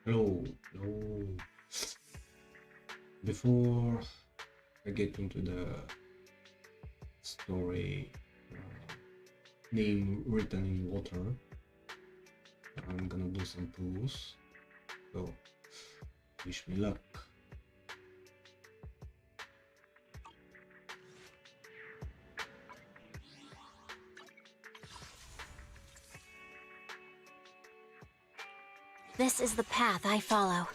Hello, hello. Before I get into the story, name written in water, I'm gonna do some pulls. So, wish me luck. This is the path I follow.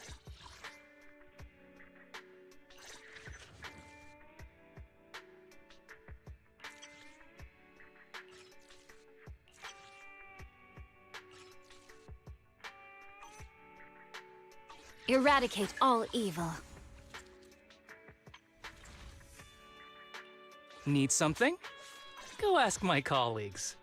Eradicate all evil. Need something? Go ask my colleagues.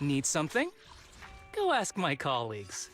Need something? Go ask my colleagues.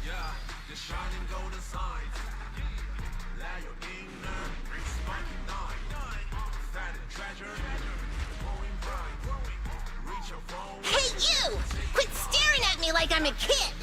Yeah, the shining golden signs. You! Quit staring at me like I'm a kid!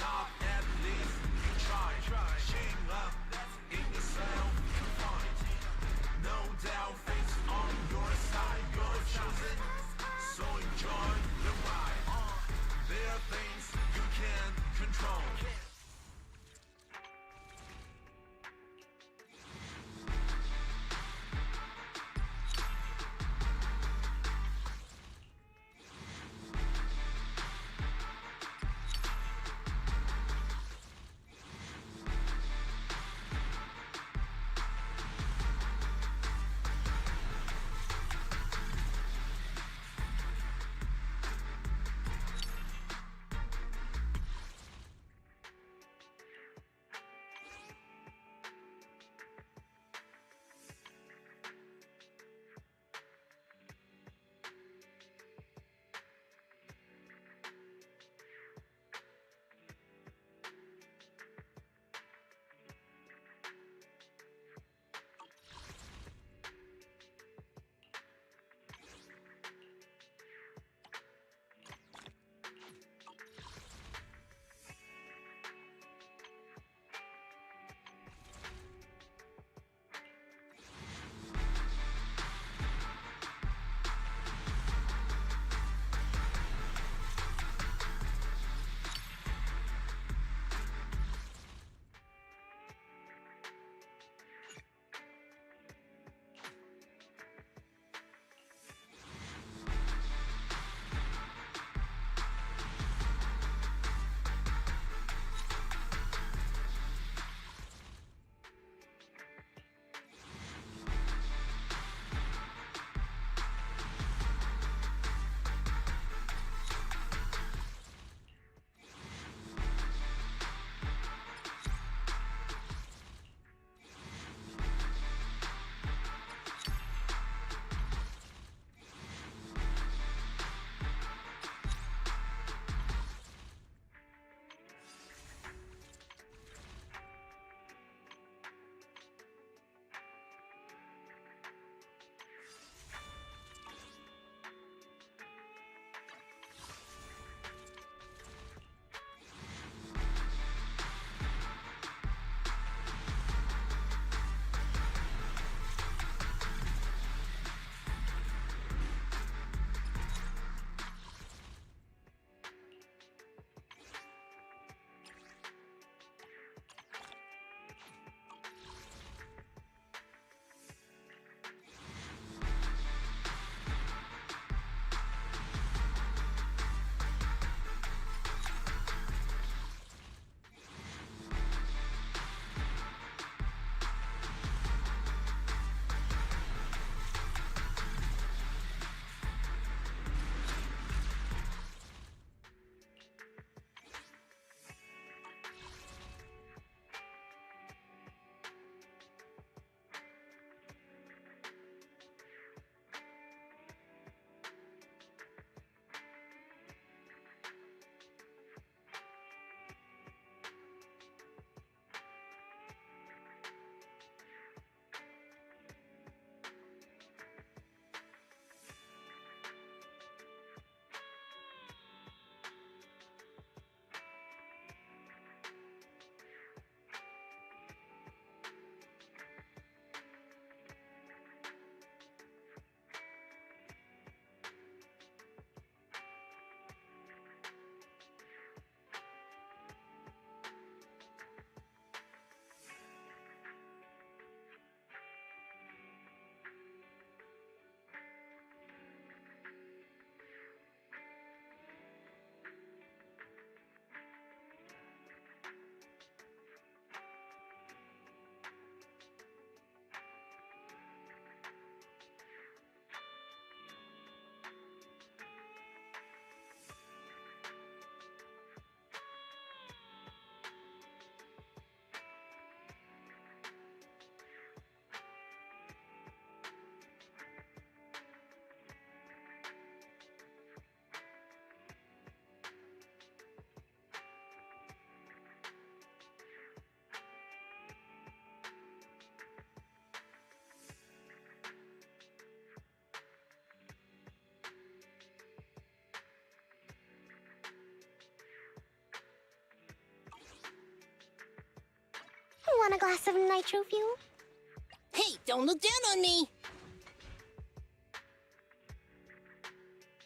want a glass of nitro fuel? Hey, don't look down on me.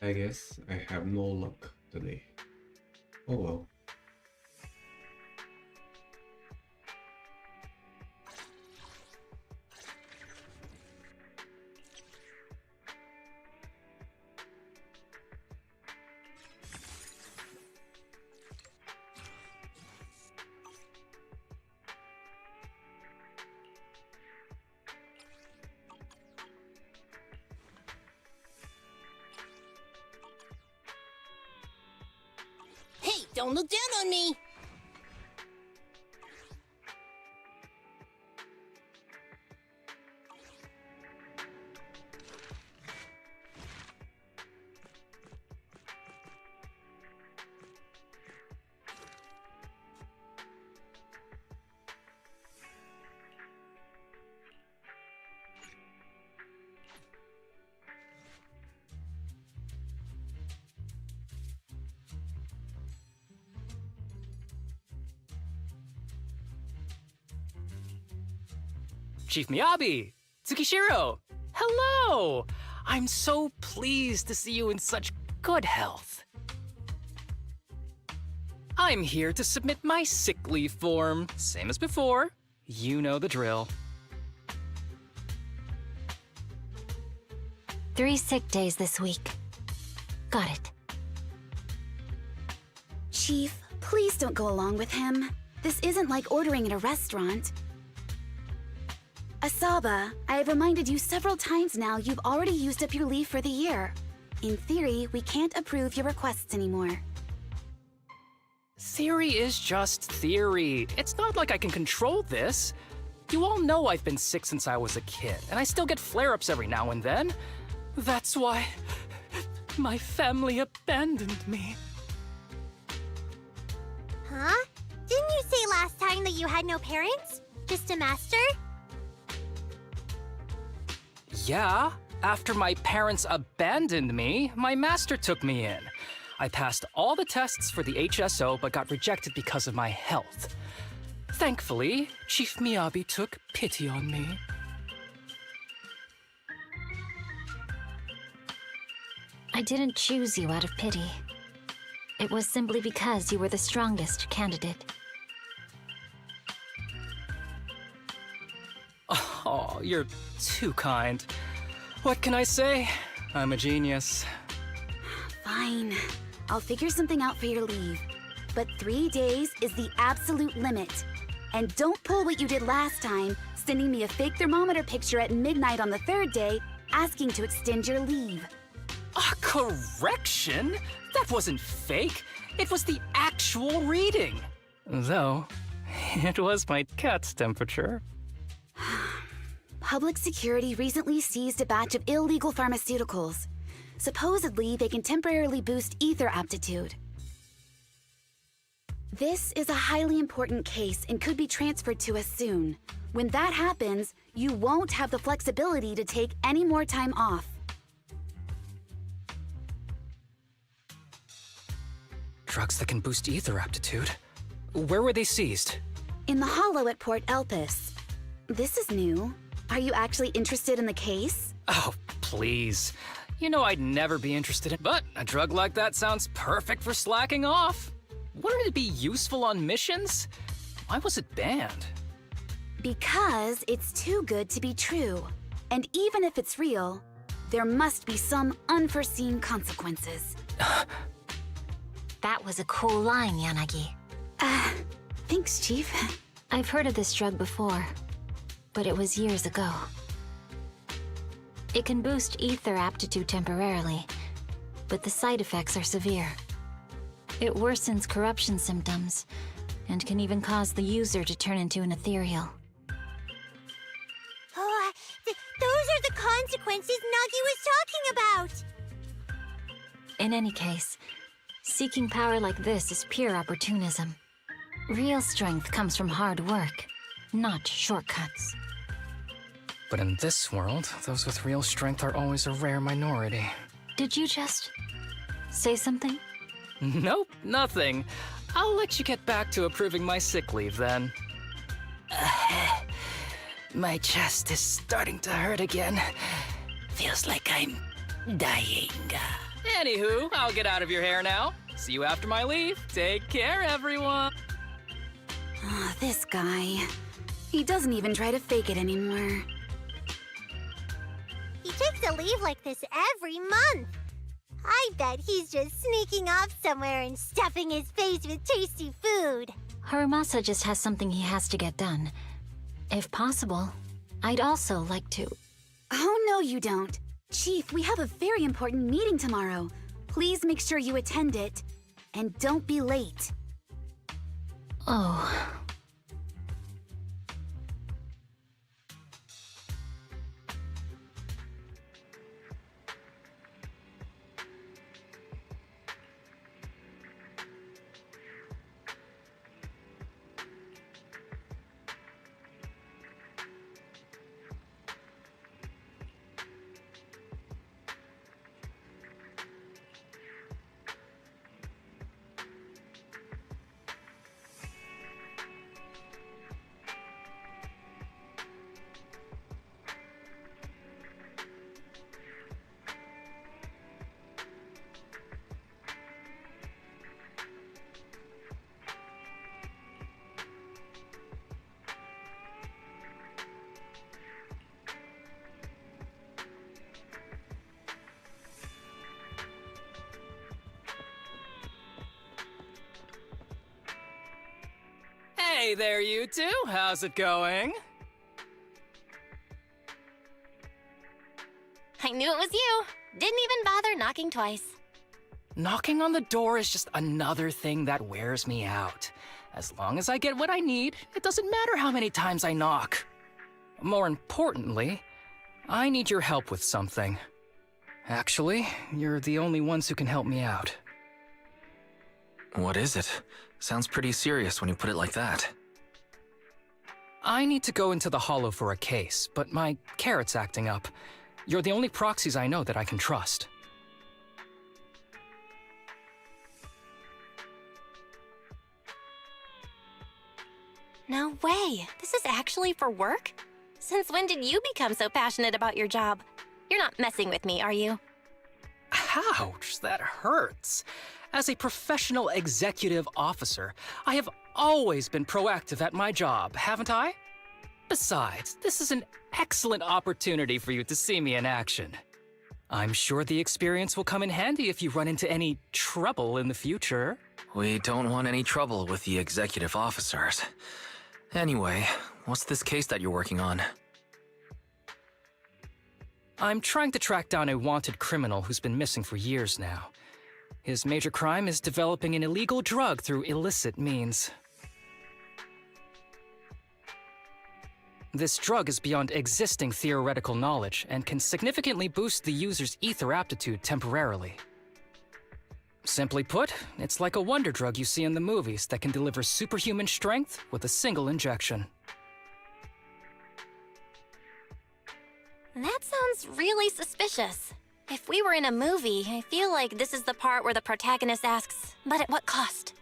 I guess I have no luck today. Oh well. Hey, don't look down on me. Chief Miyabi! Tsukishiro! Hello! I'm so pleased to see you in such good health. I'm here to submit my sick leave form. Same as before. You know the drill. 3 sick days this week. Got it. Chief, please don't go along with him. This isn't like ordering at a restaurant. Asaba, I have reminded you several times now you've already used up your leave for the year. In theory, we can't approve your requests anymore. Theory is just theory. It's not like I can control this. You all know I've been sick since I was a kid, and I still get flare-ups every now and then. That's why my family abandoned me. Huh? Didn't you say last time that you had no parents? Just a master? Yeah, after my parents abandoned me, my master took me in. I passed all the tests for the HSO but got rejected because of my health. Thankfully, Chief Miyabi took pity on me. I didn't choose you out of pity. It was simply because you were the strongest candidate. Oh, you're too kind. What can I say? I'm a genius. Fine. I'll figure something out for your leave. But 3 days is the absolute limit. And don't pull what you did last time, sending me a fake thermometer picture at midnight on the 3rd day, asking to extend your leave. A correction? That wasn't fake. It was the actual reading. Though, it was my cat's temperature. Public security recently seized a batch of illegal pharmaceuticals. Supposedly, they can temporarily boost ether aptitude. This is a highly important case and could be transferred to us soon. When that happens, you won't have the flexibility to take any more time off. Drugs that can boost ether aptitude? Where were they seized? In the hollow at Port Elpis. This is new. Are you actually interested in the case? Oh, please. You know I'd never be interested in, but a drug like that sounds perfect for slacking off. Wouldn't it be useful on missions? Why was it banned? Because it's too good to be true. And even if it's real, there must be some unforeseen consequences. That was a cool line, Yanagi. Thanks, Chief. I've heard of this drug before, but it was years ago. It can boost ether aptitude temporarily, but the side effects are severe. It worsens corruption symptoms, and can even cause the user to turn into an ethereal. Oh, those are the consequences Nagi was talking about! In any case, seeking power like this is pure opportunism. Real strength comes from hard work, not shortcuts. But in this world, those with real strength are always a rare minority. Did you just say something? Nope, nothing. I'll let you get back to approving my sick leave then. My chest is starting to hurt again. Feels like I'm dying. Anywho, I'll get out of your hair now. See you after my leave. Take care, everyone. Oh, this guy. He doesn't even try to fake it anymore. He takes a leave like this every month. I bet he's just sneaking off somewhere and stuffing his face with tasty food. Harumasa just has something he has to get done. If possible, I'd also like to... Oh, no, you don't. Chief, we have a very important meeting tomorrow. Please make sure you attend it. And don't be late. Oh... Hey there, you two. How's it going? I knew it was you. Didn't even bother knocking twice. Knocking on the door is just another thing that wears me out. As long as I get what I need, it doesn't matter how many times I knock. More importantly, I need your help with something. Actually, you're the only ones who can help me out. What is it? Sounds pretty serious when you put it like that. I need to go into the Hollow for a case, but my carrot's acting up. You're the only proxies I know that I can trust. No way. This is actually for work? Since when did you become so passionate about your job? You're not messing with me, are you? Ouch, that hurts. As a professional executive officer, I have always been proactive at my job, haven't I? Besides, this is an excellent opportunity for you to see me in action. I'm sure the experience will come in handy if you run into any trouble in the future. We don't want any trouble with the executive officers. Anyway, what's this case that you're working on? I'm trying to track down a wanted criminal who's been missing for years now. His major crime is developing an illegal drug through illicit means. This drug is beyond existing theoretical knowledge and can significantly boost the user's ether aptitude temporarily. Simply put, it's like a wonder drug you see in the movies that can deliver superhuman strength with a single injection. That sounds really suspicious. If we were in a movie, I feel like this is the part where the protagonist asks, but at what cost?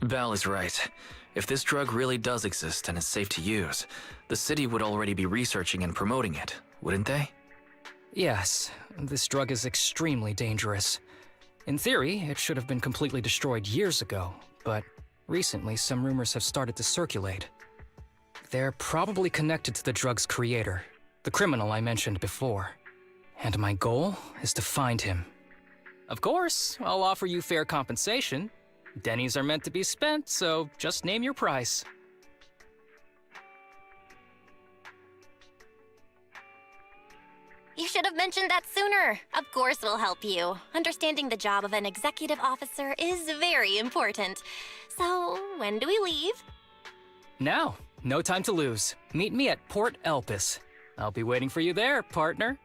Val is right. If this drug really does exist and is safe to use, the city would already be researching and promoting it, wouldn't they? Yes, this drug is extremely dangerous. In theory, it should have been completely destroyed years ago, but recently some rumors have started to circulate. They're probably connected to the drug's creator, the criminal I mentioned before. And my goal is to find him. Of course, I'll offer you fair compensation. Dennies are meant to be spent, so just name your price. You should have mentioned that sooner. Of course we'll help you. Understanding the job of an executive officer is very important. So, when do we leave? Now, no time to lose. Meet me at Port Elpis. I'll be waiting for you there, partner.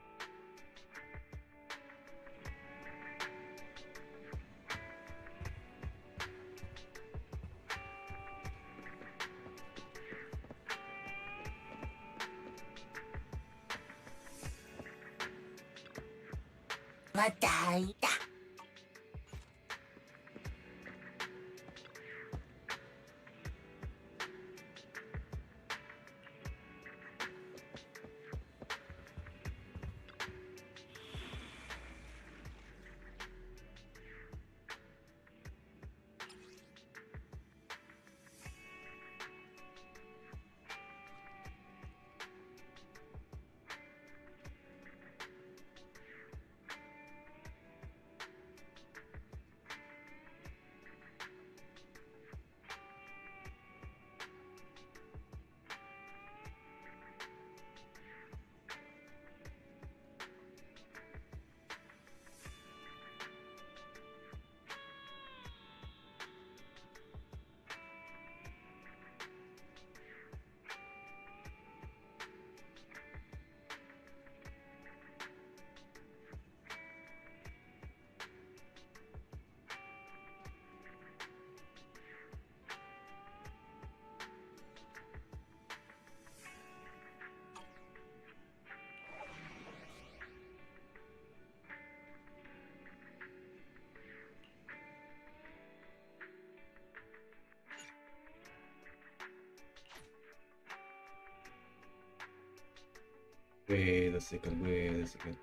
Wait a second, wait a second.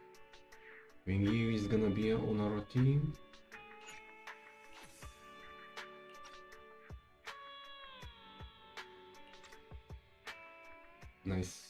Wingyu is gonna be on our team? Nice.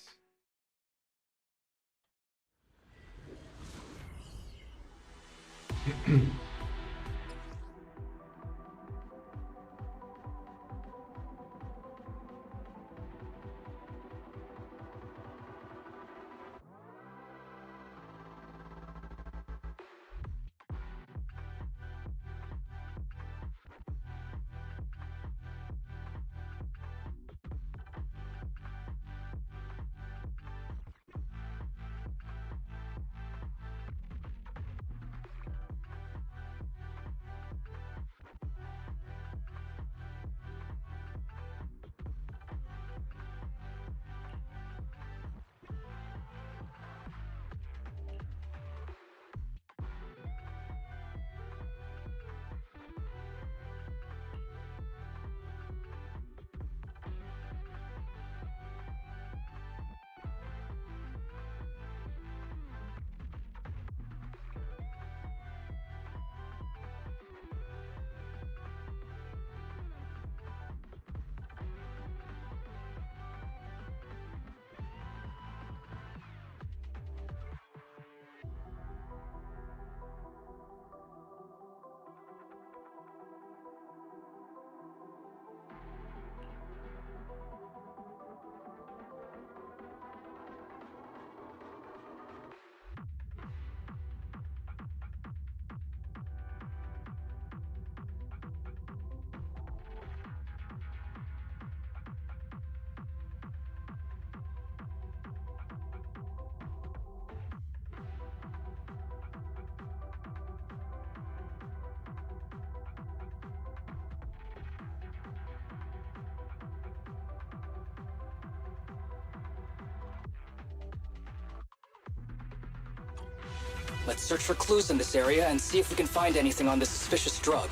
Let's search for clues in this area and see if we can find anything on this suspicious drug.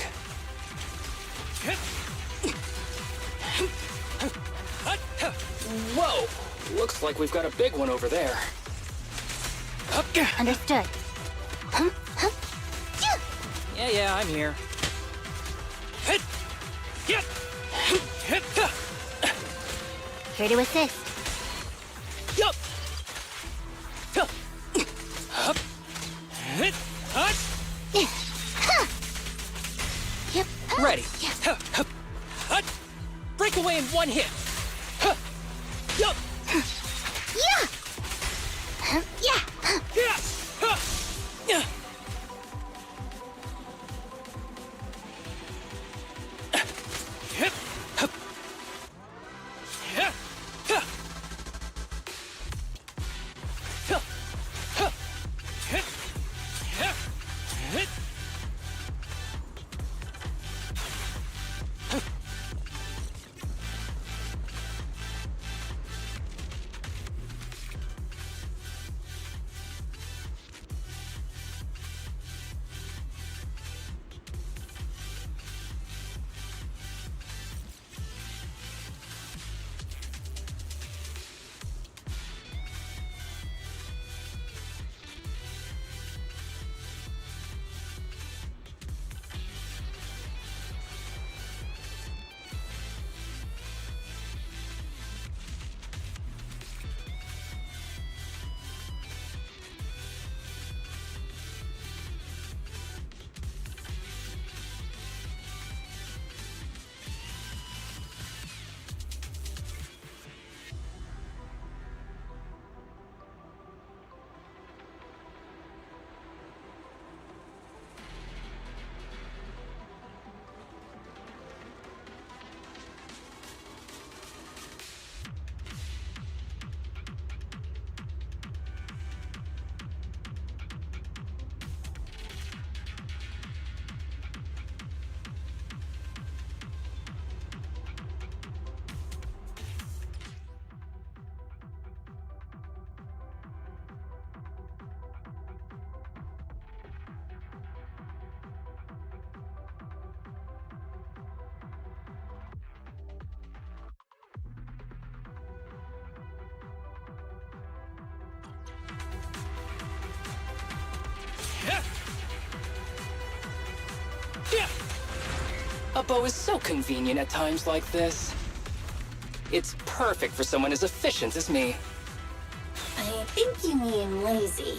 Whoa! Looks like we've got a big one over there. Understood. Yeah, I'm here. Here to assist. Yup! Yep. Ready. Break away in one hit. Yup! Yeah. Yeah. Yeah! A bow is so convenient at times like this. It's perfect for someone as efficient as me. I think you mean lazy.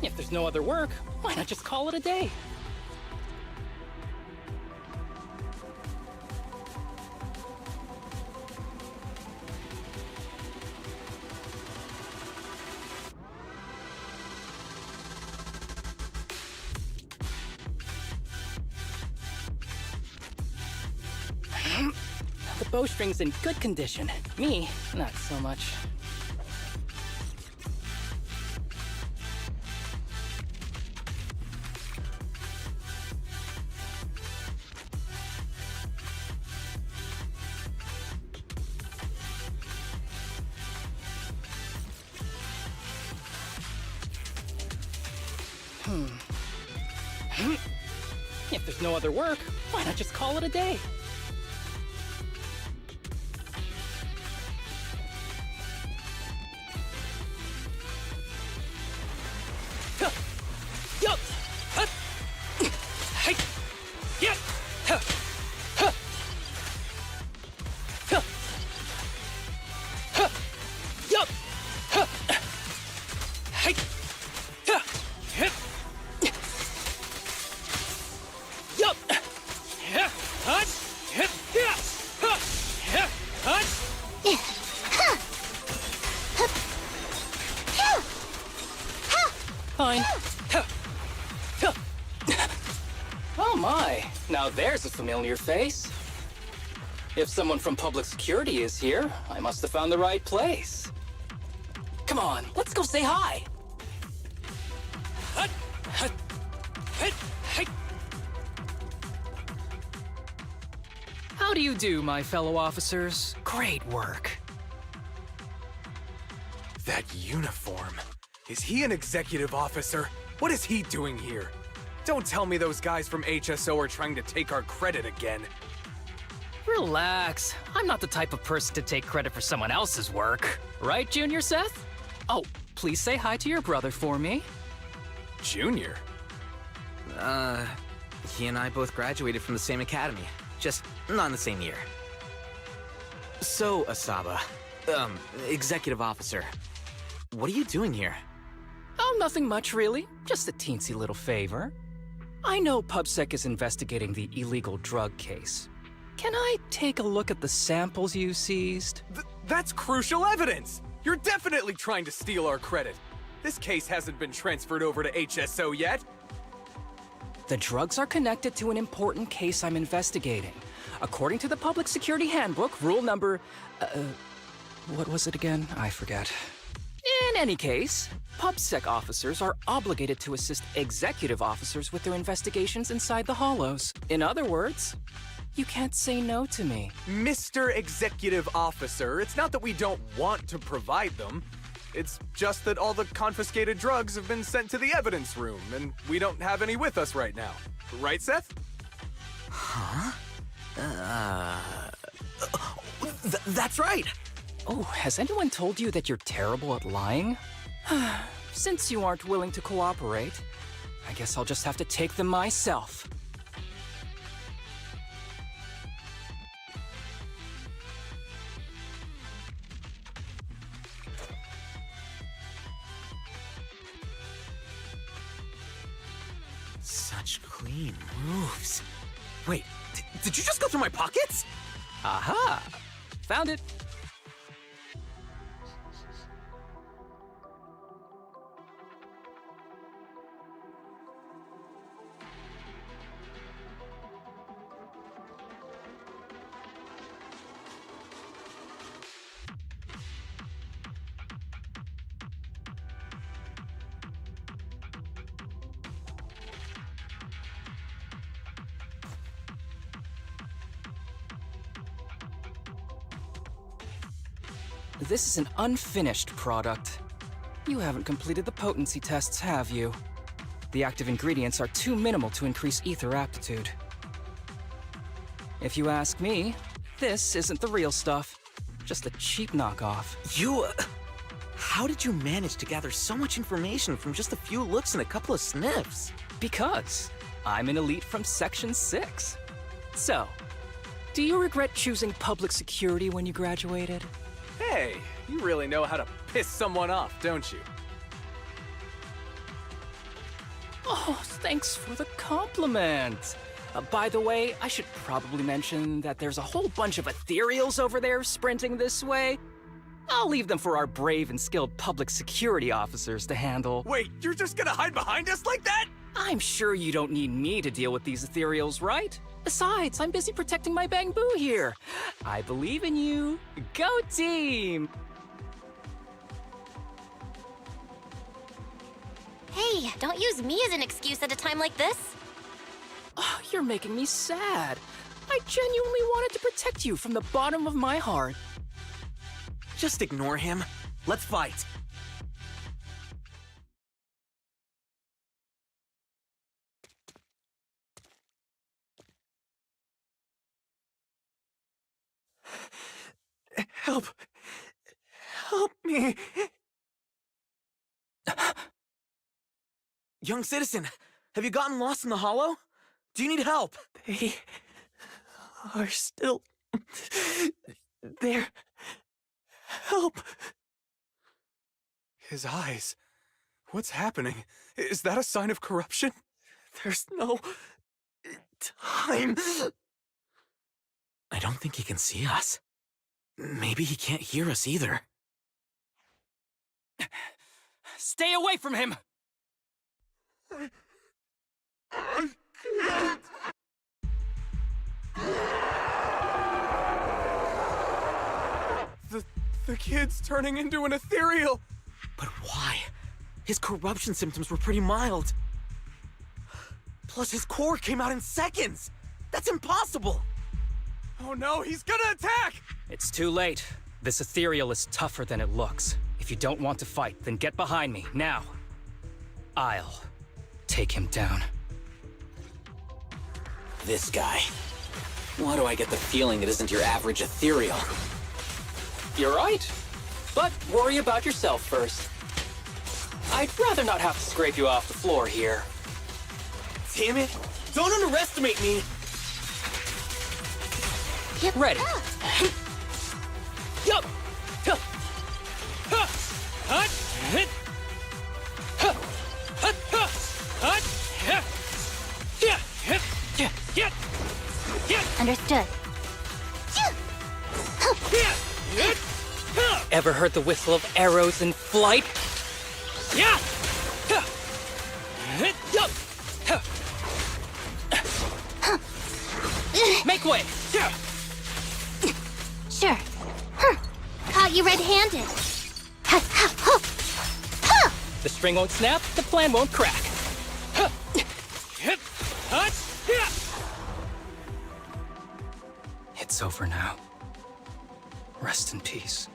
If there's no other work, why not just call it a day? The bowstring's in good condition. Me, not so much. If there's no other work, why not just call it a day? Fine. Oh my, now there's a familiar face. If someone from public security is here, I must have found the right place. Come on, let's go say hi. How do you do, my fellow officers? Great work. That uniform. Is he an executive officer? What is he doing here? Don't tell me those guys from HSO are trying to take our credit again. Relax. I'm not the type of person to take credit for someone else's work. Right, Junior Seth? Oh, please say hi to your brother for me. Junior? He and I both graduated from the same academy. Just not in the same year. So, Asaba, executive officer, what are you doing here? Oh, nothing much, really. Just a teensy little favor. I know PubSec is investigating the illegal drug case. Can I take a look at the samples you seized? That's crucial evidence! You're definitely trying to steal our credit. This case hasn't been transferred over to HSO yet. The drugs are connected to an important case I'm investigating. According to the Public Security Handbook, rule number... what was it again? I forget. In any case, PubSec officers are obligated to assist executive officers with their investigations inside the Hollows. In other words, you can't say no to me. Mr. Executive Officer, it's not that we don't want to provide them. It's just that all the confiscated drugs have been sent to the evidence room, and we don't have any with us right now. Right, Seth? Huh? That's right! Oh, has anyone told you that you're terrible at lying? Since you aren't willing to cooperate, I guess I'll just have to take them myself. Such clean moves. Wait, did you just go through my pockets? Aha! Found it. This is an unfinished product. You haven't completed the potency tests, have you? the active ingredients are too minimal to increase ether aptitude. If you ask me, this isn't the real stuff. Just a cheap knockoff. How did you manage to gather so much information from just a few looks and a couple of sniffs? Because I'm an elite from Section 6. So, do you regret choosing public security when you graduated? Hey, you really know how to piss someone off, don't you? Oh, thanks for the compliment. By the way, I should probably mention that there's a whole bunch of ethereals over there sprinting this way. I'll leave them for our brave and skilled public security officers to handle. Wait, you're just gonna hide behind us like that? I'm sure you don't need me to deal with these ethereals, right? Besides, I'm busy protecting my bamboo here. I believe in you. Go team! Hey, don't use me as an excuse at a time like this. Oh, you're making me sad. I genuinely wanted to protect you from the bottom of my heart. Just ignore him. Let's fight. Help. Help me. Young citizen, have you gotten lost in the hollow? Do you need help? They are still there. Help. His eyes. What's happening? Is that a sign of corruption? There's no time. I don't think he can see us. Maybe he can't hear us either. Stay away from him! The kid's turning into an ethereal! But why? His corruption symptoms were pretty mild. Plus, his core came out in seconds! That's impossible! Oh no, he's gonna attack! It's too late. This ethereal is tougher than it looks. If you don't want to fight, then get behind me, now. I'll take him down. This guy. Why do I get the feeling it isn't your average ethereal? You're right. But worry about yourself first. I'd rather not have to scrape you off the floor here. Damn it! Don't underestimate me! Get ready. Yup! Understood. Ever heard the whistle of arrows in flight? Yeah! Make way! Sure. Caught you red-handed. The string won't snap, the plan won't crack. It's over now. Rest in peace.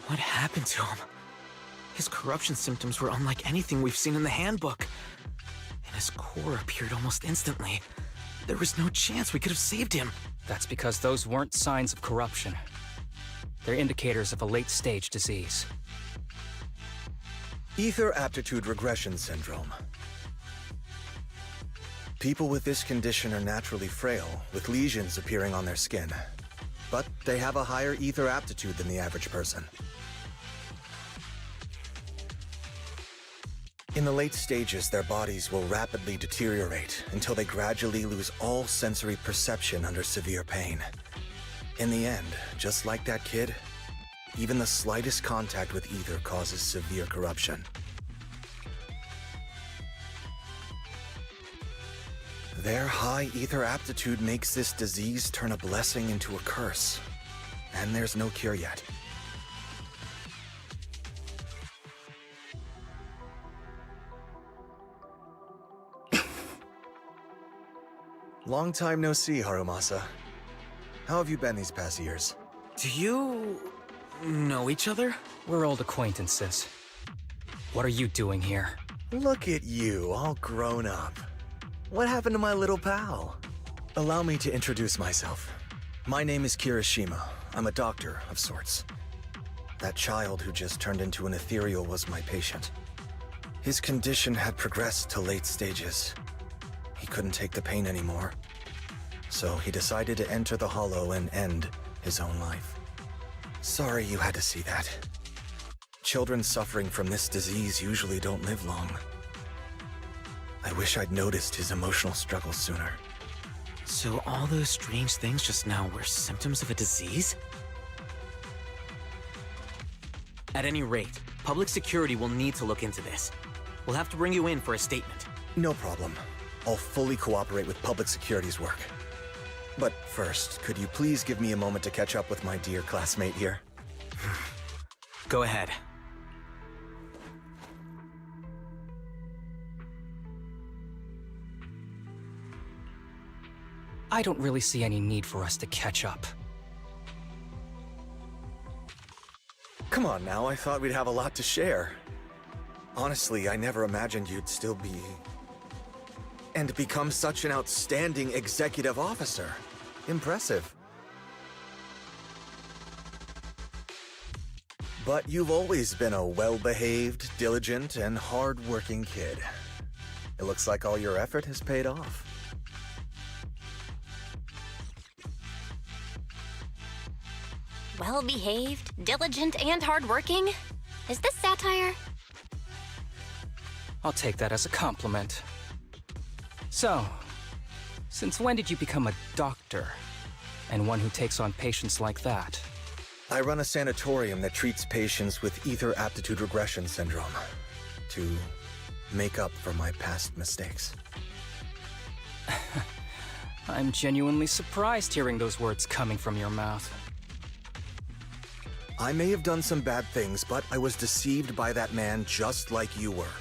What happened to him? His corruption symptoms were unlike anything we've seen in the handbook. And his core appeared almost instantly. There was no chance we could have saved him. That's because those weren't signs of corruption. They're indicators of a late-stage disease. Ether aptitude regression syndrome. People with this condition are naturally frail, with lesions appearing on their skin. But they have a higher ether aptitude than the average person. In the late stages, their bodies will rapidly deteriorate until they gradually lose all sensory perception under severe pain. In the end, just like that kid, even the slightest contact with ether causes severe corruption. Their high ether aptitude makes this disease turn a blessing into a curse. And there's no cure yet. Long time no see, Harumasa. How have you been these past years? Do you know each other? We're old acquaintances. What are you doing here? Look at you, all grown up. What happened to my little pal? Allow me to introduce myself. My name is Kirishima. I'm a doctor of sorts. That child who just turned into an ethereal was my patient. His condition had progressed to late stages. He couldn't take the pain anymore. So he decided to enter the Hollow and end his own life. Sorry you had to see that. Children suffering from this disease usually don't live long. I wish I'd noticed his emotional struggles sooner. So all those strange things just now were symptoms of a disease? At any rate, public security will need to look into this. We'll have to bring you in for a statement. No problem. I'll fully cooperate with public security's work. But first, could you please give me a moment to catch up with my dear classmate here? Go ahead. I don't really see any need for us to catch up. Come on now, I thought we'd have a lot to share. Honestly, I never imagined you'd still be... and become such an outstanding executive officer. Impressive. But you've always been a well-behaved, diligent, and hard-working kid. It looks like all your effort has paid off. Well-behaved, diligent, and hardworking? Is this satire? I'll take that as a compliment. So, since when did you become a doctor? And one who takes on patients like that? I run a sanatorium that treats patients with ether aptitude regression syndrome to make up for my past mistakes. I'm genuinely surprised hearing those words coming from your mouth. I may have done some bad things, but I was deceived by that man just like you were.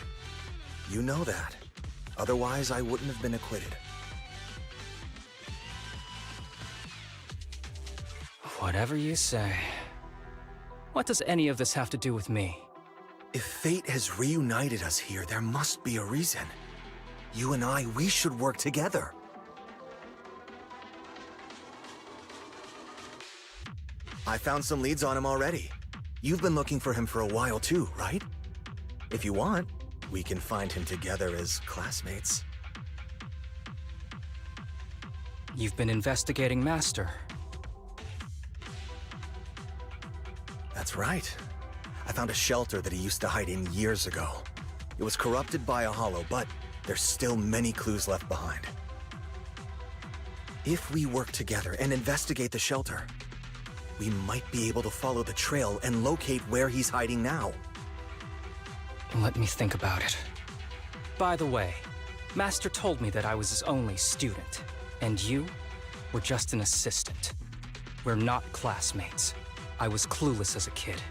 You know that. Otherwise, I wouldn't have been acquitted. Whatever you say. What does any of this have to do with me? If fate has reunited us here, there must be a reason. You and I, we should work together. I found some leads on him already. You've been looking for him for a while too, right? If you want, we can find him together as classmates. You've been investigating Master. That's right. I found a shelter that he used to hide in years ago. It was corrupted by a hollow, but there's still many clues left behind. If we work together and investigate the shelter, we might be able to follow the trail and locate where he's hiding now. Let me think about it. By the way, Master told me that I was his only student, and you were just an assistant. We're not classmates. I was clueless as a kid,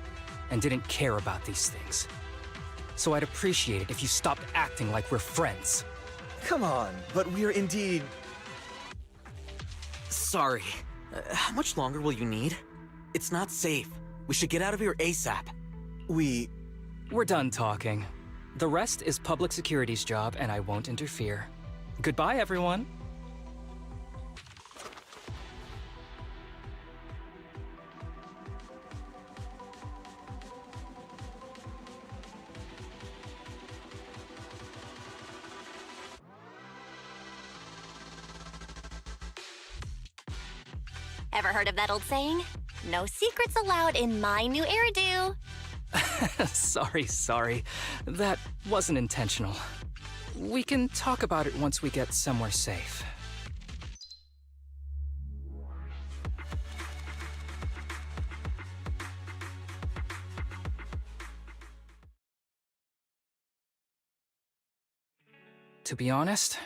and didn't care about these things. So I'd appreciate it if you stopped acting like we're friends. Come on, but we're indeed... Sorry. How much longer will you need? It's not safe. We should get out of here ASAP. We're done talking. The rest is public security's job, and I won't interfere. Goodbye, everyone. Ever heard of that old saying? No secrets allowed in my new hairdo. Sorry. That wasn't intentional. We can talk about it once we get somewhere safe. To be honest,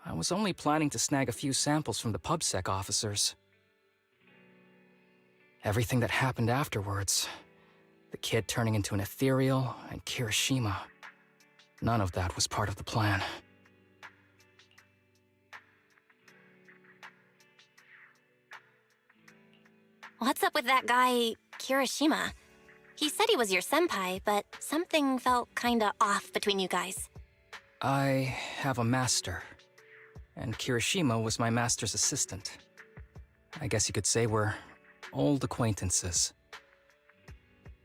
I was only planning to snag a few samples from the PubSec officers. Everything that happened afterwards, the kid turning into an ethereal, and Kirishima, none of that was part of the plan. What's up with that guy, Kirishima? He said he was your senpai, but something felt kinda off between you guys. I have a master, and Kirishima was my master's assistant. I guess you could say we're old acquaintances.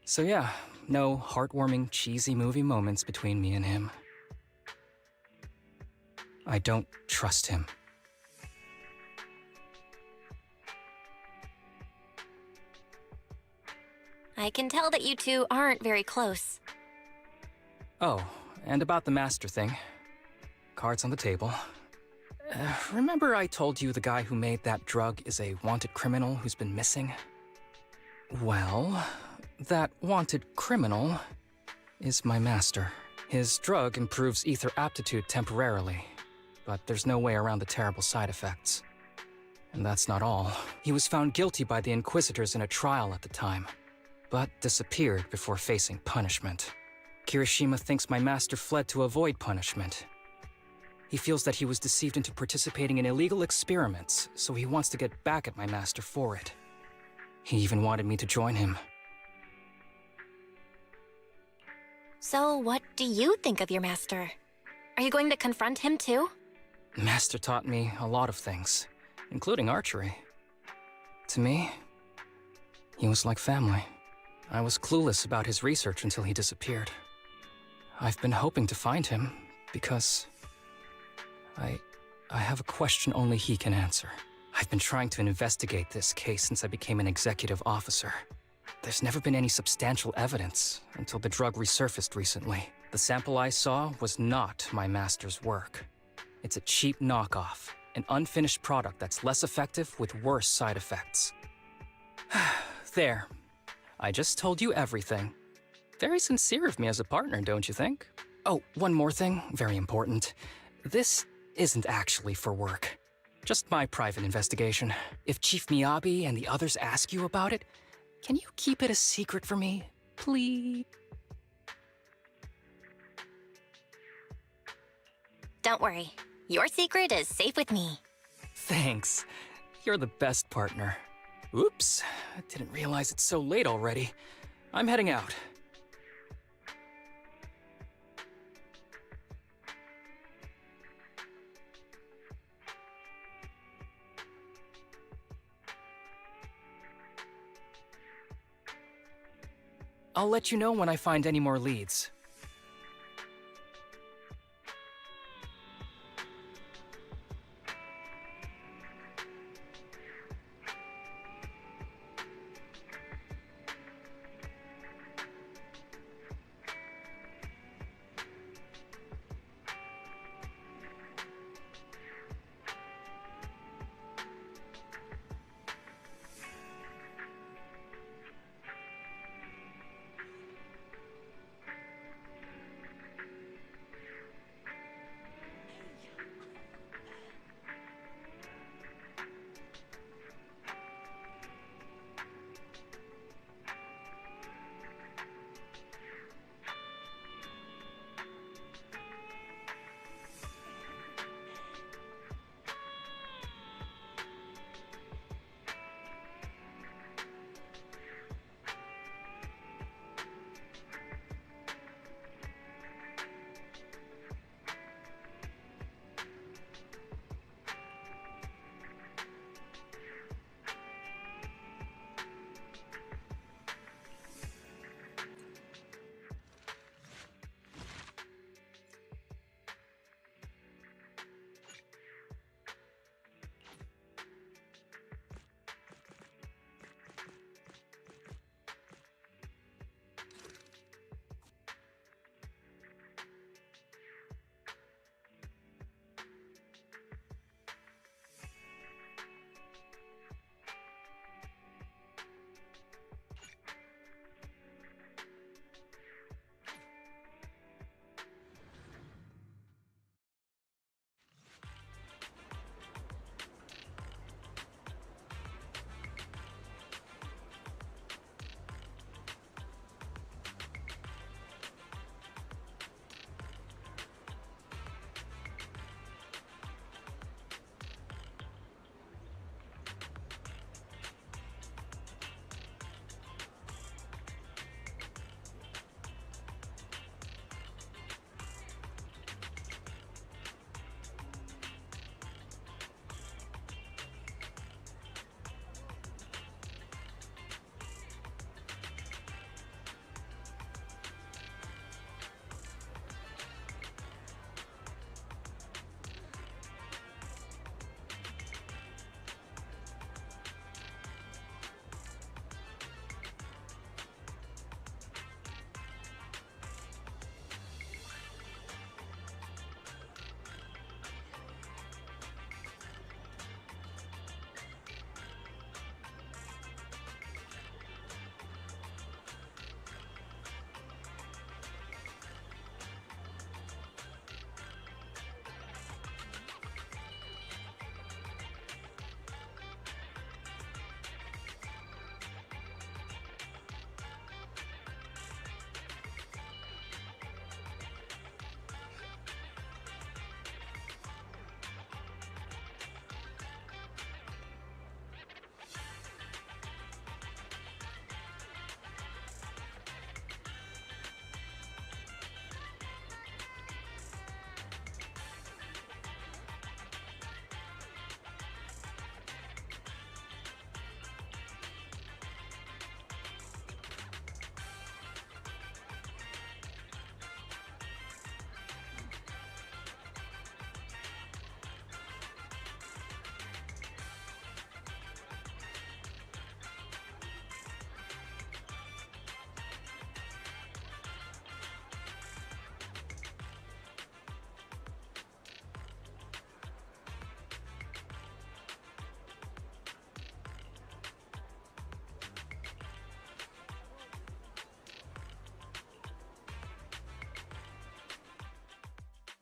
So yeah, no heartwarming, cheesy movie moments between me and him. I don't trust him. I can tell that you two aren't very close. Oh, and about the master thing. Cards on the table. Remember I told you the guy who made that drug is a wanted criminal who's been missing? Well, that wanted criminal is my master. His drug improves ether aptitude temporarily, but there's no way around the terrible side effects. And that's not all. He was found guilty by the Inquisitors in a trial at the time, but disappeared before facing punishment. Kirishima thinks my master fled to avoid punishment. He feels that he was deceived into participating in illegal experiments, so he wants to get back at my master for it. He even wanted me to join him. So what do you think of your master? Are you going to confront him too? Master taught me a lot of things, including archery. To me, he was like family. I was clueless about his research until he disappeared. I've been hoping to find him because I have a question only he can answer. I've been trying to investigate this case since I became an executive officer. There's never been any substantial evidence until the drug resurfaced recently. The sample I saw was not my master's work. It's a cheap knockoff, an unfinished product that's less effective with worse side effects. There. I just told you everything. Very sincere of me as a partner, don't you think? Oh, one more thing, very important. This isn't actually for work. Just my private investigation. If Chief Miyabi and the others ask you about it, can you keep it a secret for me, please? Don't worry. Your secret is safe with me. Thanks. You're the best partner. Oops, I didn't realize it's so late already. I'm heading out. I'll let you know when I find any more leads.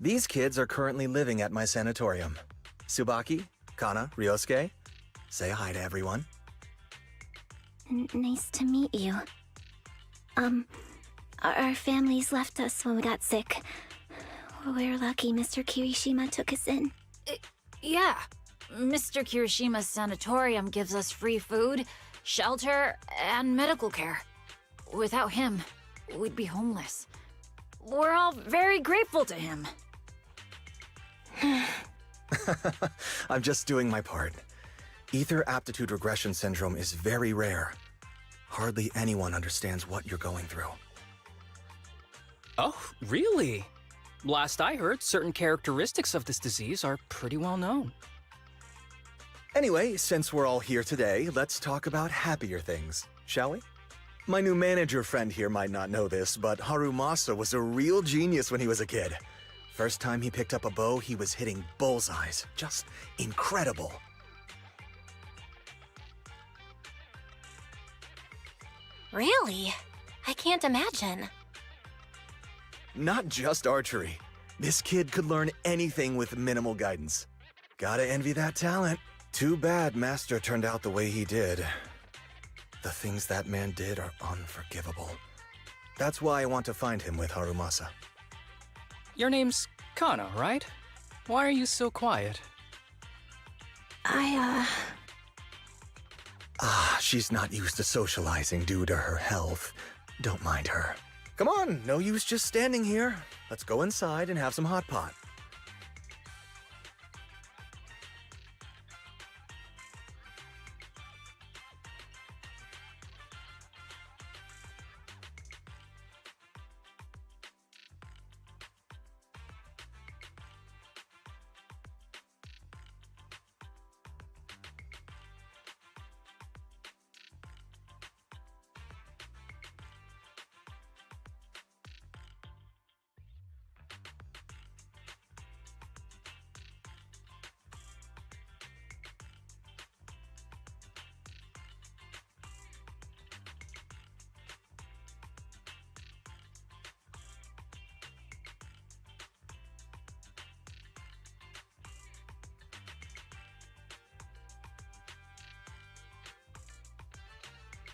These kids are currently living at my sanatorium. Tsubaki, Kana, Ryosuke, say hi to everyone. Nice to meet you. Our families left us when we got sick. We're lucky Mr. Kirishima took us in. Yeah. Mr. Kirishima's sanatorium gives us free food, shelter, and medical care. Without him, we'd be homeless. We're all very grateful to him. I'm just doing my part. Ether aptitude regression syndrome is very rare. Hardly anyone understands what you're going through. Oh, really? Last I heard, certain characteristics of this disease are pretty well known. Anyway, since we're all here today, let's talk about happier things, shall we? My new manager friend here might not know this, but Harumasa was a real genius when he was a kid. First time he picked up a bow, he was hitting bullseyes. Just incredible. Really? I can't imagine. Not just archery. This kid could learn anything with minimal guidance. Gotta envy that talent. Too bad Master turned out the way he did. The things that man did are unforgivable. That's why I want to find him with Harumasa. Your name's Kana, right? Why are you so quiet? She's not used to socializing due to her health. Don't mind her. Come on, no use just standing here. Let's go inside and have some hot pot.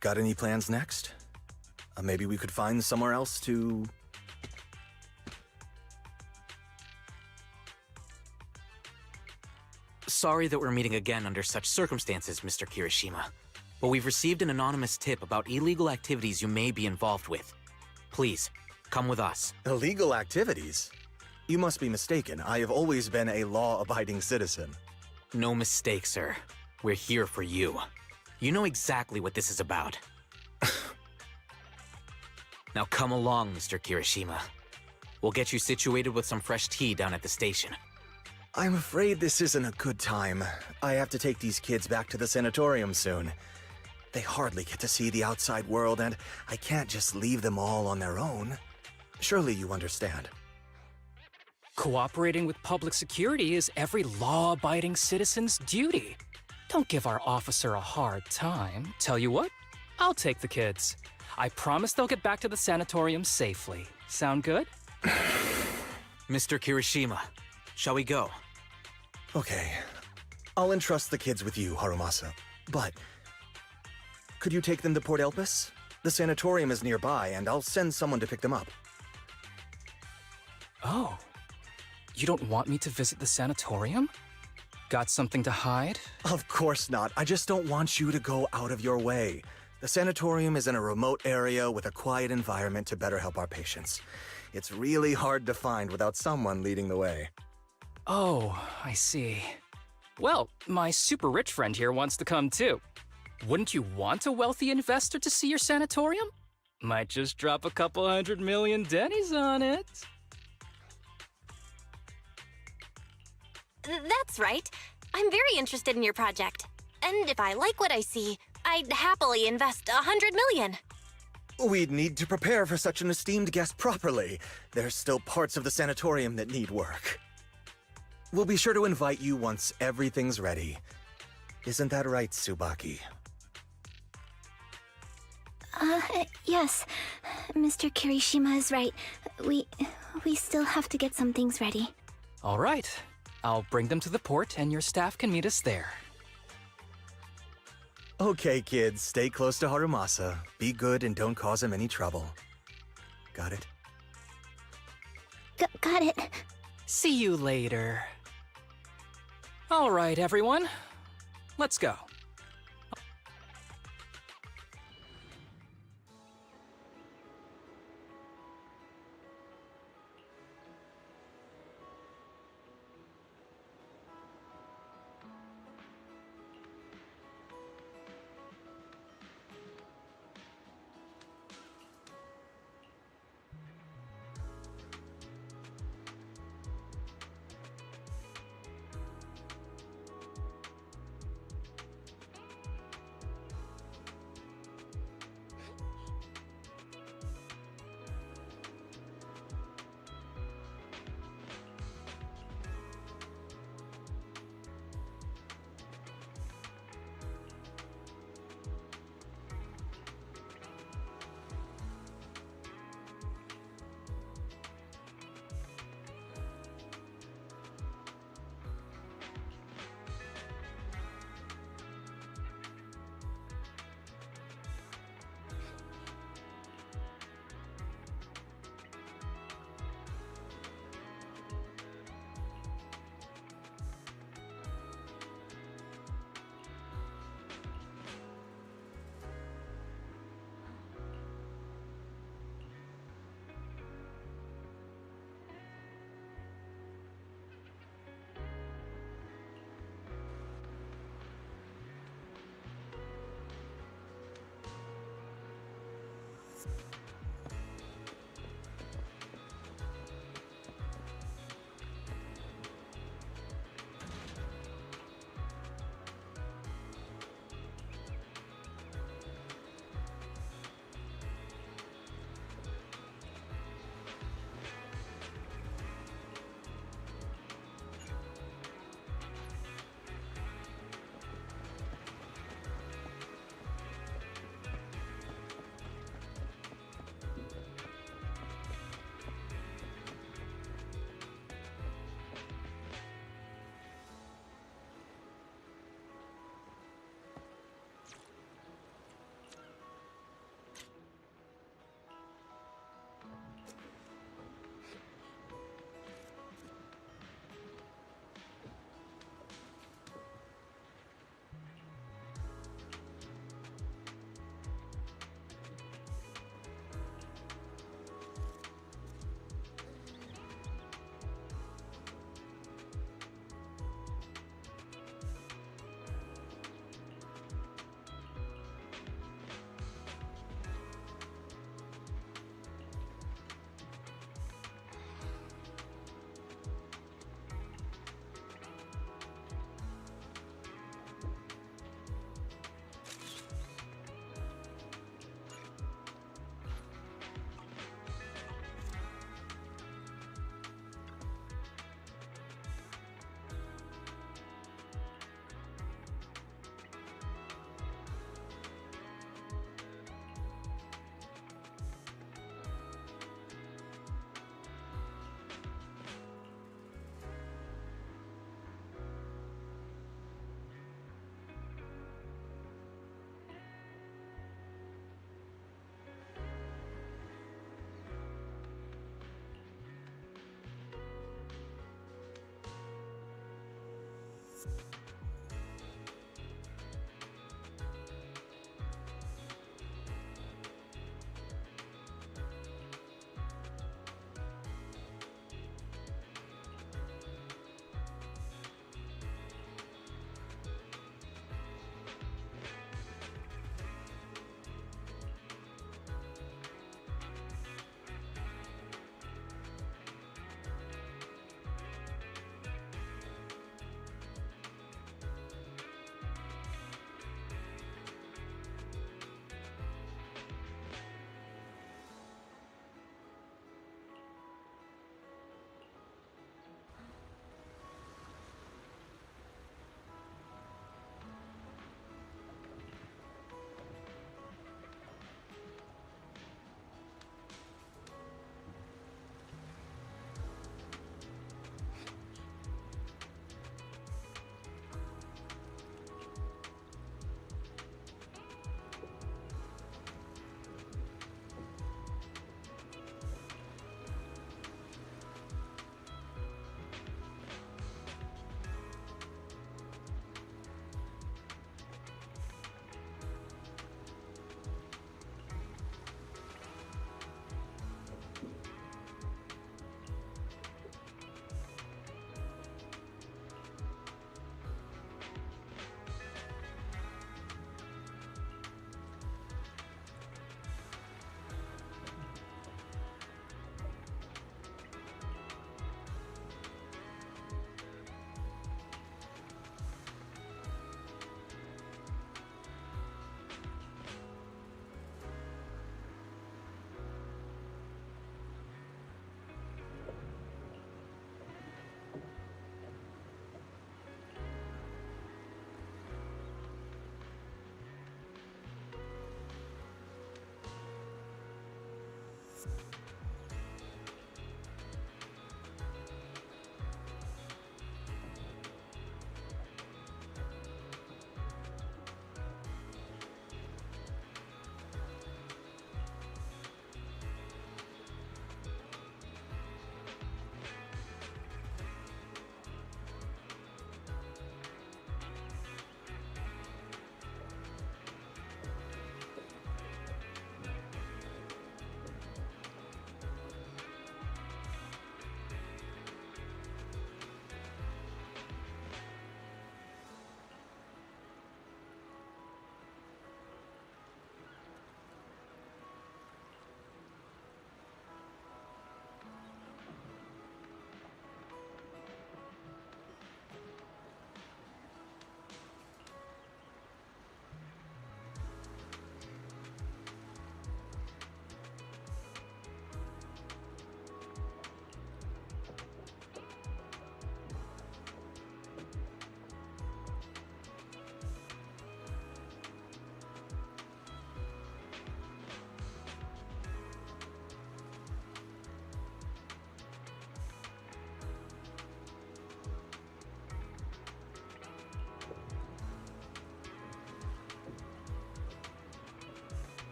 Got any plans next? Maybe we could find somewhere else to... Sorry that we're meeting again under such circumstances, Mr. Kirishima. But we've received an anonymous tip about illegal activities you may be involved with. Please, come with us. Illegal activities? You must be mistaken. I have always been a law-abiding citizen. No mistake, sir. We're here for you. You know exactly what this is about. Now come along, Mr. Kirishima. We'll get you situated with some fresh tea down at the station. I'm afraid this isn't a good time. I have to take these kids back to the sanatorium soon. They hardly get to see the outside world, and I can't just leave them all on their own. Surely you understand. Cooperating with public security is every law-abiding citizen's duty. Don't give our officer a hard time. Tell you what, I'll take the kids. I promise they'll get back to the sanatorium safely. Sound good? Mr. Kirishima, shall we go? Okay. I'll entrust the kids with you, Harumasa. But... could you take them to Port Elpis? The sanatorium is nearby, and I'll send someone to pick them up. Oh. You don't want me to visit the sanatorium? Got something to hide? Of course not. I just don't want you to go out of your way. The sanatorium is in a remote area with a quiet environment to better help our patients. It's really hard to find without someone leading the way. Oh, I see. Well, my super rich friend here wants to come too. Wouldn't you want a wealthy investor to see your sanatorium? Might just drop a couple $100 million dennies on it. That's right. I'm very interested in your project. And if I like what I see, I'd happily invest $100 million. We'd need to prepare for such an esteemed guest properly. There's still parts of the sanatorium that need work. We'll be sure to invite you once everything's ready. Isn't that right, Tsubaki? Yes. Mr. Kirishima is right. We still have to get some things ready. All right. I'll bring them to the port and your staff can meet us there. Okay, kids, stay close to Harumasa. Be good and don't cause him any trouble. Got it? Got it. See you later. All right, everyone. Let's go.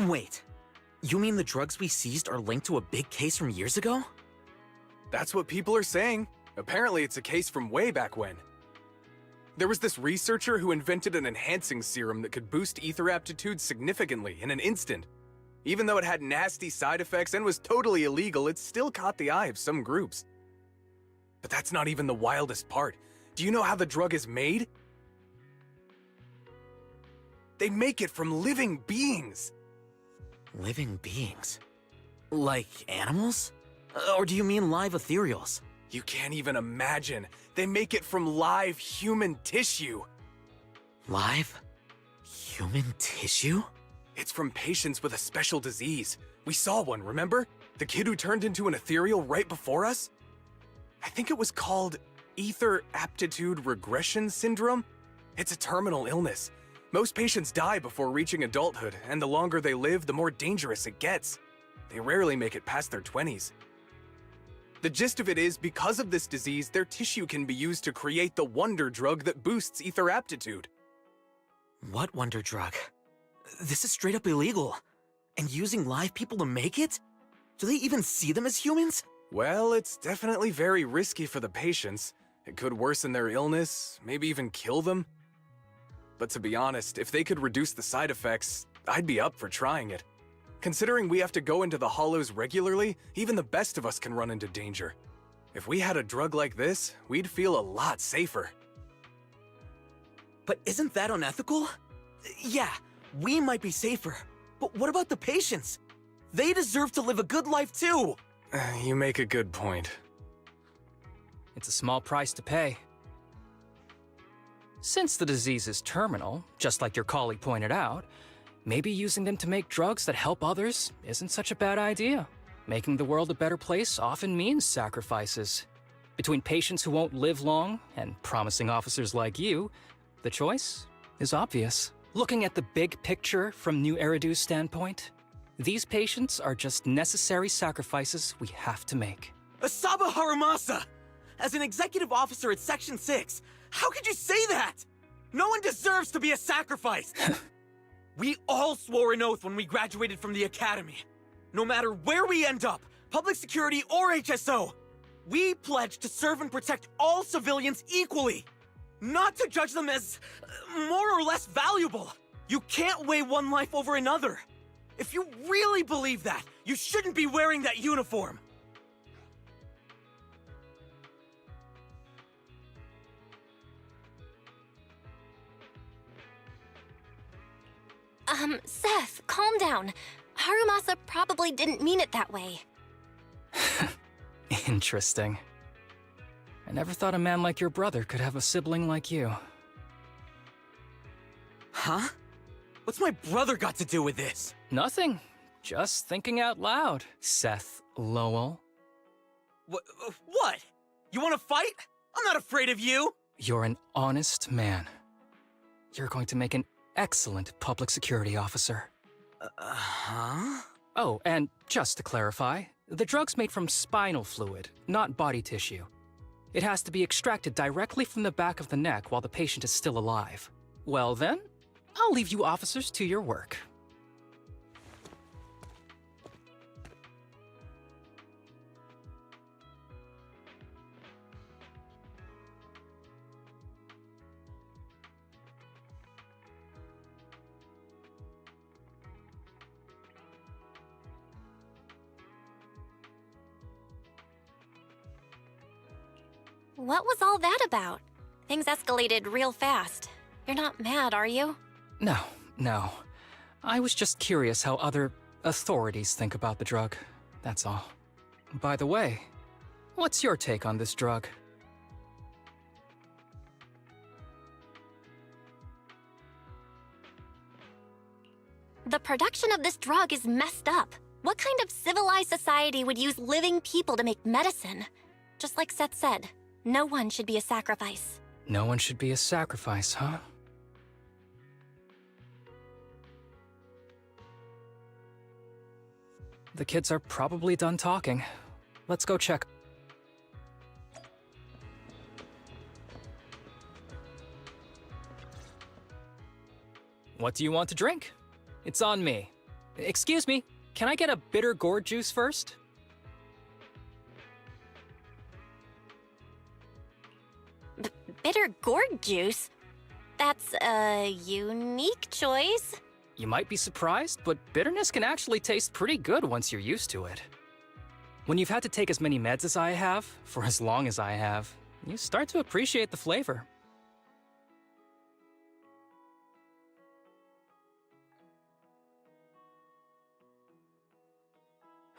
Wait, you mean the drugs we seized are linked to a big case from years ago? That's what people are saying. Apparently, it's a case from way back when. There was this researcher who invented an enhancing serum that could boost ether aptitude significantly in an instant. Even though it had nasty side effects and was totally illegal, it still caught the eye of some groups. But that's not even the wildest part. Do you know how the drug is made? They make it from living beings. Living beings? Like animals? Or do you mean live ethereals? You can't even imagine. They make it from live human tissue. Live? Human tissue? It's from patients with a special disease. We saw one, remember? The kid who turned into an ethereal right before us? I think it was called ether aptitude regression syndrome. It's a terminal illness. Most patients die before reaching adulthood, and the longer they live, the more dangerous it gets. They rarely make it past their 20s. The gist of it is, because of this disease, their tissue can be used to create the wonder drug that boosts ether aptitude. What wonder drug? This is straight up illegal. And using live people to make it? Do they even see them as humans? Well, it's definitely very risky for the patients. It could worsen their illness, maybe even kill them. But to be honest, if they could reduce the side effects, I'd be up for trying it. Considering we have to go into the hollows regularly, even the best of us can run into danger. If we had a drug like this, we'd feel a lot safer. But isn't that unethical? Yeah, we might be safer, but what about the patients? They deserve to live a good life too! You make a good point. It's a small price to pay. Since the disease is terminal, just like your colleague pointed out, maybe using them to make drugs that help others isn't such a bad idea. Making the world a better place often means sacrifices. Between patients who won't live long and promising officers like you, the choice is obvious. Looking at the big picture from New Eridu's standpoint, these patients are just necessary sacrifices we have to make. Asaba Harumasa! As an executive officer at Section 6, how could you say that? No one deserves to be a sacrifice! We all swore an oath when we graduated from the academy. No matter where we end up, public security or HSO, we pledge to serve and protect all civilians equally. Not to judge them as more or less valuable. You can't weigh one life over another. If you really believe that, you shouldn't be wearing that uniform. Seth, calm down. Harumasa probably didn't mean it that way. Interesting. I never thought a man like your brother could have a sibling like you. Huh? What's my brother got to do with this? Nothing. Just thinking out loud, Seth Lowell. What? You want to fight? I'm not afraid of you! You're an honest man. You're going to make an excellent public security officer. Huh? Oh, and just to clarify, the drug's made from spinal fluid, not body tissue. It has to be extracted directly from the back of the neck while the patient is still alive. Well then, I'll leave you officers to your work. What was all that about? Things escalated real fast. You're not mad, are you? No. I was just curious how other authorities think about the drug. That's all. By the way, what's your take on this drug? The production of this drug is messed up. What kind of civilized society would use living people to make medicine? Just like Seth said, no one should be a sacrifice. No one should be a sacrifice, huh? The kids are probably done talking. Let's go check. What do you want to drink? It's on me. Excuse me, can I get a bitter gourd juice first? Bitter gourd juice? That's a unique choice. You might be surprised, but bitterness can actually taste pretty good once you're used to it. When you've had to take as many meds as I have, for as long as I have, you start to appreciate the flavor.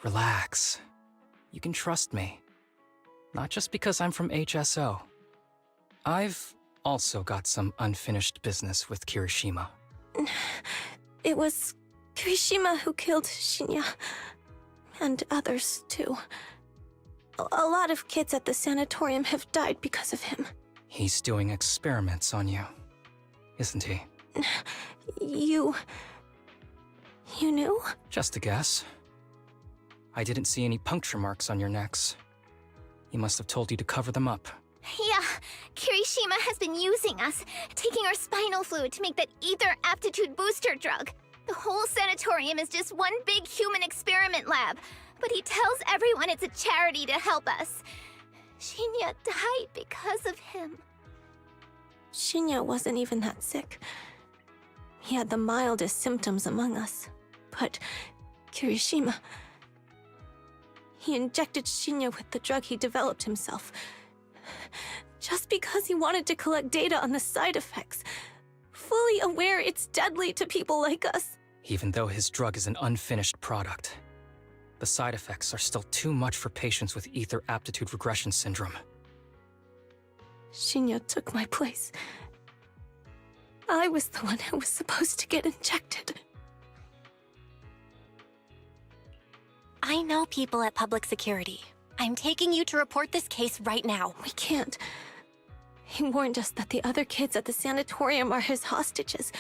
Relax. You can trust me. Not just because I'm from HSO. I've also got some unfinished business with Kirishima. It was Kirishima who killed Shinya. And others, too. A lot of kids at the sanatorium have died because of him. He's doing experiments on you, isn't he? You knew? Just a guess. I didn't see any puncture marks on your necks. He must have told you to cover them up. Yeah, Kirishima has been using us, taking our spinal fluid to make that ether aptitude booster drug. The whole sanatorium is just one big human experiment lab, but he tells everyone it's a charity to help us. Shinya died because of him. Shinya wasn't even that sick. He had the mildest symptoms among us. But Kirishima... He injected Shinya with the drug he developed himself. Just because he wanted to collect data on the side effects. Fully aware it's deadly to people like us. Even though his drug is an unfinished product, the side effects are still too much for patients with ether aptitude regression syndrome. Shinya took my place. I was the one who was supposed to get injected. I know people at public security. I'm taking you to report this case right now. We can't. He warned us that the other kids at the sanatorium are his hostages.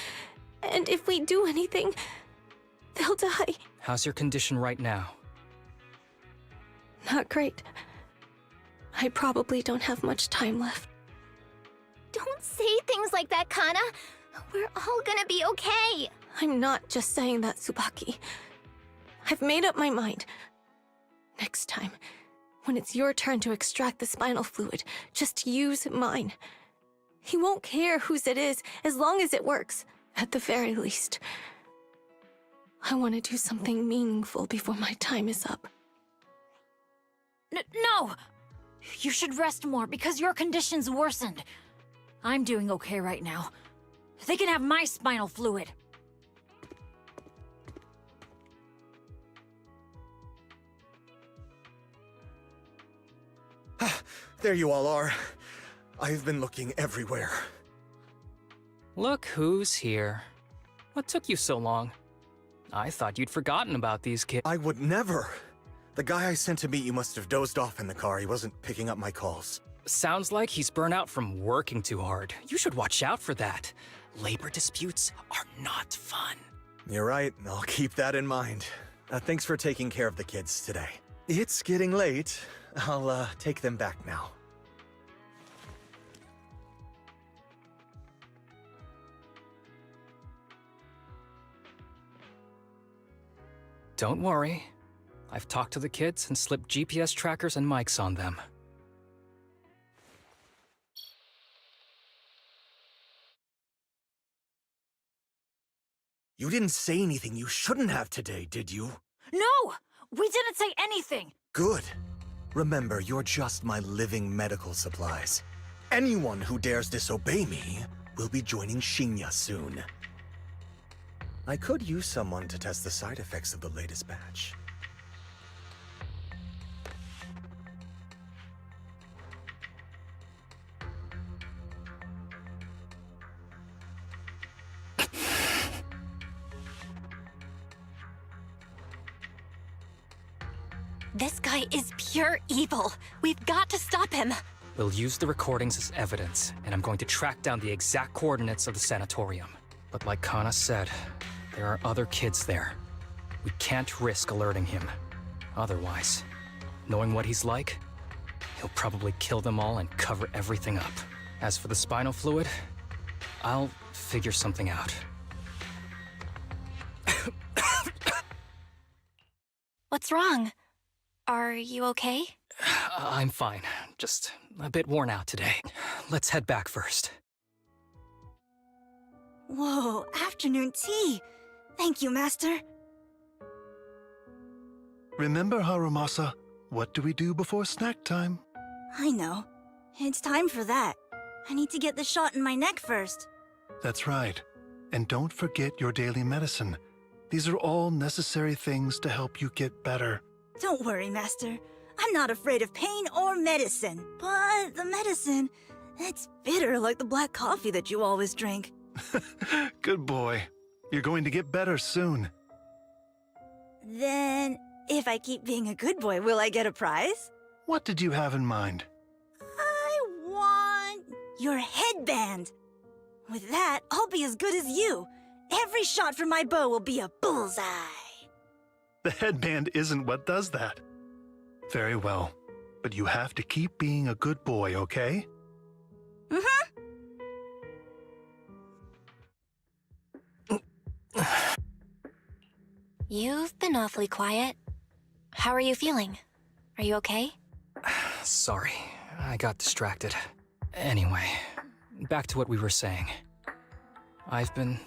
And if we do anything, they'll die. How's your condition right now? Not great. I probably don't have much time left. Don't say things like that, Kana. We're all gonna be okay. I'm not just saying that, Tsubaki. I've made up my mind. Next time, when it's your turn to extract the spinal fluid, just use mine. He won't care whose it is, as long as it works, at the very least. I want to do something meaningful before my time is up. No! You should rest more because your condition's worsened. I'm doing okay right now. They can have my spinal fluid. There you all are. I've been looking everywhere. Look who's here. What took you so long? I thought you'd forgotten about these kids. I would never. The guy I sent to meet you must have dozed off in the car. He wasn't picking up my calls. Sounds like he's burnt out from working too hard. You should watch out for that. Labor disputes are not fun. You're right. I'll keep that in mind. Thanks for taking care of the kids today. It's getting late. I'll take them back now. Don't worry. I've talked to the kids and slipped GPS trackers and mics on them. You didn't say anything you shouldn't have today, did you? No! We didn't say anything! Good. Remember, you're just my living medical supplies. Anyone who dares disobey me will be joining Shinya soon. I could use someone to test the side effects of the latest batch. This guy is pure evil. We've got to stop him. We'll use the recordings as evidence, and I'm going to track down the exact coordinates of the sanatorium. But like Kana said, there are other kids there. We can't risk alerting him. Otherwise, knowing what he's like, he'll probably kill them all and cover everything up. As for the spinal fluid, I'll figure something out. What's wrong? Are you okay? I'm fine. Just a bit worn out today. Let's head back first. Whoa, afternoon tea! Thank you, Master. Remember, Harumasa, what do we do before snack time? I know. It's time for that. I need to get the shot in my neck first. That's right. And don't forget your daily medicine. These are all necessary things to help you get better. Don't worry, Master. I'm not afraid of pain or medicine. But the medicine, it's bitter like the black coffee that you always drink. Good boy. You're going to get better soon. Then, if I keep being a good boy, will I get a prize? What did you have in mind? I want your headband. With that, I'll be as good as you. Every shot from my bow will be a bullseye. The headband isn't what does that. Very well. But you have to keep being a good boy, okay? Mm-hmm. You've been awfully quiet. How are you feeling? Are you okay? Sorry, I got distracted. Anyway, back to what we were saying. I've been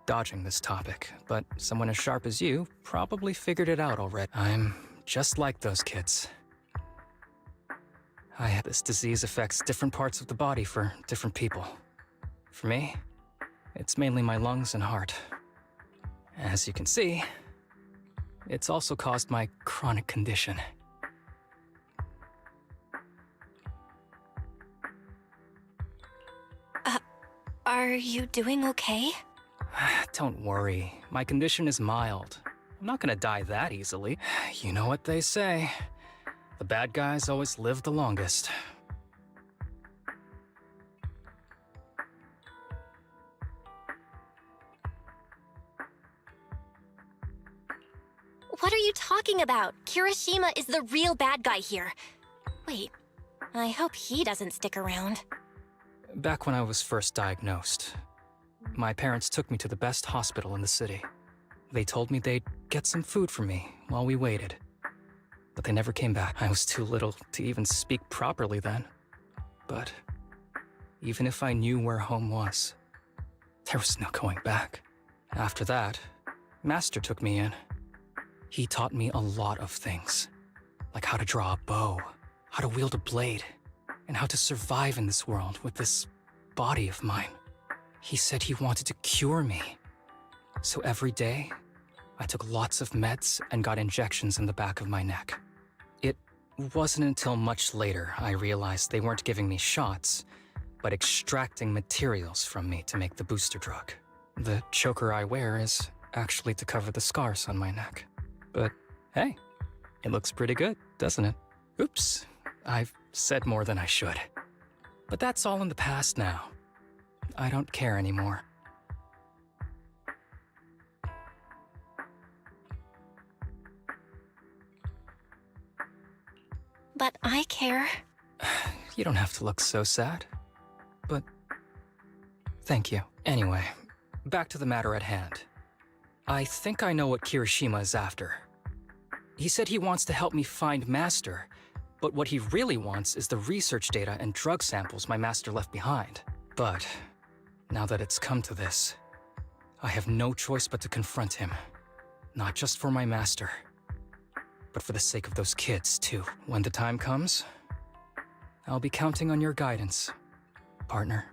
dodging this topic, but someone as sharp as you probably figured it out already. I'm just like those kids. This disease affects different parts of the body for different people. For me, it's mainly my lungs and heart. As you can see, it's also caused my chronic condition. Are you doing okay? Don't worry, my condition is mild. I'm not gonna die that easily. You know what they say. The bad guys always live the longest. What are you talking about? Kirishima is the real bad guy here. Wait, I hope he doesn't stick around. Back when I was first diagnosed, my parents took me to the best hospital in the city. They told me they'd get some food for me while we waited. But they never came back. I was too little to even speak properly then. But even if I knew where home was, there was no going back. After that, Master took me in. He taught me a lot of things, like how to draw a bow, how to wield a blade, and how to survive in this world with this body of mine. He said he wanted to cure me. So every day, I took lots of meds and got injections in the back of my neck. It wasn't until much later I realized they weren't giving me shots, but extracting materials from me to make the booster drug. The choker I wear is actually to cover the scars on my neck. But hey, it looks pretty good, doesn't it? Oops, I've said more than I should. But that's all in the past now. I don't care anymore. But I care. You don't have to look so sad. But thank you. Anyway, back to the matter at hand. I think I know what Kirishima is after. He said he wants to help me find Master, but what he really wants is the research data and drug samples my master left behind. But now that it's come to this, I have no choice but to confront him. Not just for my master, but for the sake of those kids, too. When the time comes, I'll be counting on your guidance, partner.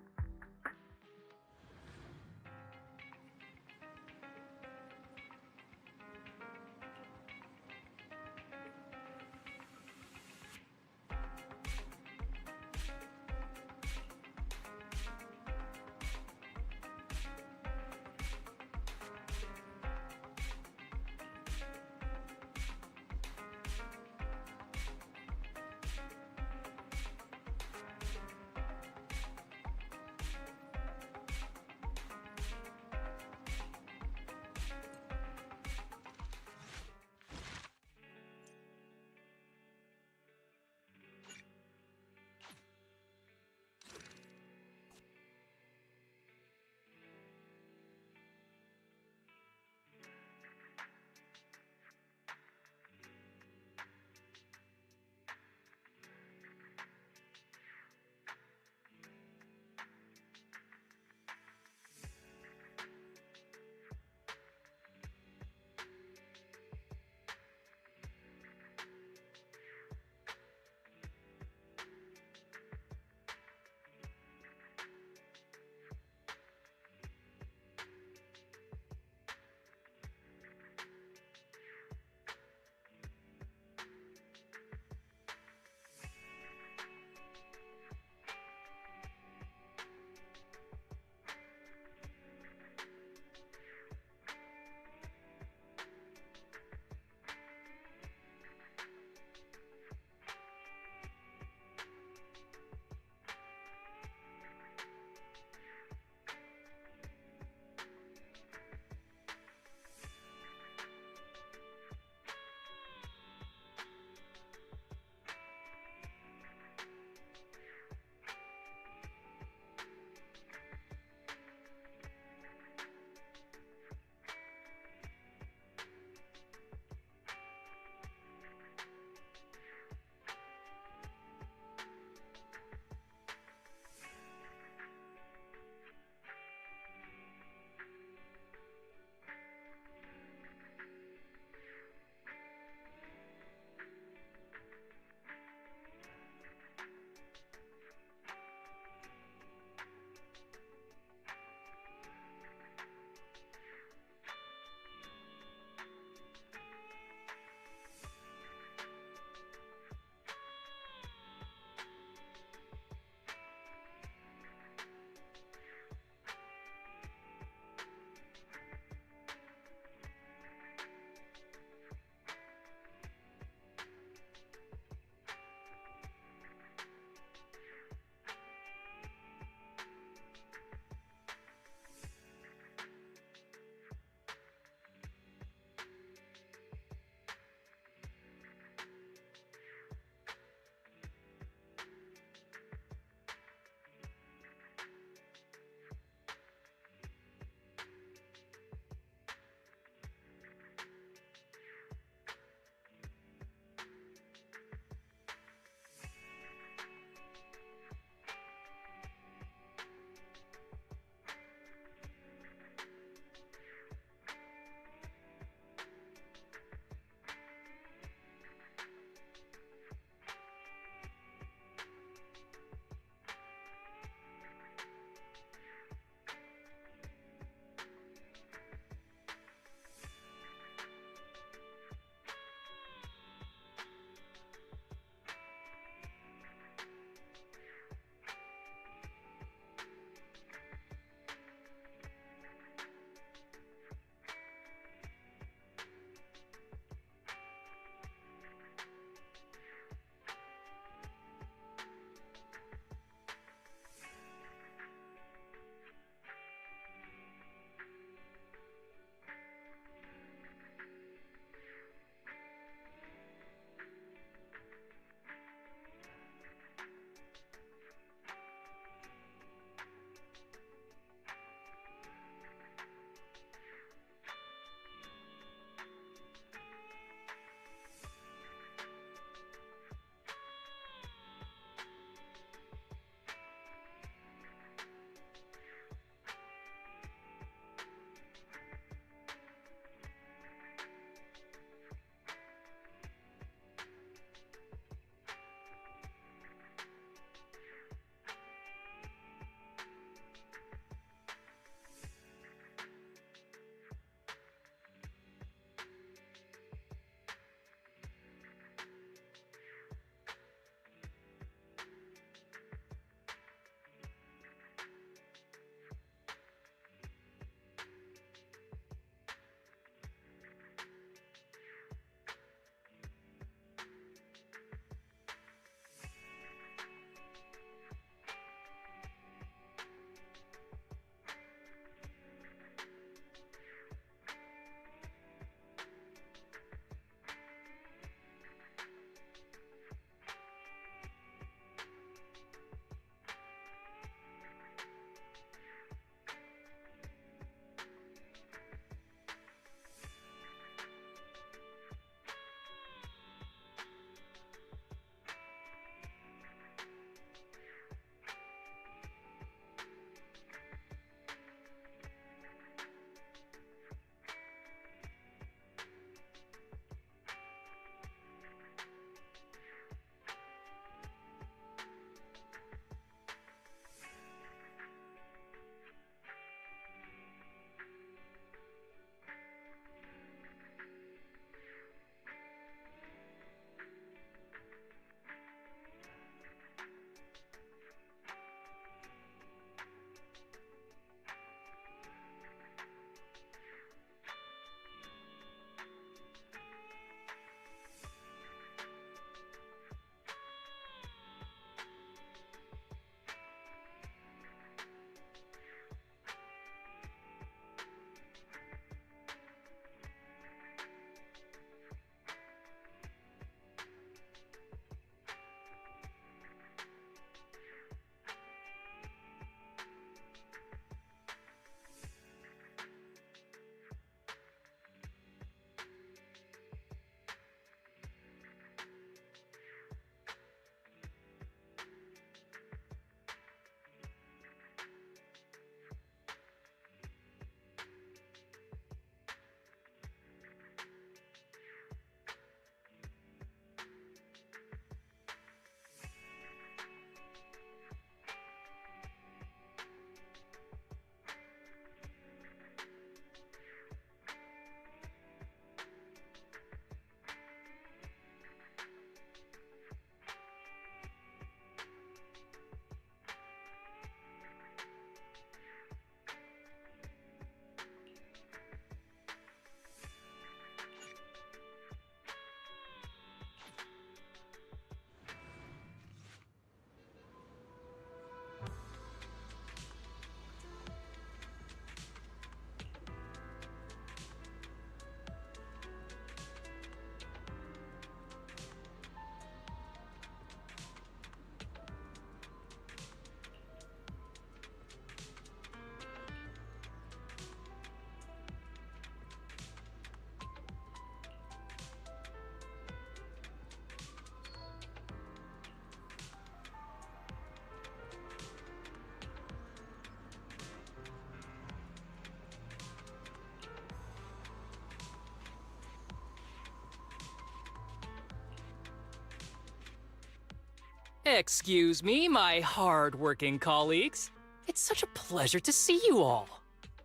Excuse me, my hard-working colleagues. It's such a pleasure to see you all.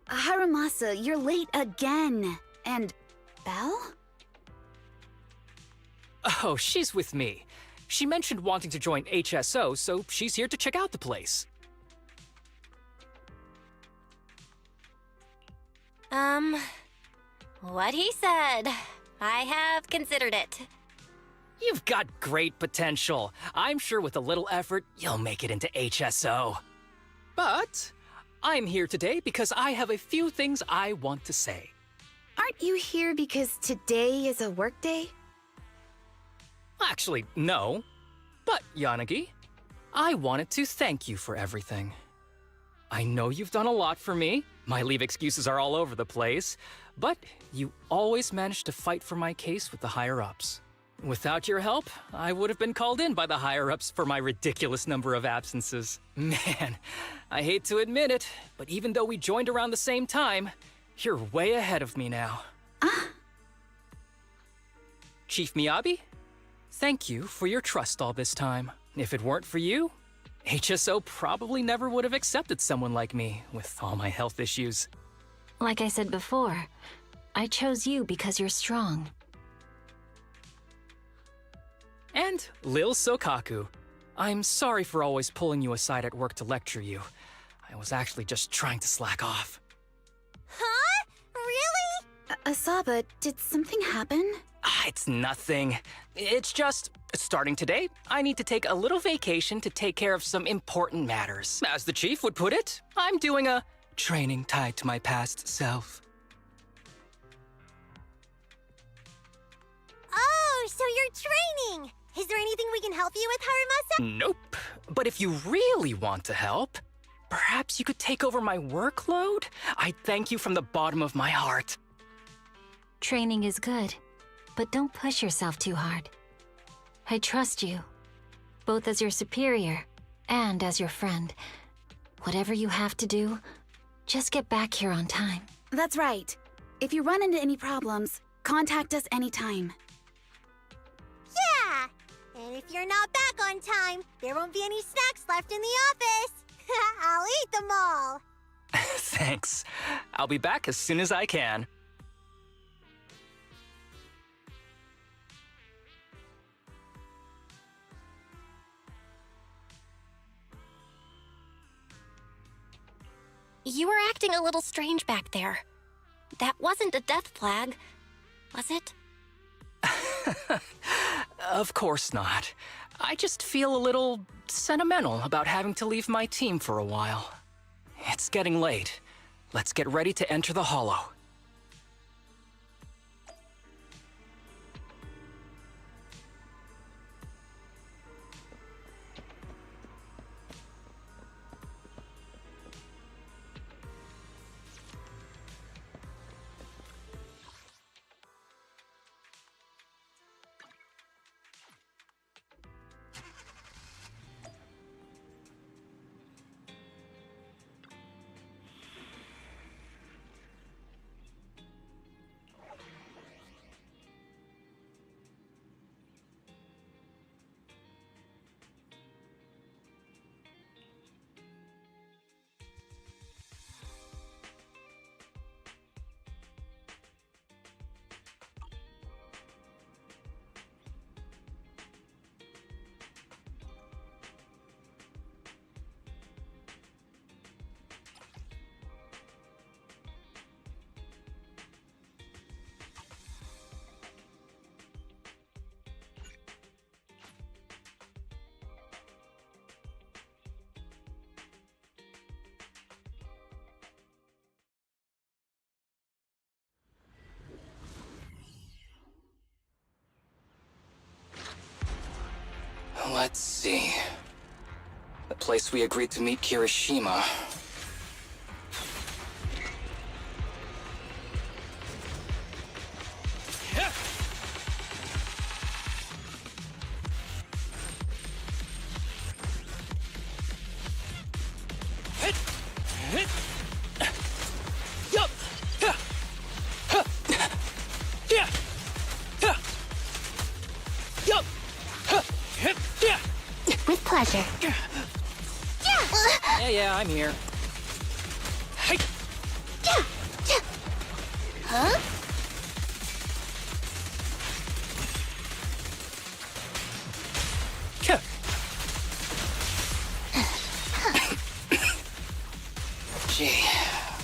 Harumasa, you're late again. And Belle? Oh, she's with me. She mentioned wanting to join HSO, so she's here to check out the place. What he said. I have considered it. You've got great potential. I'm sure with a little effort, you'll make it into HSO. But I'm here today because I have a few things I want to say. Aren't you here because today is a work day? Actually, no. But, Yanagi, I wanted to thank you for everything. I know you've done a lot for me. My leave excuses are all over the place. But you always managed to fight for my case with the higher-ups. Without your help, I would have been called in by the higher-ups for my ridiculous number of absences. Man, I hate to admit it, but even though we joined around the same time, you're way ahead of me now. Chief Miyabi, thank you for your trust all this time. If it weren't for you, HSO probably never would have accepted someone like me with all my health issues. Like I said before, I chose you because you're strong. And Lil Sokaku, I'm sorry for always pulling you aside at work to lecture you. I was actually just trying to slack off. Huh? Really? Asaba, did something happen? It's nothing. It's just, starting today, I need to take a little vacation to take care of some important matters. As the chief would put it, I'm doing a training tied to my past self. Oh, so you're training! Is there anything we can help you with, Harumasa? Nope. But if you really want to help, perhaps you could take over my workload? I thank you from the bottom of my heart. Training is good, but don't push yourself too hard. I trust you, both as your superior and as your friend. Whatever you have to do, just get back here on time. That's right. If you run into any problems, contact us anytime. Yeah! And if you're not back on time, there won't be any snacks left in the office. I'll eat them all. Thanks. I'll be back as soon as I can. You were acting a little strange back there. That wasn't a death flag, was it? Of course not. I just feel a little sentimental about having to leave my team for a while. It's getting late. Let's get ready to enter the Hollow. Let's see. The place we agreed to meet Kirishima. With pleasure. Yeah, I'm here. Hey! Huh? Gee,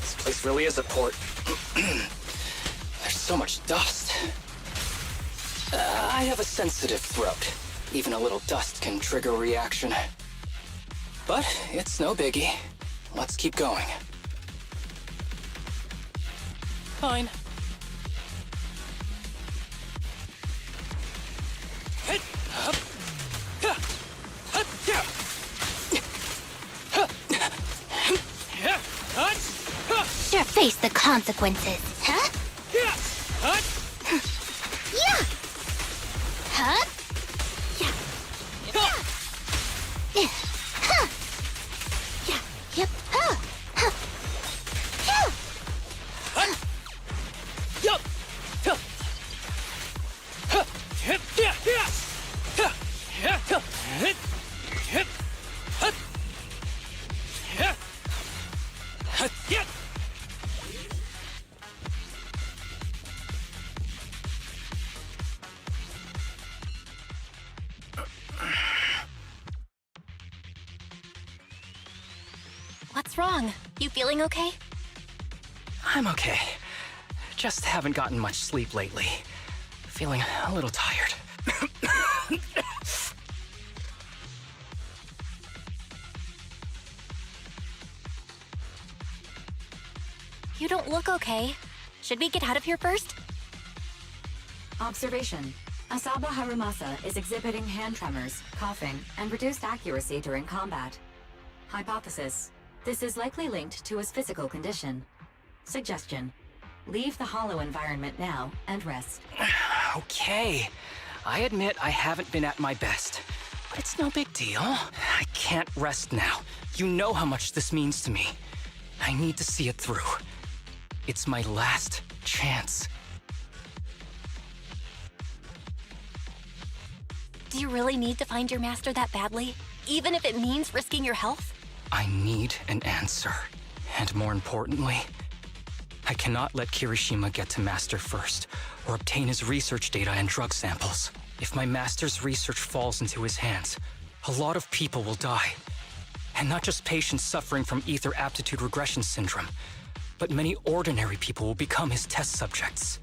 this place really is a port. There's so much dust. I have a sensitive throat. Even a little dust can trigger a reaction. But it's no biggie. Let's keep going. Fine. Sure face the consequences, huh? Yeah! Huh? Yeah! Huh? Yeah! Yep! Huh! Huh! Yup! What's wrong? You feeling okay? I'm okay. Just haven't gotten much sleep lately. Feeling a little tired. You don't look okay. Should we get out of here first? Observation. Asaba Harumasa is exhibiting hand tremors, coughing, and reduced accuracy during combat. Hypothesis. This is likely linked to his physical condition. Suggestion. Leave the hollow environment now and rest. Okay. I admit I haven't been at my best. But it's no big deal. I can't rest now. You know how much this means to me. I need to see it through. It's my last chance. Do you really need to find your master that badly? Even if it means risking your health? I need an answer. And more importantly, I cannot let Kirishima get to Master first, or obtain his research data and drug samples. If my Master's research falls into his hands, a lot of people will die. And not just patients suffering from ether aptitude regression syndrome, but many ordinary people will become his test subjects.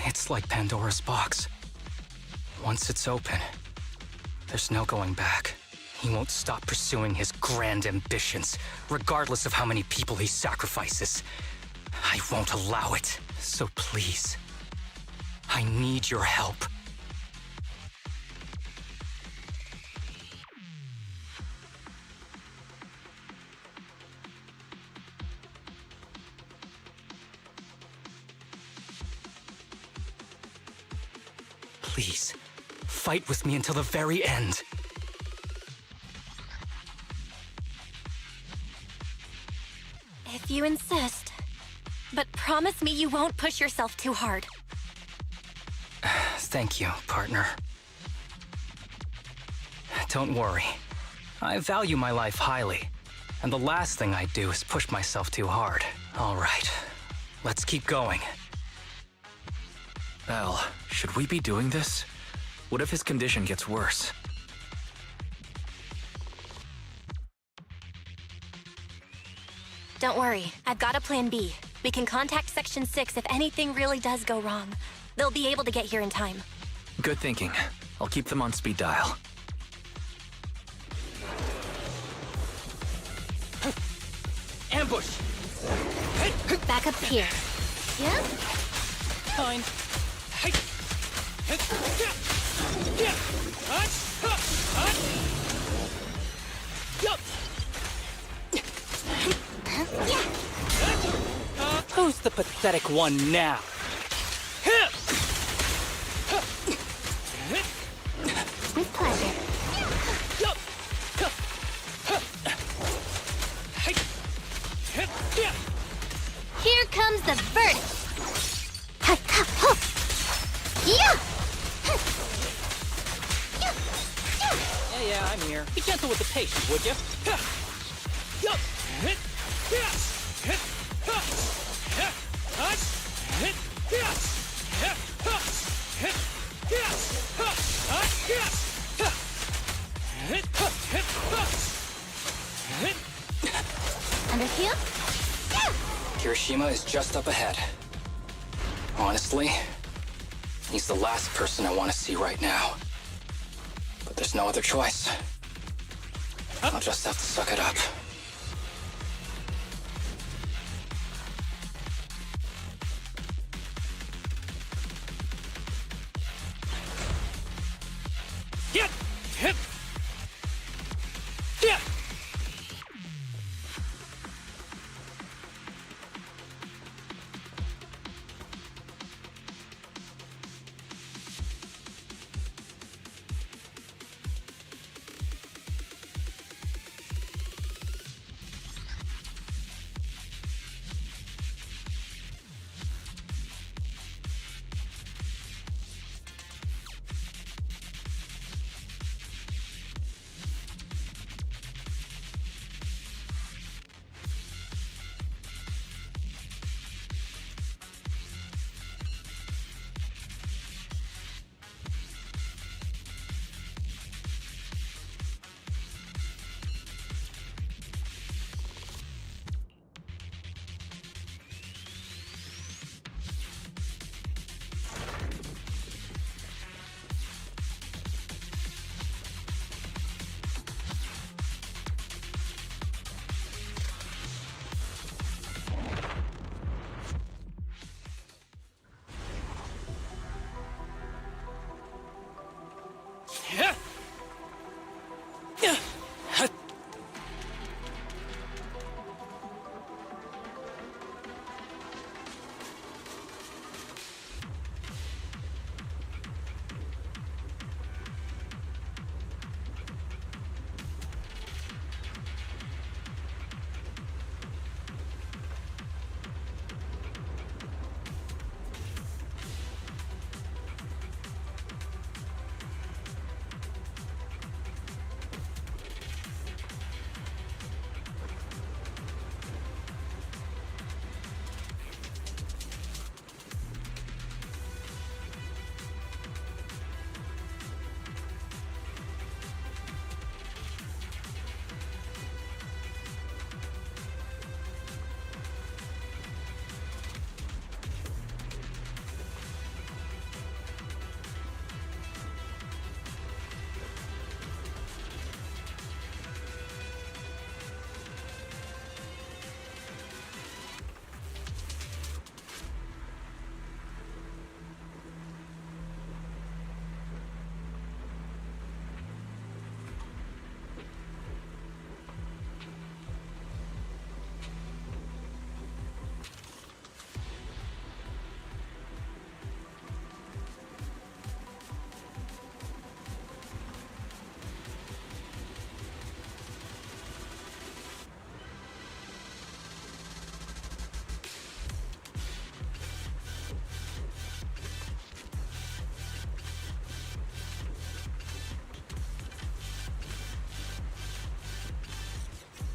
It's like Pandora's box. Once it's open, there's no going back. He won't stop pursuing his grand ambitions, regardless of how many people he sacrifices. I won't allow it. So please, I need your help. Please, fight with me until the very end. If you insist. But promise me you won't push yourself too hard. Thank you, partner. Don't worry. I value my life highly, and the last thing I do is push myself too hard. All right, let's keep going. Al, should we be doing this? What if his condition gets worse? Don't worry, I've got a plan B. We can contact Section 6 if anything really does go wrong. They'll be able to get here in time. Good thinking. I'll keep them on speed dial. Ambush! Back up here. Yeah? Fine. Who's the pathetic one now? With pleasure. Here comes the verdict. Yeah! Yeah. Yeah, I'm here. Be gentle with the patient, would you? Under here? Kirishima is just up ahead. Honestly, he's the last person I want to see right now. But there's no other choice. I'll just have to suck it up. Get him! Yeah!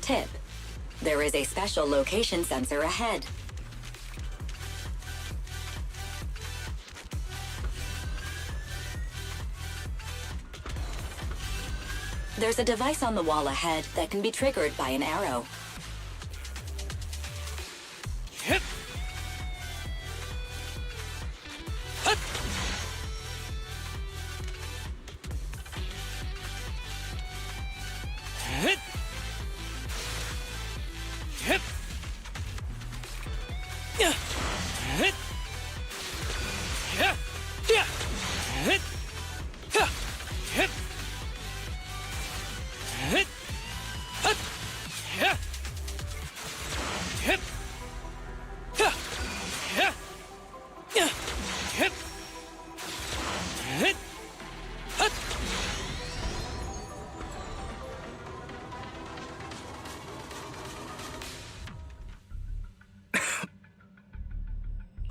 Tip. There is a special location sensor ahead. There's a device on the wall ahead that can be triggered by an arrow.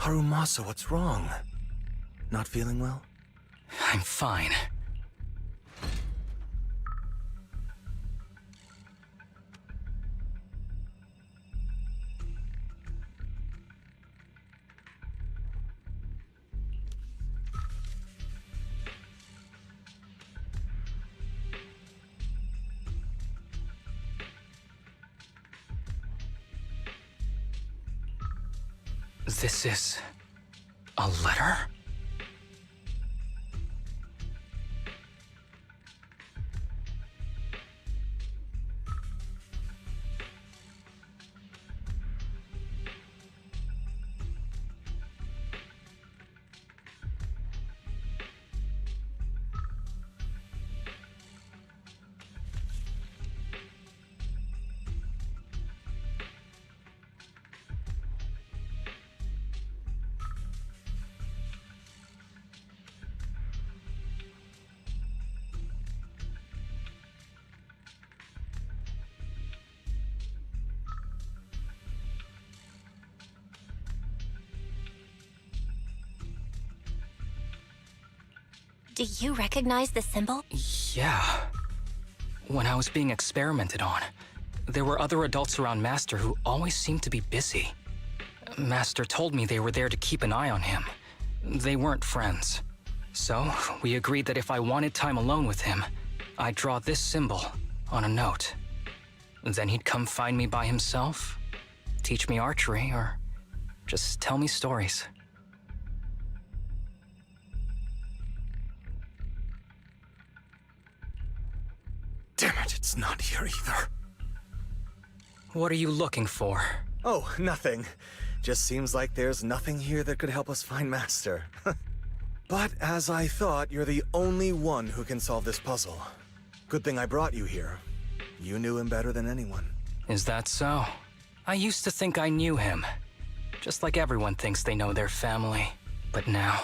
Harumasa, what's wrong? Not feeling well? I'm fine. This is a letter? Do you recognize the symbol? Yeah. When I was being experimented on, there were other adults around Master who always seemed to be busy. Master told me they were there to keep an eye on him. They weren't friends. So, we agreed that if I wanted time alone with him, I'd draw this symbol on a note. Then he'd come find me by himself, teach me archery, or just tell me stories. Damn it, it's not here either. What are you looking for? Oh, nothing. Just seems like there's nothing here that could help us find Master. But as I thought, you're the only one who can solve this puzzle. Good thing I brought you here. You knew him better than anyone. Is that so? I used to think I knew him. Just like everyone thinks they know their family. But now,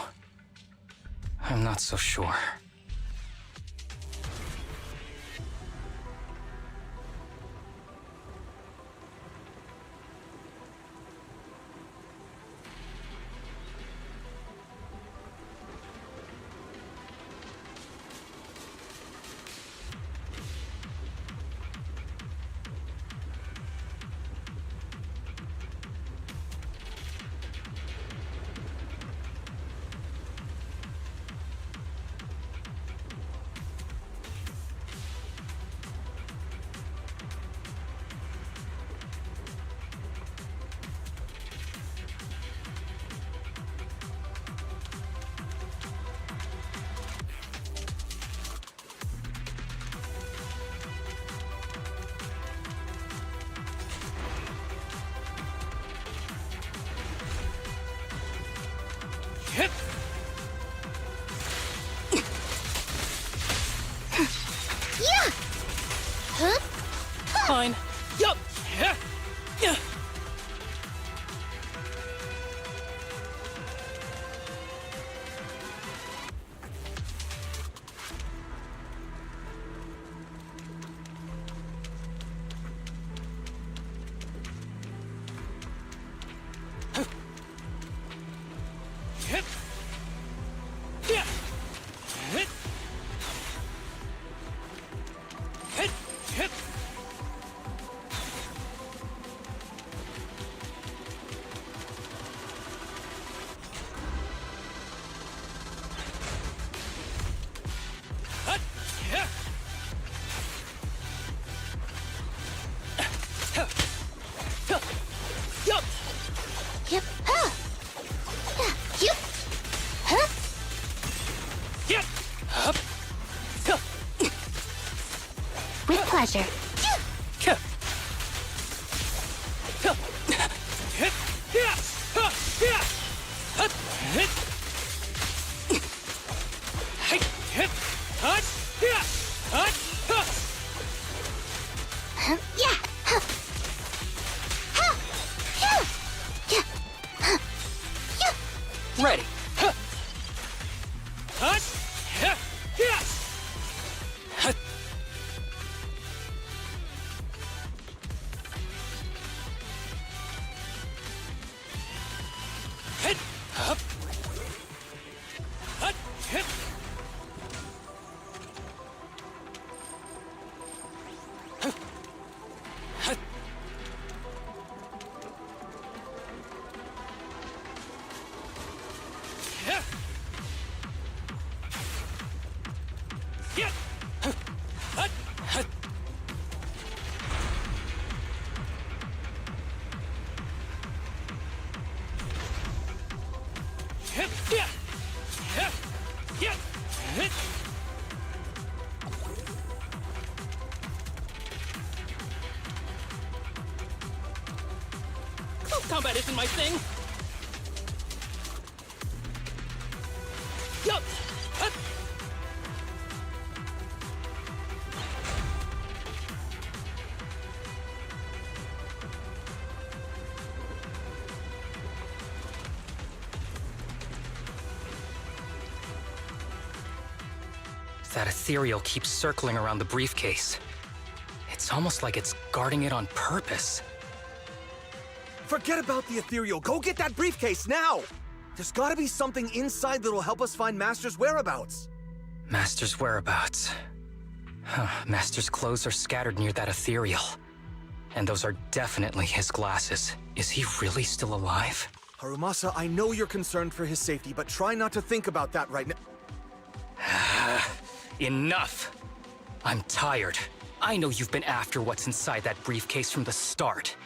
I'm not so sure. Fine. Yup. Yeah. With pleasure. Ready. Close combat isn't my thing! Yup! Hup. That ethereal keeps circling around the briefcase. It's almost like it's guarding it on purpose. Forget about the ethereal. Go get that briefcase now! There's gotta be something inside that'll help us find Master's whereabouts. Master's whereabouts. Huh, Master's clothes are scattered near that ethereal. And those are definitely his glasses. Is he really still alive? Harumasa, I know you're concerned for his safety, but try not to think about that right now. Enough! I'm tired. I know you've been after what's inside that briefcase from the start.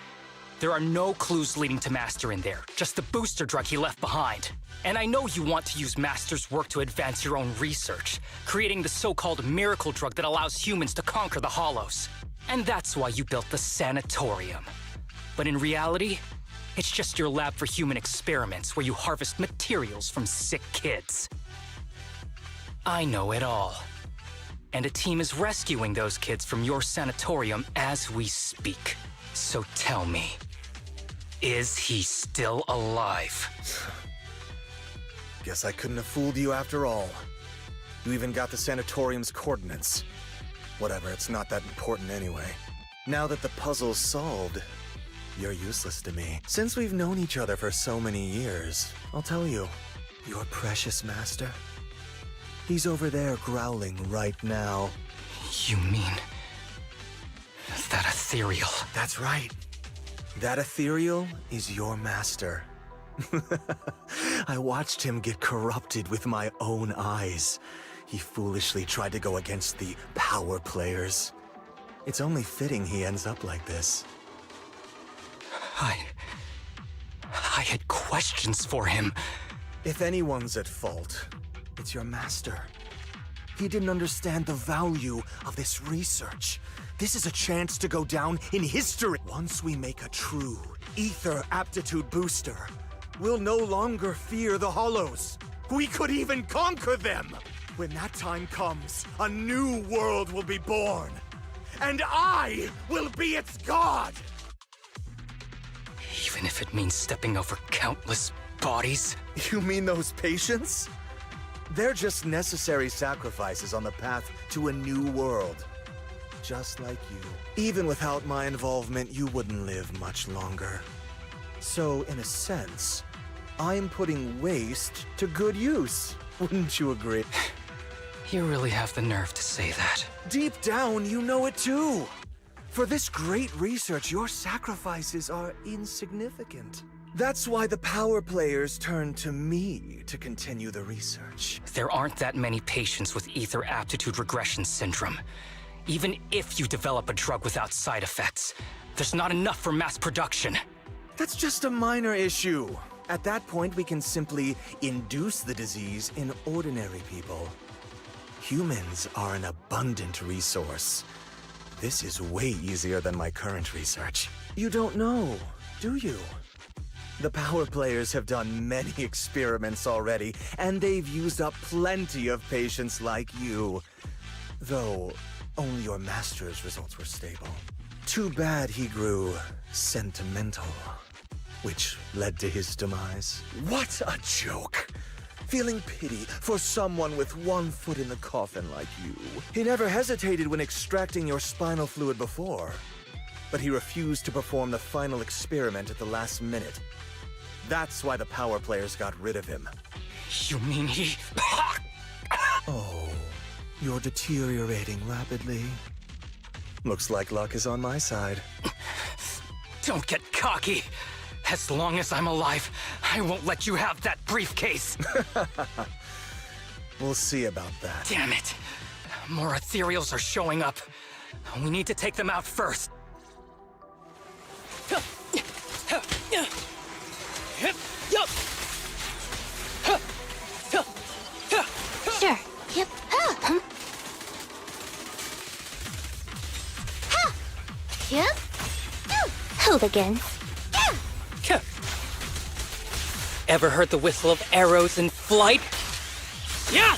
There are no clues leading to Master in there, just the booster drug he left behind. And I know you want to use Master's work to advance your own research, creating the so-called miracle drug that allows humans to conquer the Hollows. And that's why you built the sanatorium. But in reality, it's just your lab for human experiments where you harvest materials from sick kids. I know it all. And a team is rescuing those kids from your sanatorium as we speak. So tell me, is he still alive? Guess I couldn't have fooled you after all. You even got the sanatorium's coordinates. Whatever, it's not that important anyway. Now that the puzzle's solved, you're useless to me. Since we've known each other for so many years, I'll tell you, your precious master, he's over there growling right now. You mean that ethereal? That's right. That ethereal is your master. I watched him get corrupted with my own eyes. He foolishly tried to go against the power players. It's only fitting he ends up like this. I had questions for him. If anyone's at fault, it's your master. He didn't understand the value of this research. This is a chance to go down in history. Once we make a true ether aptitude booster, we'll no longer fear the Hollows. We could even conquer them. When that time comes, a new world will be born. And I will be its god! Even if it means stepping over countless bodies? You mean those patients? They're just necessary sacrifices on the path to a new world. Just like you. Even without my involvement, you wouldn't live much longer. So, in a sense, I'm putting waste to good use. Wouldn't you agree? You really have the nerve to say that. Deep down, you know it too. For this great research, your sacrifices are insignificant. That's why the power players turn to me to continue the research. There aren't that many patients with ether aptitude regression syndrome. Even if you develop a drug without side effects, there's not enough for mass production. That's just a minor issue. At that point, we can simply induce the disease in ordinary people. Humans are an abundant resource. This is way easier than my current research. You don't know, do you? The power players have done many experiments already, and they've used up plenty of patients like you. Though, only your master's results were stable. Too bad he grew sentimental, which led to his demise. What a joke! Feeling pity for someone with one foot in the coffin like you. He never hesitated when extracting your spinal fluid before, but he refused to perform the final experiment at the last minute. That's why the power players got rid of him. You mean he... Oh, you're deteriorating rapidly. Looks like luck is on my side. Don't get cocky. As long as I'm alive, I won't let you have that briefcase. We'll see about that. Damn it. More ethereals are showing up. We need to take them out first. Sure, Yep. Yep. Hooligans. Ever heard the whistle of arrows in flight? Yeah!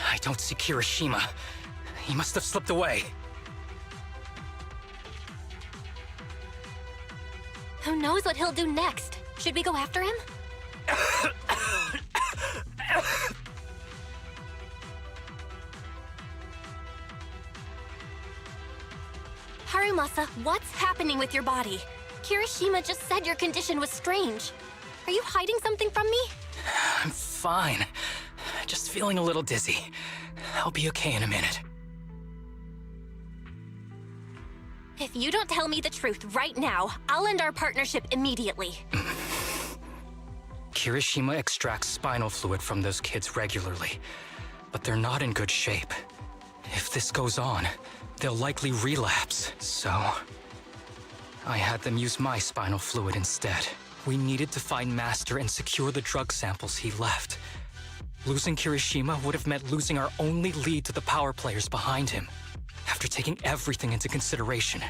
I don't see Kirishima. He must have slipped away. Who knows what he'll do next? Should we go after him? Harumasa, what's happening with your body? Kirishima just said your condition was strange. Are you hiding something from me? I'm fine. Just feeling a little dizzy. I'll be okay in a minute. If you don't tell me the truth right now, I'll end our partnership immediately. Kirishima extracts spinal fluid from those kids regularly, but they're not in good shape. If this goes on, they'll likely relapse, so I had them use my spinal fluid instead. We needed to find Master and secure the drug samples he left. Losing Kirishima would have meant losing our only lead to the power players behind him. After taking everything into consideration,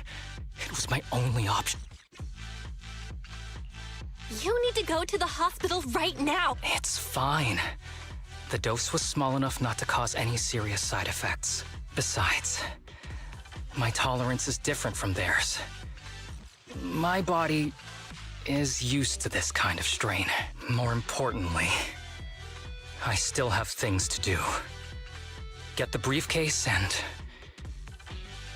it was my only option. You need to go to the hospital right now. It's fine. The dose was small enough not to cause any serious side effects. Besides, my tolerance is different from theirs. My body is used to this kind of strain. More importantly, I still have things to do. Get the briefcase and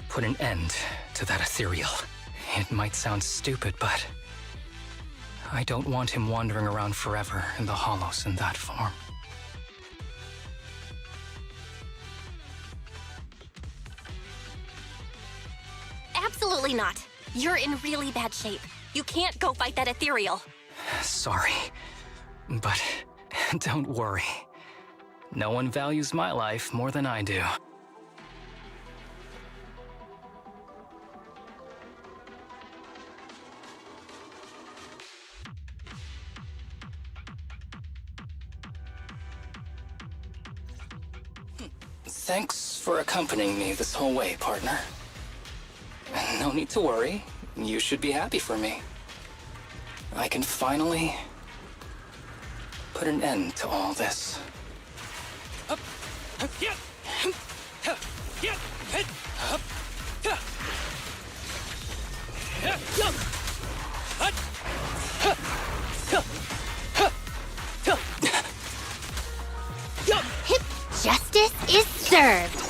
put an end to that ethereal. It might sound stupid, but I don't want him wandering around forever in the hollows in that form. Absolutely not. You're in really bad shape. You can't go fight that ethereal. Sorry, but don't worry. No one values my life more than I do. Thanks for accompanying me this whole way, partner. No need to worry. You should be happy for me. I can finally put an end to all this. Justice is served.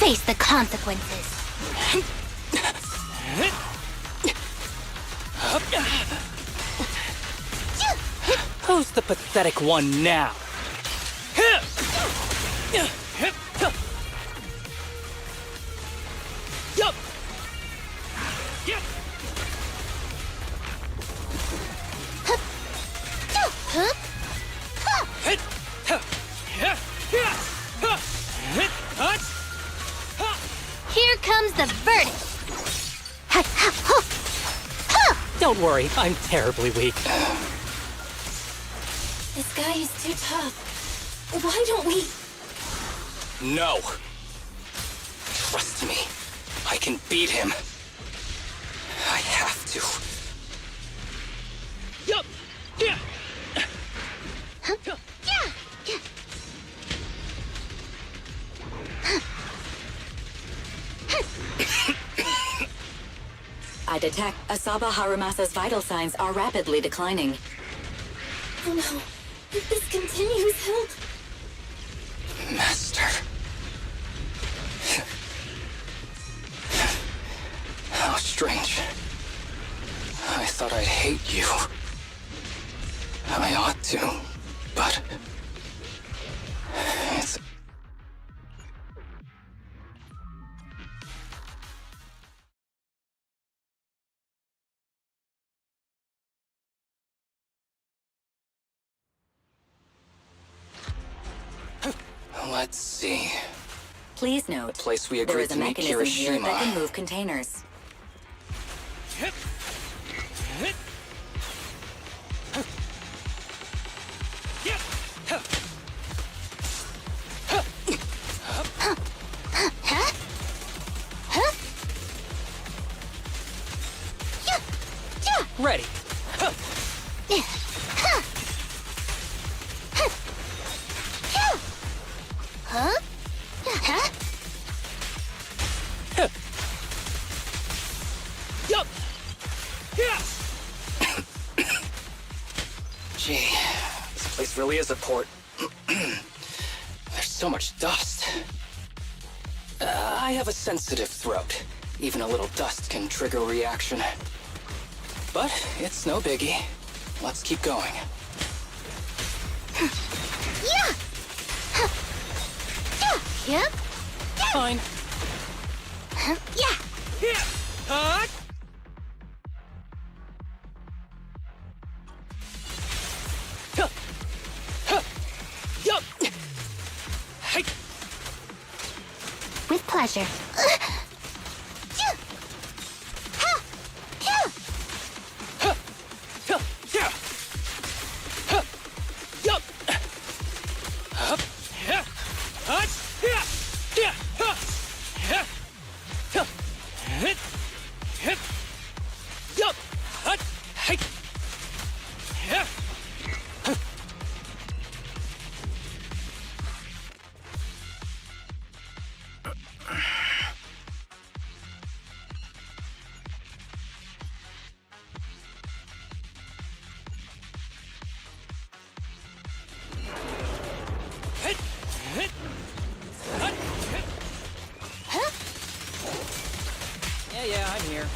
Face the consequences. Who's the pathetic one now? Here comes the verdict. Don't worry, I'm terribly weak. This guy is too tough. Why don't we... No. Trust me. I can beat him. I have to. Yup! Yeah! I detect Asaba Harumasa's vital signs are rapidly declining. Oh no. If this continues, he'll... Master. How strange. I thought I'd hate you. I ought to, but... It's... Let's see. Please note, The place we there agreed is a to meet mechanism here that can Kirishima. move containers. Ready. Yup. Gee, this place really is a port. There's so much dust. I have a sensitive throat. Even a little dust can trigger a reaction. But it's no biggie. Let's keep going. Yep. Fine. Yeah. With pleasure. Yeah, I'm here.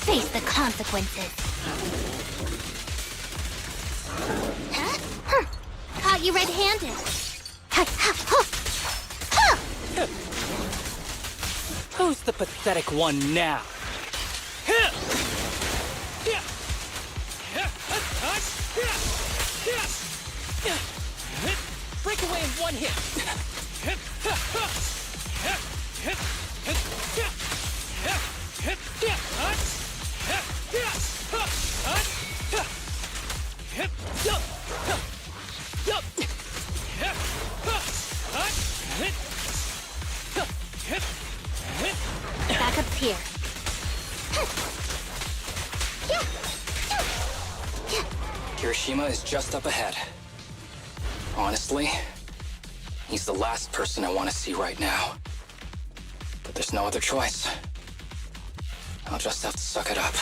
Face the consequences. Caught you red-handed. Who's the pathetic one now? Break away in one hit. Back up here. Kirishima is just up ahead. Honestly, he's the last person I want to see right now. But there's no other choice. I'll just have to suck it up.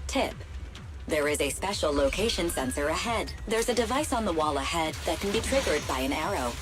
Tip. There is a special location sensor ahead. There's a device on the wall ahead that can be triggered by an arrow.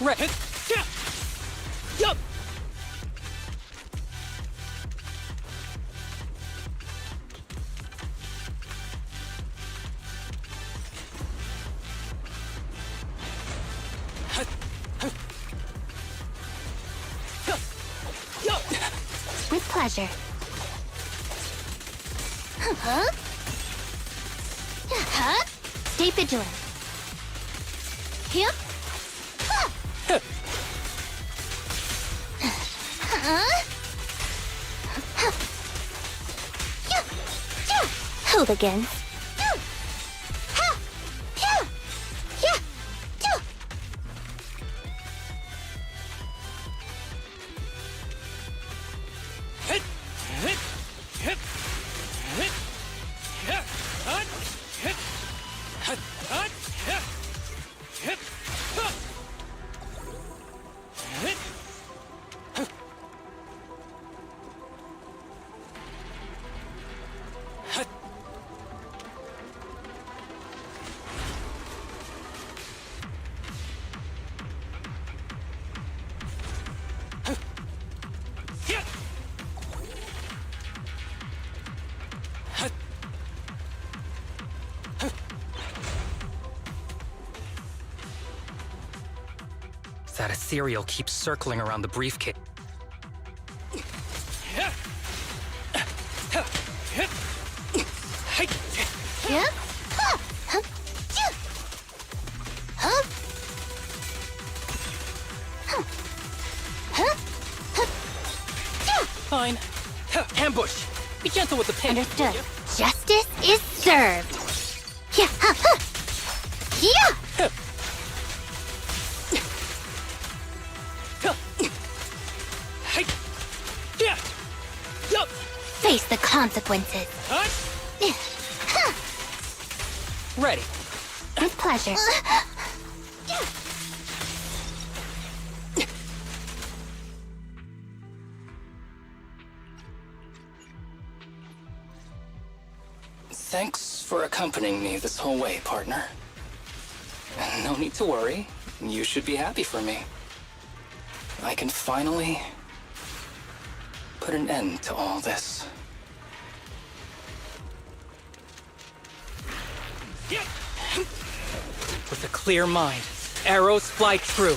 Right. Yup. With pleasure. Huh? Huh? Stay vigilant. Yep. Hooligans. That ethereal keeps circling around the briefcase. Fine. Ambush. Be gentle with the pin. Understood. Justice is served. Yeah. Yeah. Face the consequences. Ready. With pleasure. Thanks for accompanying me this whole way, partner. No need to worry. You should be happy for me. I can finally put an end to all this. With a clear mind, arrows fly true.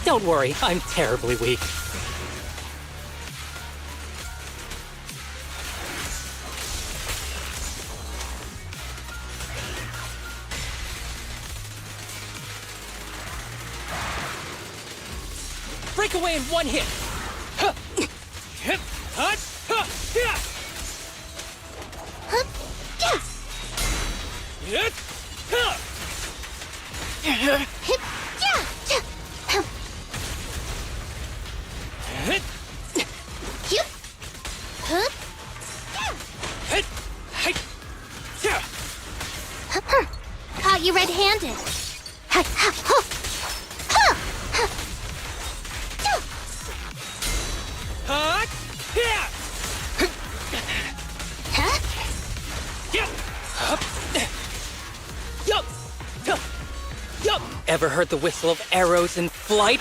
Don't worry, I'm terribly weak. break away in one hit. Hip, hut, yeah. Hip, Caught you red-handed. Ever heard the whistle of arrows in flight?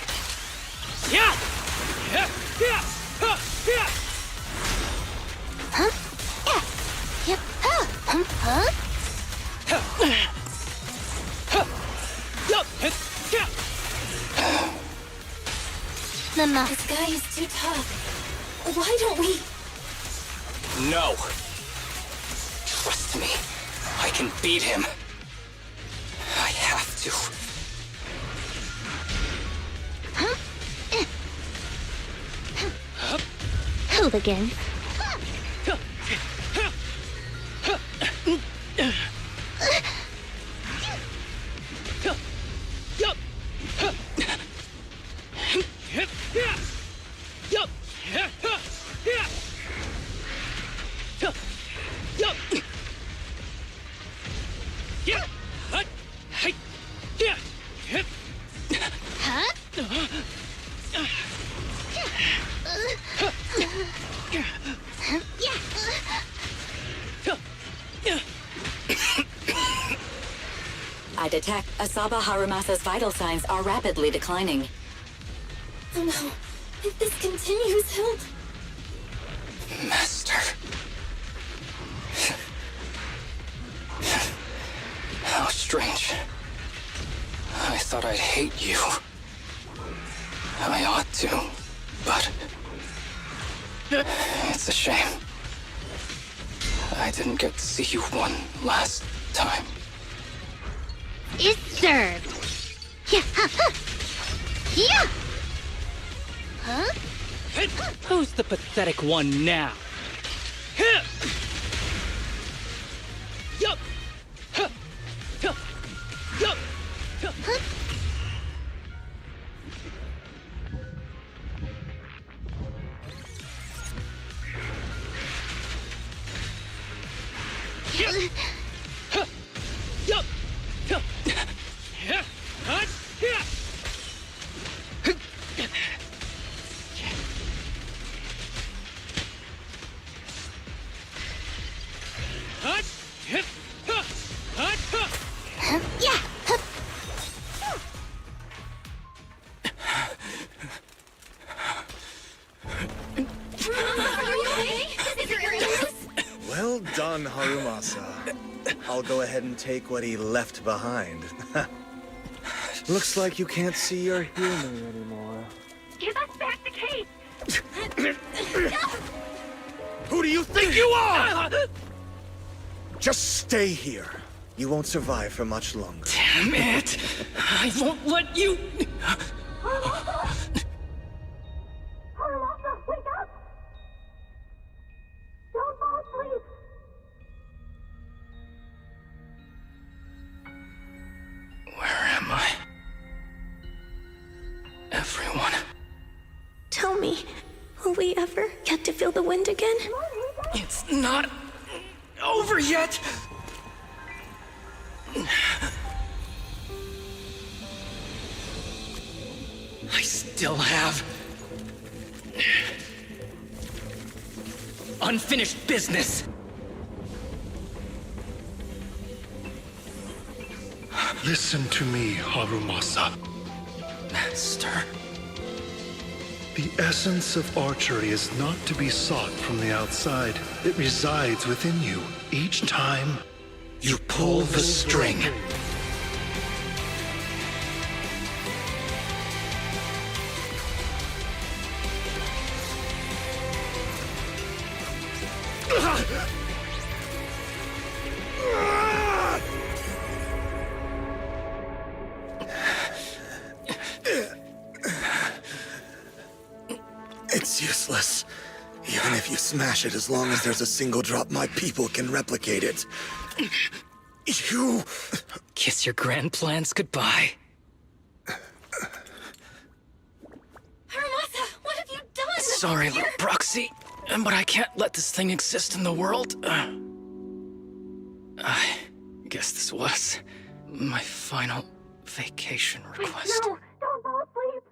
Yeah! Mama. This guy is too tough. Why don't we... No. Trust me. I can beat him. I have to. Hooligan. I detect Asaba Harumasa's vital signs are rapidly declining. Oh no. If this continues, help. Master. How strange. I thought I'd hate you. I ought to, but... it's a shame. I didn't get to see you one last time. It's served. Yeah. Yeah. Huh? Who's the pathetic one now? Well done, Harumasa. I'll go ahead and take what he left behind. Looks like you can't see or hear me anymore. Give us back the cape. Who do you think you are? Just stay here. You won't survive for much longer. Damn it! I won't let you... Where am I? Everyone. Tell me, will we ever get to feel the wind again? It's not over yet! I still have unfinished business. Listen to me, Harumasa. Master. The essence of archery is not to be sought from the outside. It resides within you. Each time you pull the string. It's useless. Even if you smash it, as long as there's a single drop, my people can replicate it. You... Kiss your grand plans goodbye. Haramasa, what have you done? Sorry, little proxy, but I can't let this thing exist in the world. I guess this was my final vacation request. No, don't fall asleep.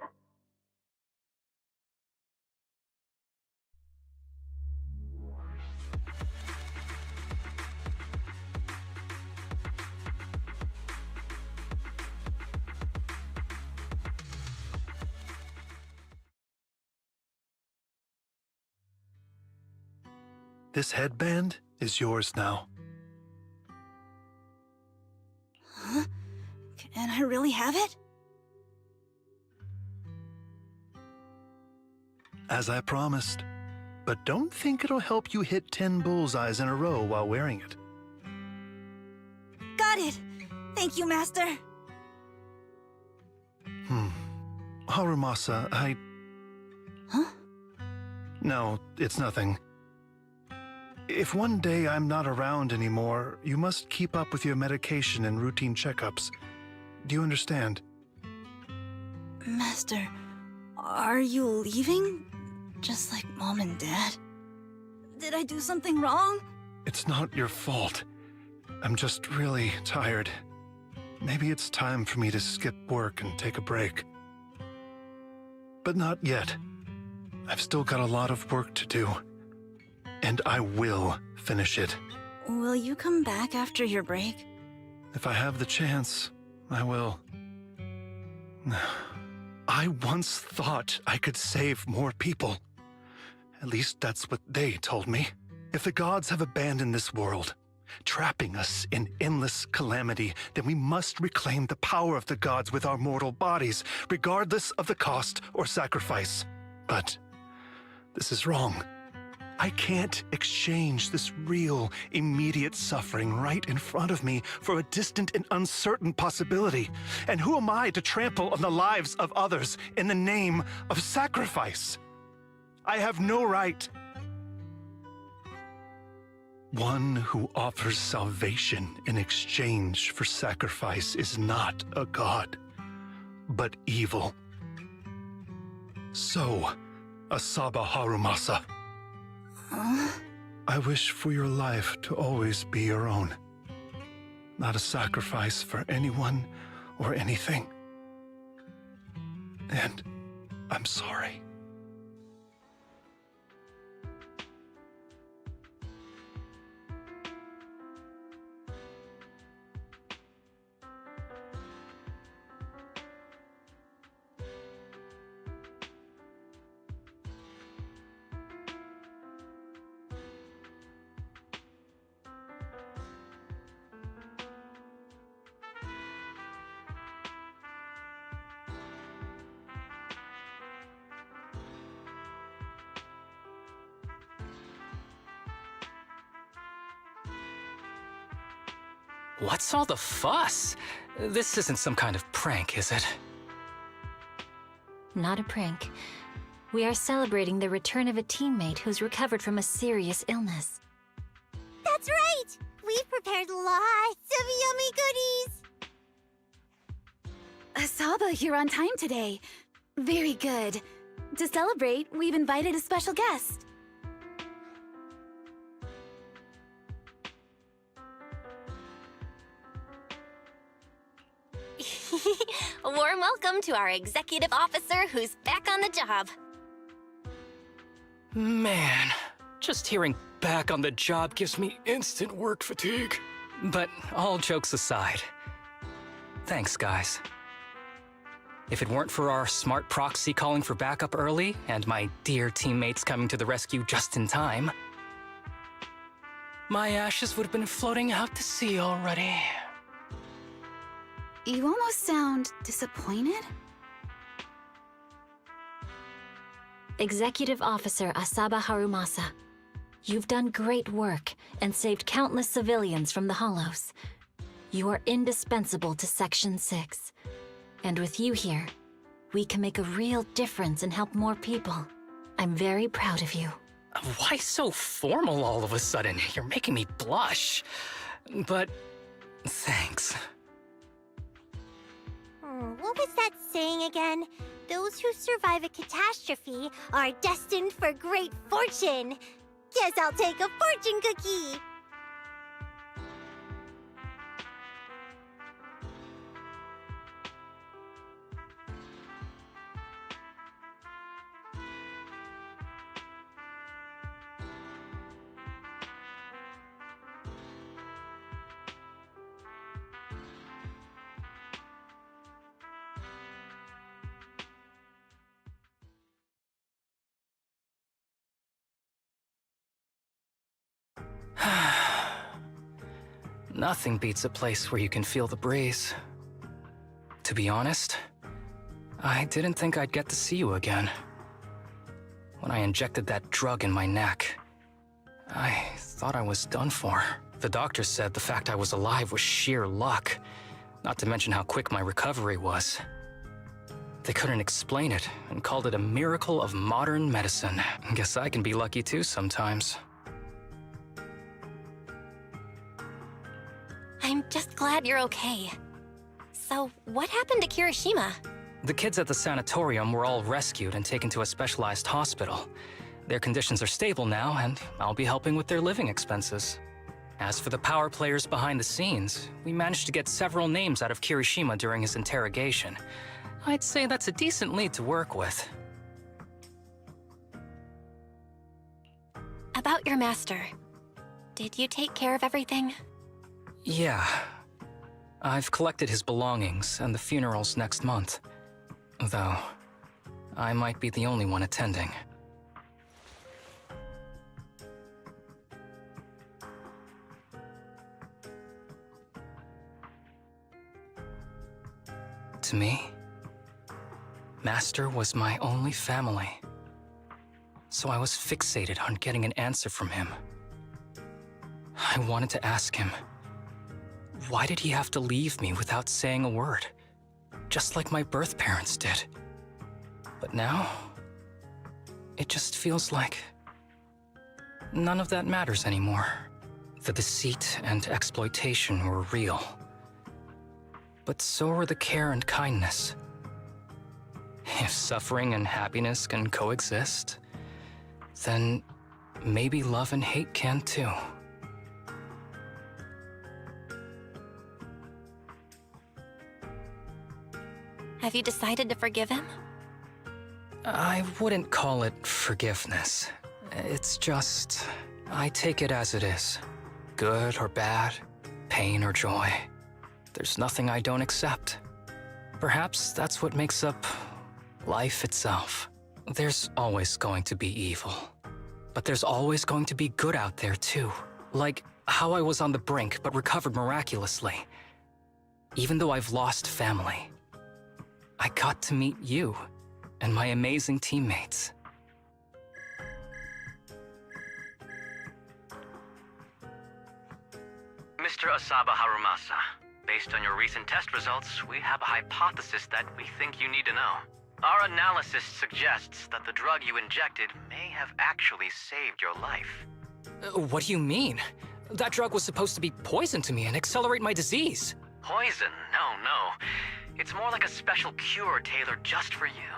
This headband is yours now. Huh? Can I really have it? As I promised. But don't think it'll help you hit 10 bullseyes in a row while wearing it. Got it! Thank you, Master. Harumasa, Huh? No, it's nothing. If one day I'm not around anymore, you must keep up with your medication and routine checkups. Do you understand? Master, are you leaving? Just like Mom and Dad? Did I do something wrong? It's not your fault. I'm just really tired. Maybe it's time for me to skip work and take a break. But not yet. I've still got a lot of work to do. And I will finish it. Will you come back after your break? If I have the chance, I will. I once thought I could save more people. At least that's what they told me. If the gods have abandoned this world, trapping us in endless calamity, then we must reclaim the power of the gods with our mortal bodies, regardless of the cost or sacrifice. But this is wrong. I can't exchange this real, immediate suffering right in front of me for a distant and uncertain possibility. And who am I to trample on the lives of others in the name of sacrifice? I have no right. One who offers salvation in exchange for sacrifice is not a god, but evil. So, Asaba Harumasa, I wish for your life to always be your own. Not a sacrifice for anyone or anything. And I'm sorry. What's all the fuss? This isn't some kind of prank, is it? Not a prank. We are celebrating the return of a teammate who's recovered from a serious illness. That's right! We've prepared lots of yummy goodies! Asaba, you're on time today. Very good. To celebrate, we've invited a special guest. A warm welcome to our executive officer who's back on the job. Man, just hearing back on the job gives me instant work fatigue. But all jokes aside, thanks, guys. If it weren't for our smart proxy calling for backup early and my dear teammates coming to the rescue just in time, my ashes would have been floating out to sea already. You almost sound disappointed? Executive Officer Asaba Harumasa, you've done great work and saved countless civilians from the Hollows. You are indispensable to Section 6. And with you here, we can make a real difference and help more people. I'm very proud of you. Why so formal all of a sudden? You're making me blush. But thanks. What was that saying again? Those who survive a catastrophe are destined for great fortune. Guess I'll take a fortune cookie. Nothing beats a place where you can feel the breeze. To be honest, I didn't think I'd get to see you again. When I injected that drug in my neck, I thought I was done for. The doctor said the fact I was alive was sheer luck, not to mention how quick my recovery was. They couldn't explain it and called it a miracle of modern medicine. Guess I can be lucky too sometimes. I'm just glad you're okay. So, what happened to Kirishima? The kids at the sanatorium were all rescued and taken to a specialized hospital. Their conditions are stable now, and I'll be helping with their living expenses. As for the power players behind the scenes, we managed to get several names out of Kirishima during his interrogation. I'd say that's a decent lead to work with. About your master. Did you take care of everything? Yeah. I've collected his belongings, and the funeral's next month. Though, I might be the only one attending. To me, Master was my only family. So I was fixated on getting an answer from him. I wanted to ask him, why did he have to leave me without saying a word? Just like my birth parents did. But now, it just feels like none of that matters anymore. The deceit and exploitation were real. But so were the care and kindness. If suffering and happiness can coexist, then maybe love and hate can too. Have you decided to forgive him? I wouldn't call it forgiveness. It's just, I take it as it is. Good or bad, pain or joy. There's nothing I don't accept. Perhaps that's what makes up life itself. There's always going to be evil. But there's always going to be good out there too. Like how I was on the brink but recovered miraculously. Even though I've lost family, I got to meet you and my amazing teammates. Mr. Asaba Harumasa, based on your recent test results, we have a hypothesis that we think you need to know. Our analysis suggests that the drug you injected may have actually saved your life. What do you mean? That drug was supposed to be poison to me and accelerate my disease. Poison? No. It's more like a special cure tailored just for you.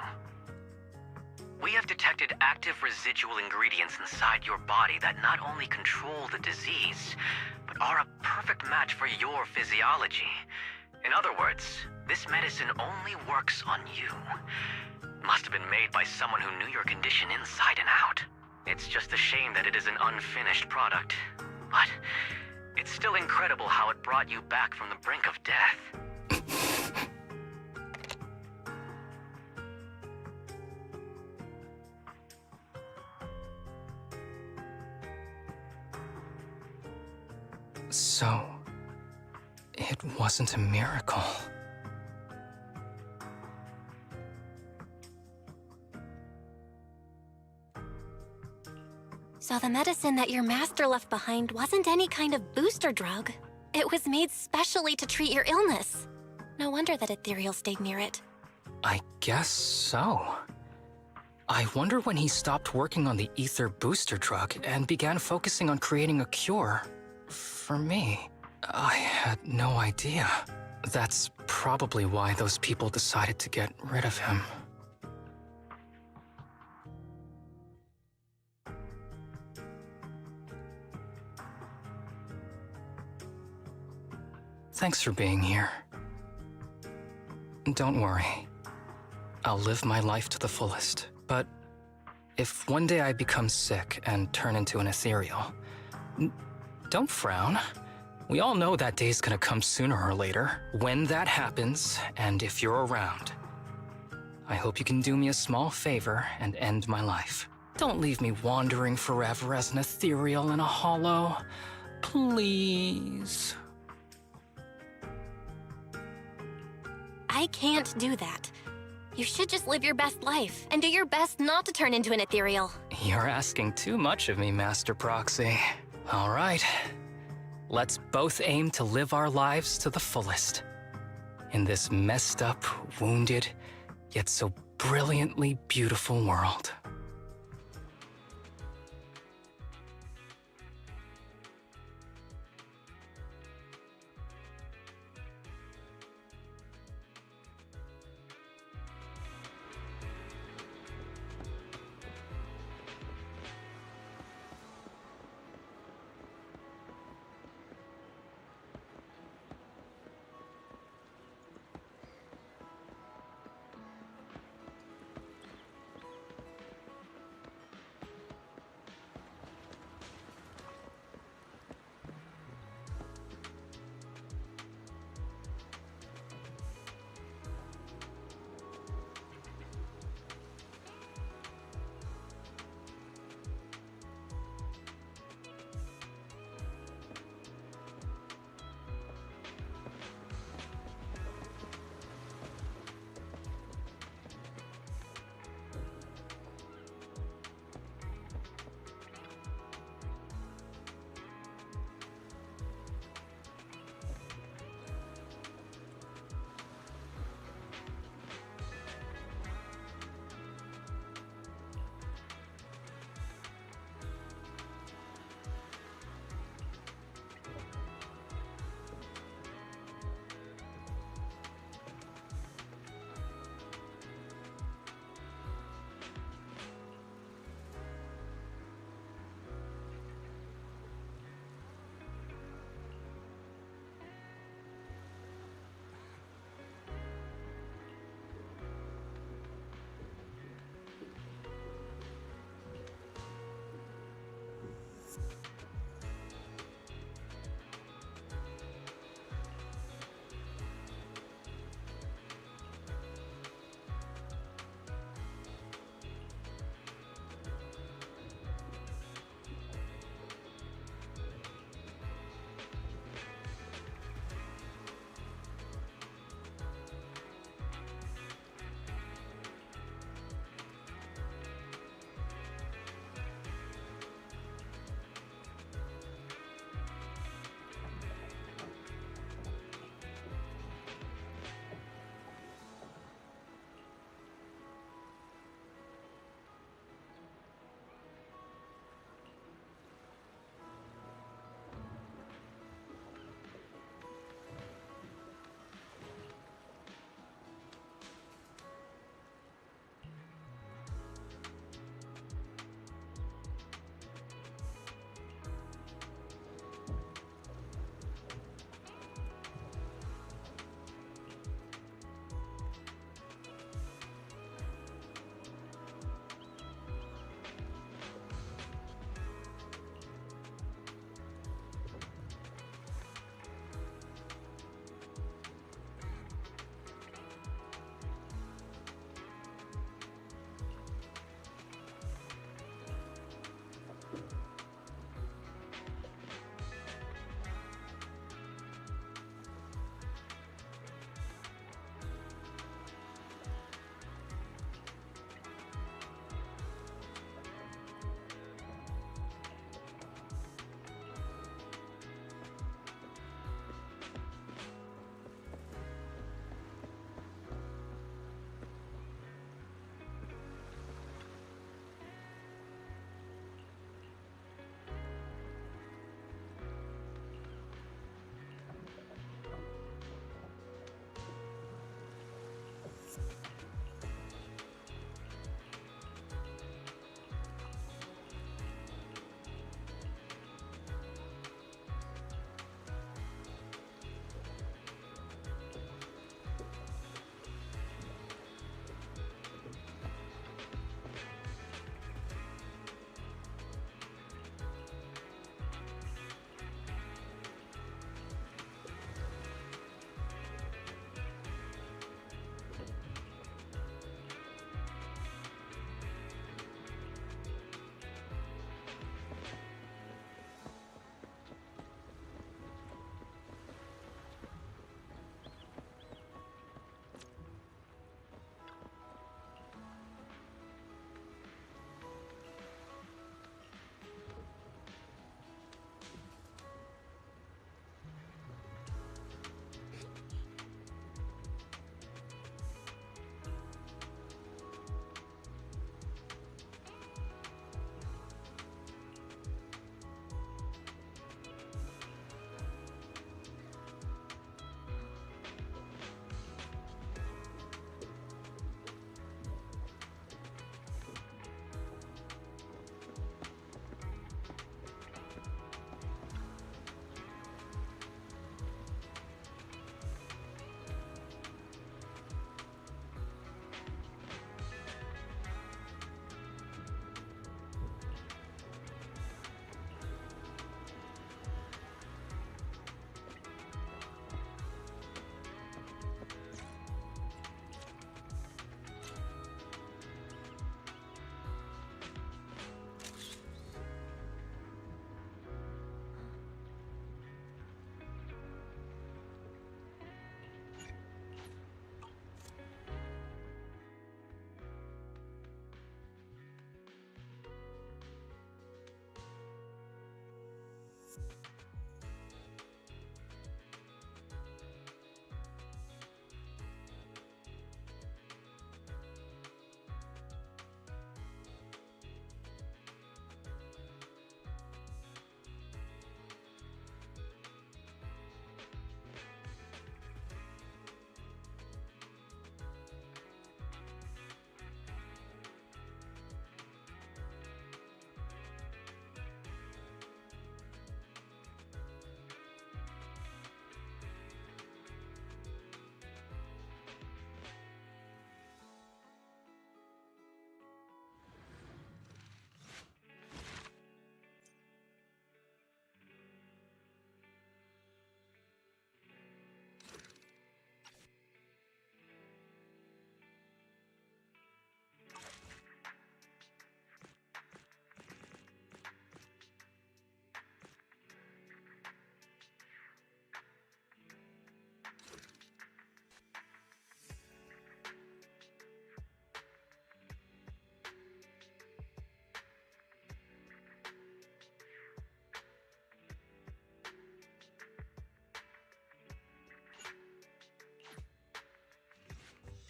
We have detected active residual ingredients inside your body that not only control the disease, but are a perfect match for your physiology. In other words, this medicine only works on you. Must have been made by someone who knew your condition inside and out. It's just a shame that it is an unfinished product. But it's still incredible how it brought you back from the brink of death. So, it wasn't a miracle. So the medicine that your master left behind wasn't any kind of booster drug. It was made specially to treat your illness. No wonder that Ethereal stayed near it. I guess so. I wonder when he stopped working on the ether booster drug and began focusing on creating a cure for me. I had no idea. That's probably why those people decided to get rid of him. Thanks for being here. Don't worry. I'll live my life to the fullest. But if one day I become sick and turn into an ethereal, don't frown. We all know that day's gonna come sooner or later. When that happens, and if you're around, I hope you can do me a small favor and end my life. Don't leave me wandering forever as an ethereal in a hollow. Please. I can't do that. You should just live your best life and do your best not to turn into an ethereal. You're asking too much of me, Master Proxy. All right. Let's both aim to live our lives to the fullest. In this messed up, wounded, yet so brilliantly beautiful world.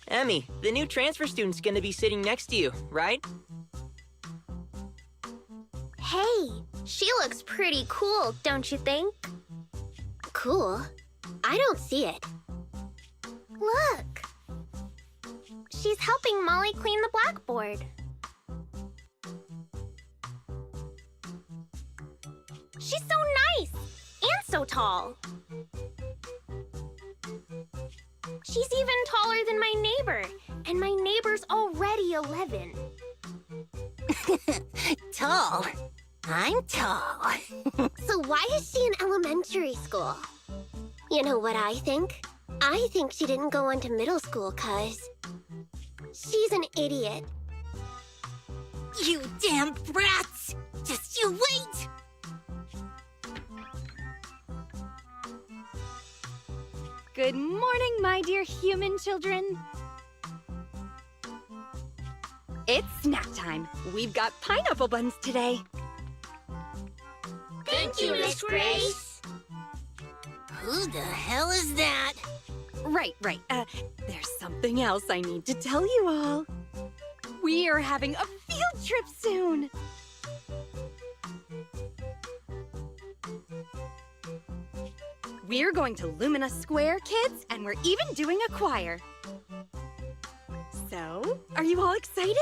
Emmy, the new transfer student's gonna be sitting next to you, right? Hey, she looks pretty cool, don't you think? Cool? I don't see it. Look! She's helping Molly clean the blackboard. She's so nice! And so tall! She's even taller than my neighbor, and my neighbor's already 11. Tall. I'm tall. So why is she in elementary school? You know what I think? I think she didn't go on to middle school 'cause she's an idiot. You damn brats! Just you wait! Good morning, my dear human children. It's snack time. We've got pineapple buns today. Thank you, Miss Grace. Who the hell is that? Right. There's something else I need to tell you all. We are having a field trip soon. We're going to Lumina Square, kids, and we're even doing a choir. So, are you all excited?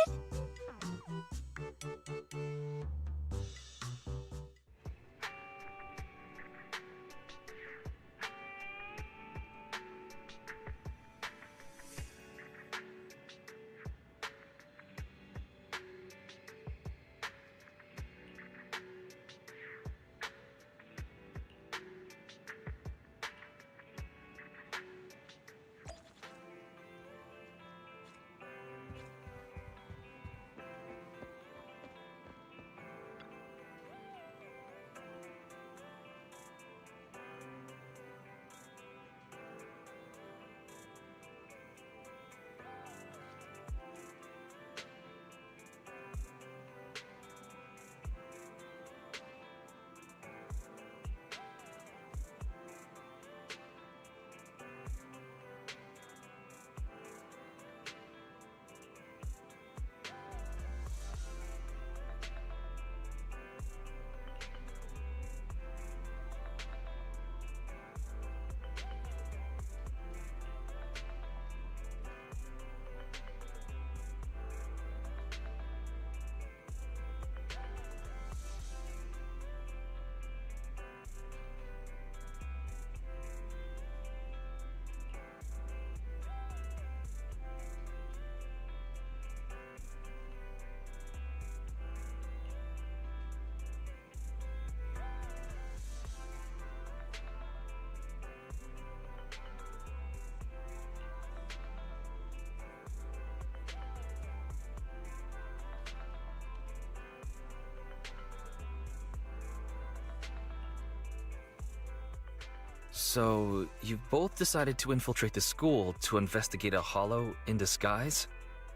So, you both decided to infiltrate the school to investigate a hollow in disguise?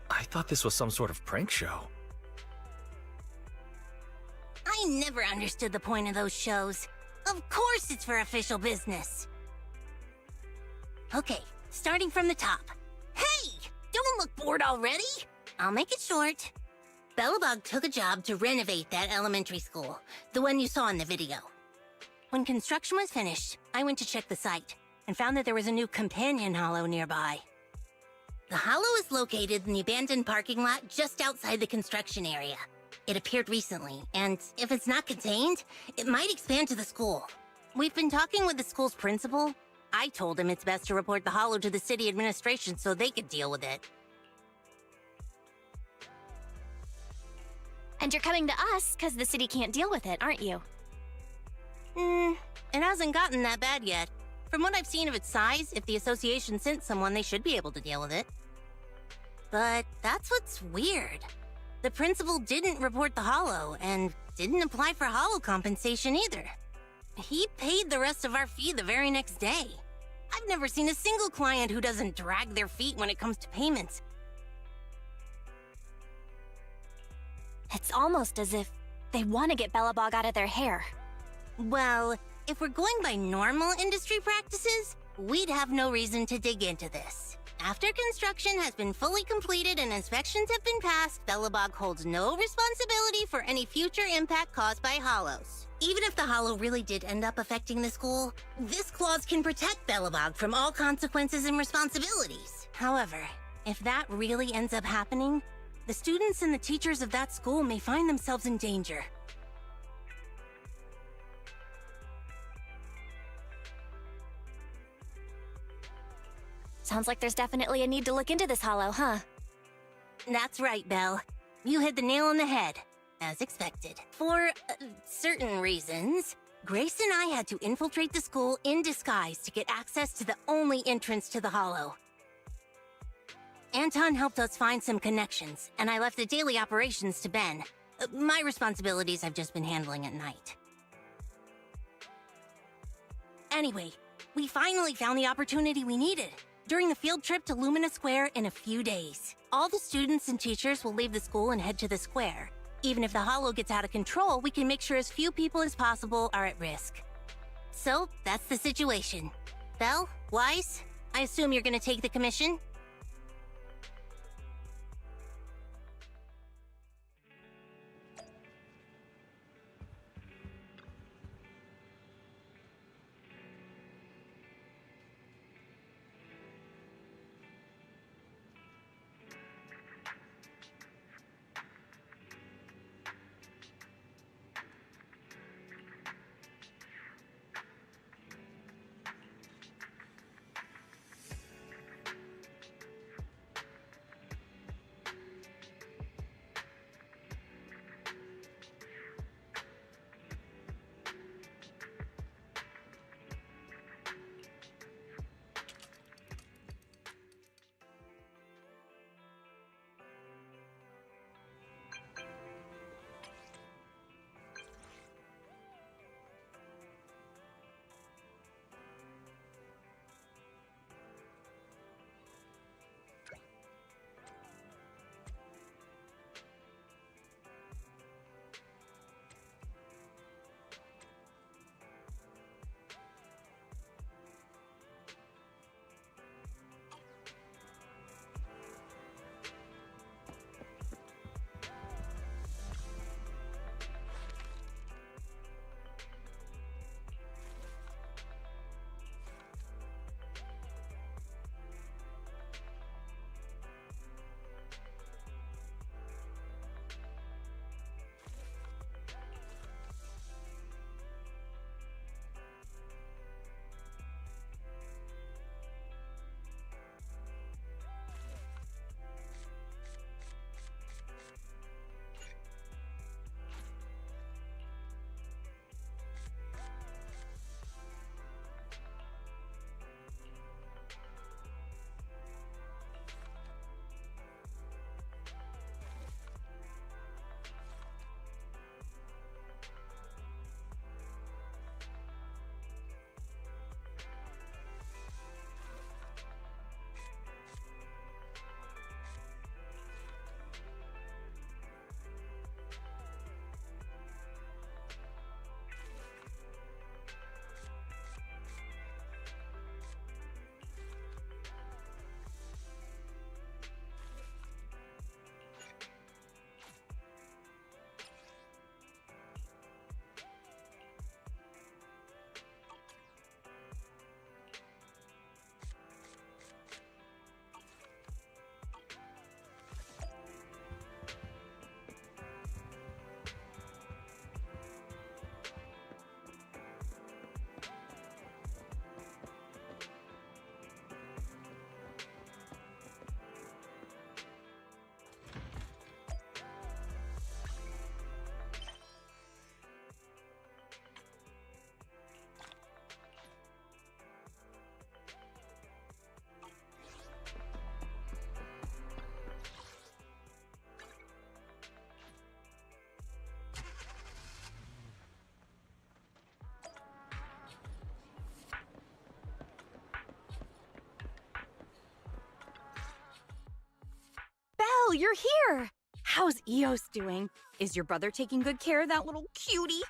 I thought this was some sort of prank show. I never understood the point of those shows. Of course it's for official business. Okay, starting from the top. Hey! Don't look bored already! I'll make it short. Belobog took a job to renovate that elementary school, the one you saw in the video. When construction was finished, I went to check the site and found that there was a new companion hollow nearby. The hollow is located in the abandoned parking lot just outside the construction area. It appeared recently, and if it's not contained, it might expand to the school. We've been talking with the school's principal. I told him it's best to report the hollow to the city administration so they could deal with it. And you're coming to us because the city can't deal with it, aren't you? It hasn't gotten that bad yet. From what I've seen of its size, if the association sent someone, they should be able to deal with it. But that's what's weird. The principal didn't report the hollow, and didn't apply for hollow compensation either. He paid the rest of our fee the very next day. I've never seen a single client who doesn't drag their feet when it comes to payments. It's almost as if they want to get Belobog out of their hair. Well, if we're going by normal industry practices, we'd have no reason to dig into this. After construction has been fully completed and inspections have been passed, Belobog holds no responsibility for any future impact caused by hollows. Even if the hollow really did end up affecting the school, this clause can protect Belobog from all consequences and responsibilities. However, if that really ends up happening, the students and the teachers of that school may find themselves in danger. Sounds like there's definitely a need to look into this hollow, huh? That's right, Belle. You hit the nail on the head, as expected. For certain reasons, Grace and I had to infiltrate the school in disguise to get access to the only entrance to the hollow. Anton helped us find some connections, and I left the daily operations to Ben. My responsibilities I've just been handling at night. Anyway, we finally found the opportunity we needed. During the field trip to Lumina Square in a few days, all the students and teachers will leave the school and head to the square. Even if the hollow gets out of control, we can make sure as few people as possible are at risk. So, that's the situation. Belle, Wise, I assume you're gonna take the commission? you're here! How's Eos doing? Is your brother taking good care of that little cutie?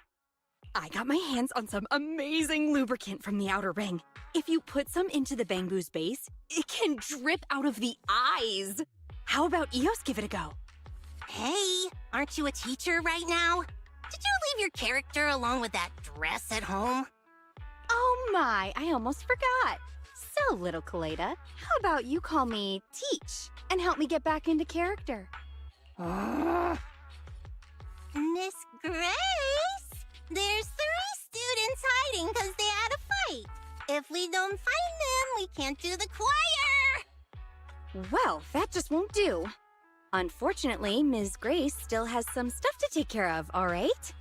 I got my hands on some amazing lubricant from the outer ring. If you put some into the Bangbu's base, it can drip out of the eyes. How about Eos give it a go? Hey, aren't you a teacher right now? Did you leave your character along with that dress at home? Oh my, I almost forgot. So, little Kaleda, how about you call me Teach and help me get back into character? Miss Grace, there's 3 students hiding because they had a fight. If we don't find them, we can't do the choir. Well, that just won't do. Unfortunately, Ms. Grace still has some stuff to take care of, all right?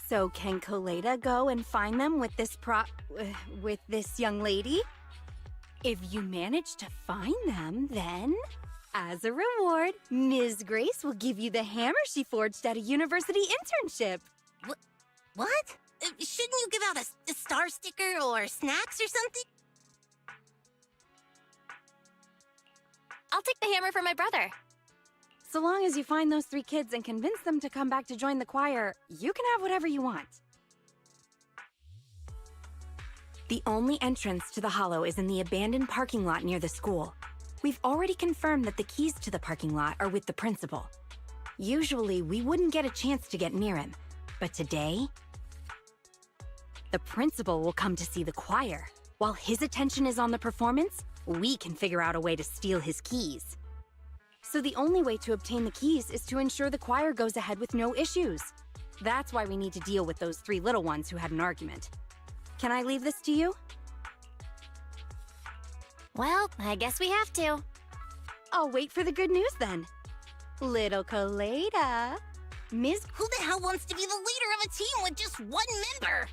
So can Kaleda go and find them with this young lady? If you manage to find them, then, as a reward, Ms. Grace will give you the hammer she forged at a university internship. What? Shouldn't you give out a star sticker or snacks or something? I'll take the hammer for my brother. So long as you find those 3 kids and convince them to come back to join the choir, you can have whatever you want. The only entrance to the Hollow is in the abandoned parking lot near the school. We've already confirmed that the keys to the parking lot are with the principal. Usually, we wouldn't get a chance to get near him, but today, the principal will come to see the choir. While his attention is on the performance, we can figure out a way to steal his keys. So the only way to obtain the keys is to ensure the choir goes ahead with no issues. That's why we need to deal with those 3 little ones who had an argument. Can I leave this to you? Well, I guess we have to. I'll wait for the good news then. Little Kaleda, Ms. Who the hell wants to be the leader of a team with just 1 member?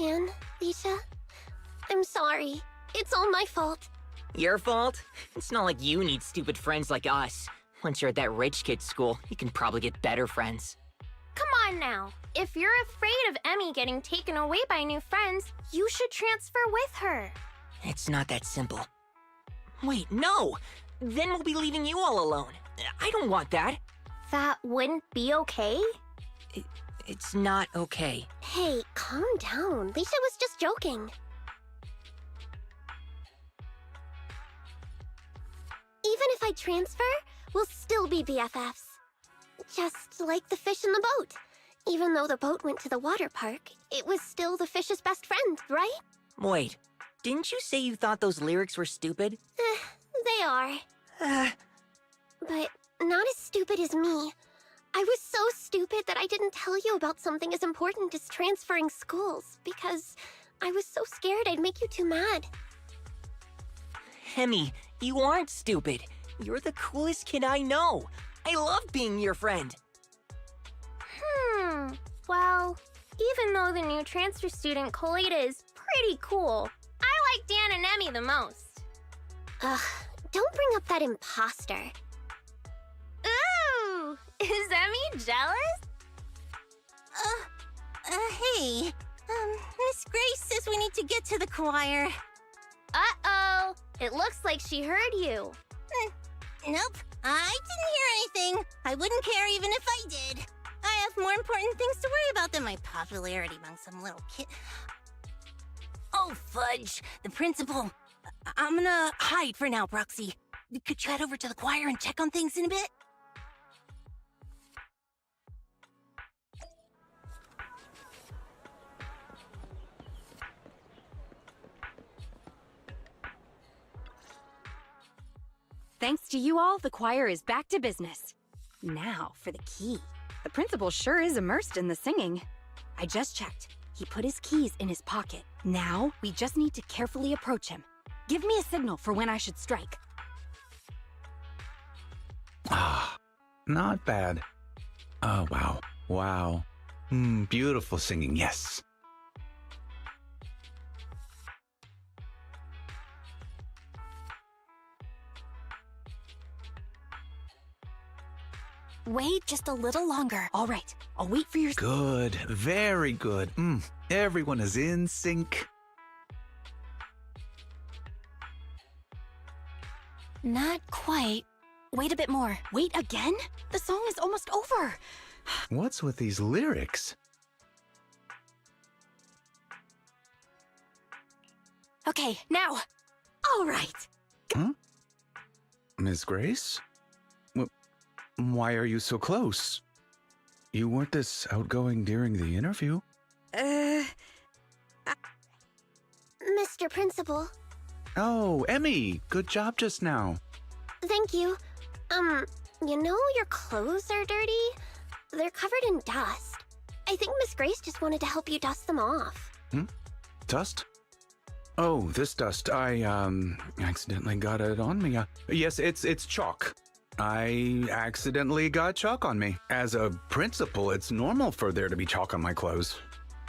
can, Lisha. I'm sorry. It's all my fault. Your fault? It's not like you need stupid friends like us. Once you're at that rich kid school, you can probably get better friends. Come on now. If you're afraid of Emmy getting taken away by new friends, you should transfer with her. It's not that simple. Wait, no! Then we'll be leaving you all alone. I don't want that. That wouldn't be okay? It's not okay. Hey, calm down. Lisha was just joking. Even if I transfer, we'll still be BFFs. Just like the fish in the boat. Even though the boat went to the water park, it was still the fish's best friend, right? Wait, didn't you say you thought those lyrics were stupid? They are. But not as stupid as me. I was so stupid that I didn't tell you about something as important as transferring schools, because I was so scared I'd make you too mad. Hemi, you aren't stupid. You're the coolest kid I know. I love being your friend. Well, even though the new transfer student, Coleta, is pretty cool, I like Dan and Emmy the most. Ugh, don't bring up that imposter. Ooh! Is Emmy jealous? Hey. Miss Grace says we need to get to the choir. Uh-oh! It looks like she heard you. Nope, I didn't hear anything. I wouldn't care even if I did. I have more important things to worry about than my popularity among some little kid. Oh, fudge. The principal. I'm gonna hide for now, Proxy. Could you head over to the choir and check on things in a bit? Thanks to you all, the choir is back to business. Now for the key. The principal sure is immersed in the singing. I just checked. He put his keys in his pocket. Now, we just need to carefully approach him. Give me a signal for when I should strike. Ah, not bad. Oh, wow. Wow. Beautiful singing, yes. Wait just a little longer. All right, I'll wait for your... Good, very good. Everyone is in sync. Not quite. Wait a bit more. Wait again? The song is almost over. What's with these lyrics? Okay, now. All right. Huh? Miss Grace? Why are you so close? You weren't this outgoing during the interview. Mr. Principal. Oh, Emmy, good job just now. Thank you. You know your clothes are dirty? They're covered in dust. I think Miss Grace just wanted to help you dust them off. Dust? Oh, this dust. I, accidentally got it on me. Yes, it's chalk. I accidentally got chalk on me. As a principal, it's normal for there to be chalk on my clothes.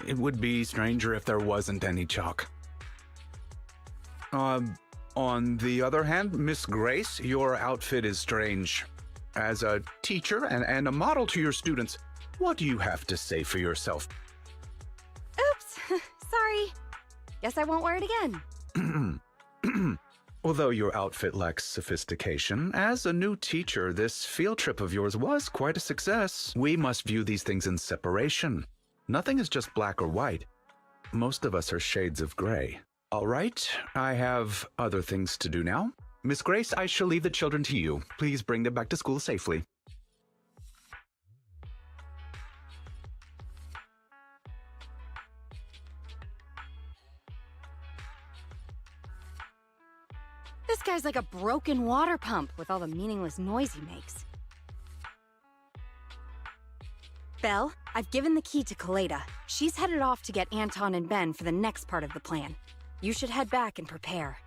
It would be stranger if there wasn't any chalk. On the other hand, Miss Grace, your outfit is strange. As a teacher and a model to your students, what do you have to say for yourself? Oops, sorry. Guess I won't wear it again. Although your outfit lacks sophistication, as a new teacher, this field trip of yours was quite a success. We must view these things in separation. Nothing is just black or white. Most of us are shades of gray. All right, I have other things to do now. Miss Grace, I shall leave the children to you. Please bring them back to school safely. This guy's like a broken water pump with all the meaningless noise he makes. Belle, I've given the key to Coleta. She's headed off to get Anton and Ben for the next part of the plan. You should head back and prepare.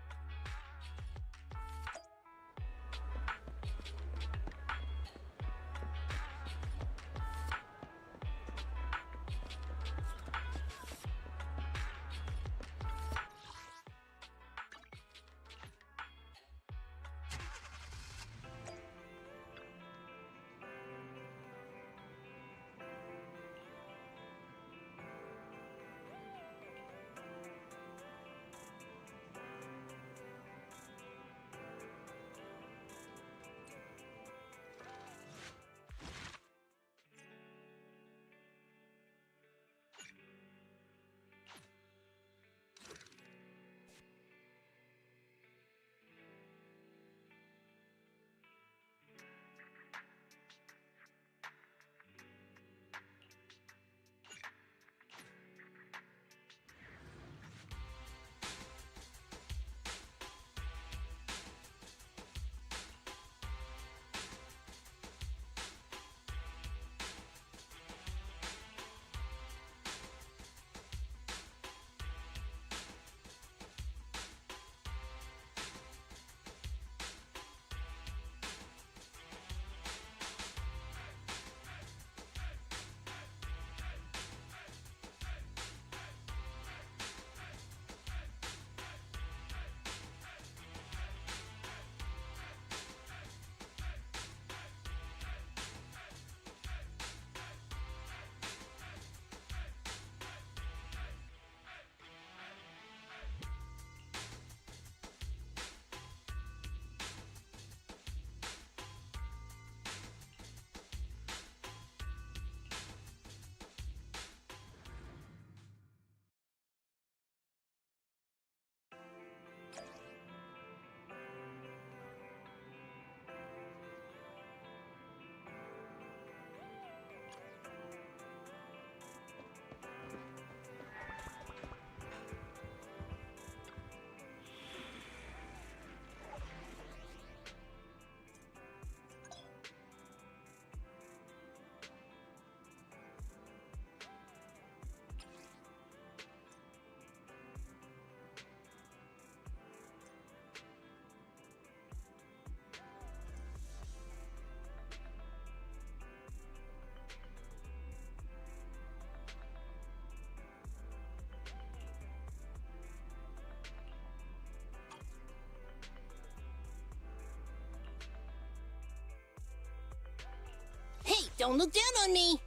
Don't look down on me.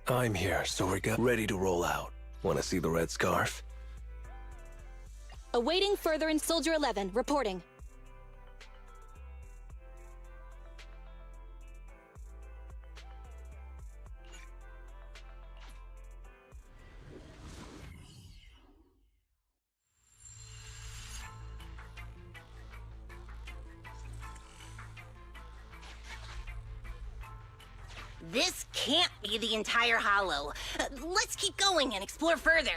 I'm here, so we're ready to roll out. Want to see the red scarf? Awaiting further in Soldier 11, reporting. This can't be the entire hollow. Let's keep going and explore further.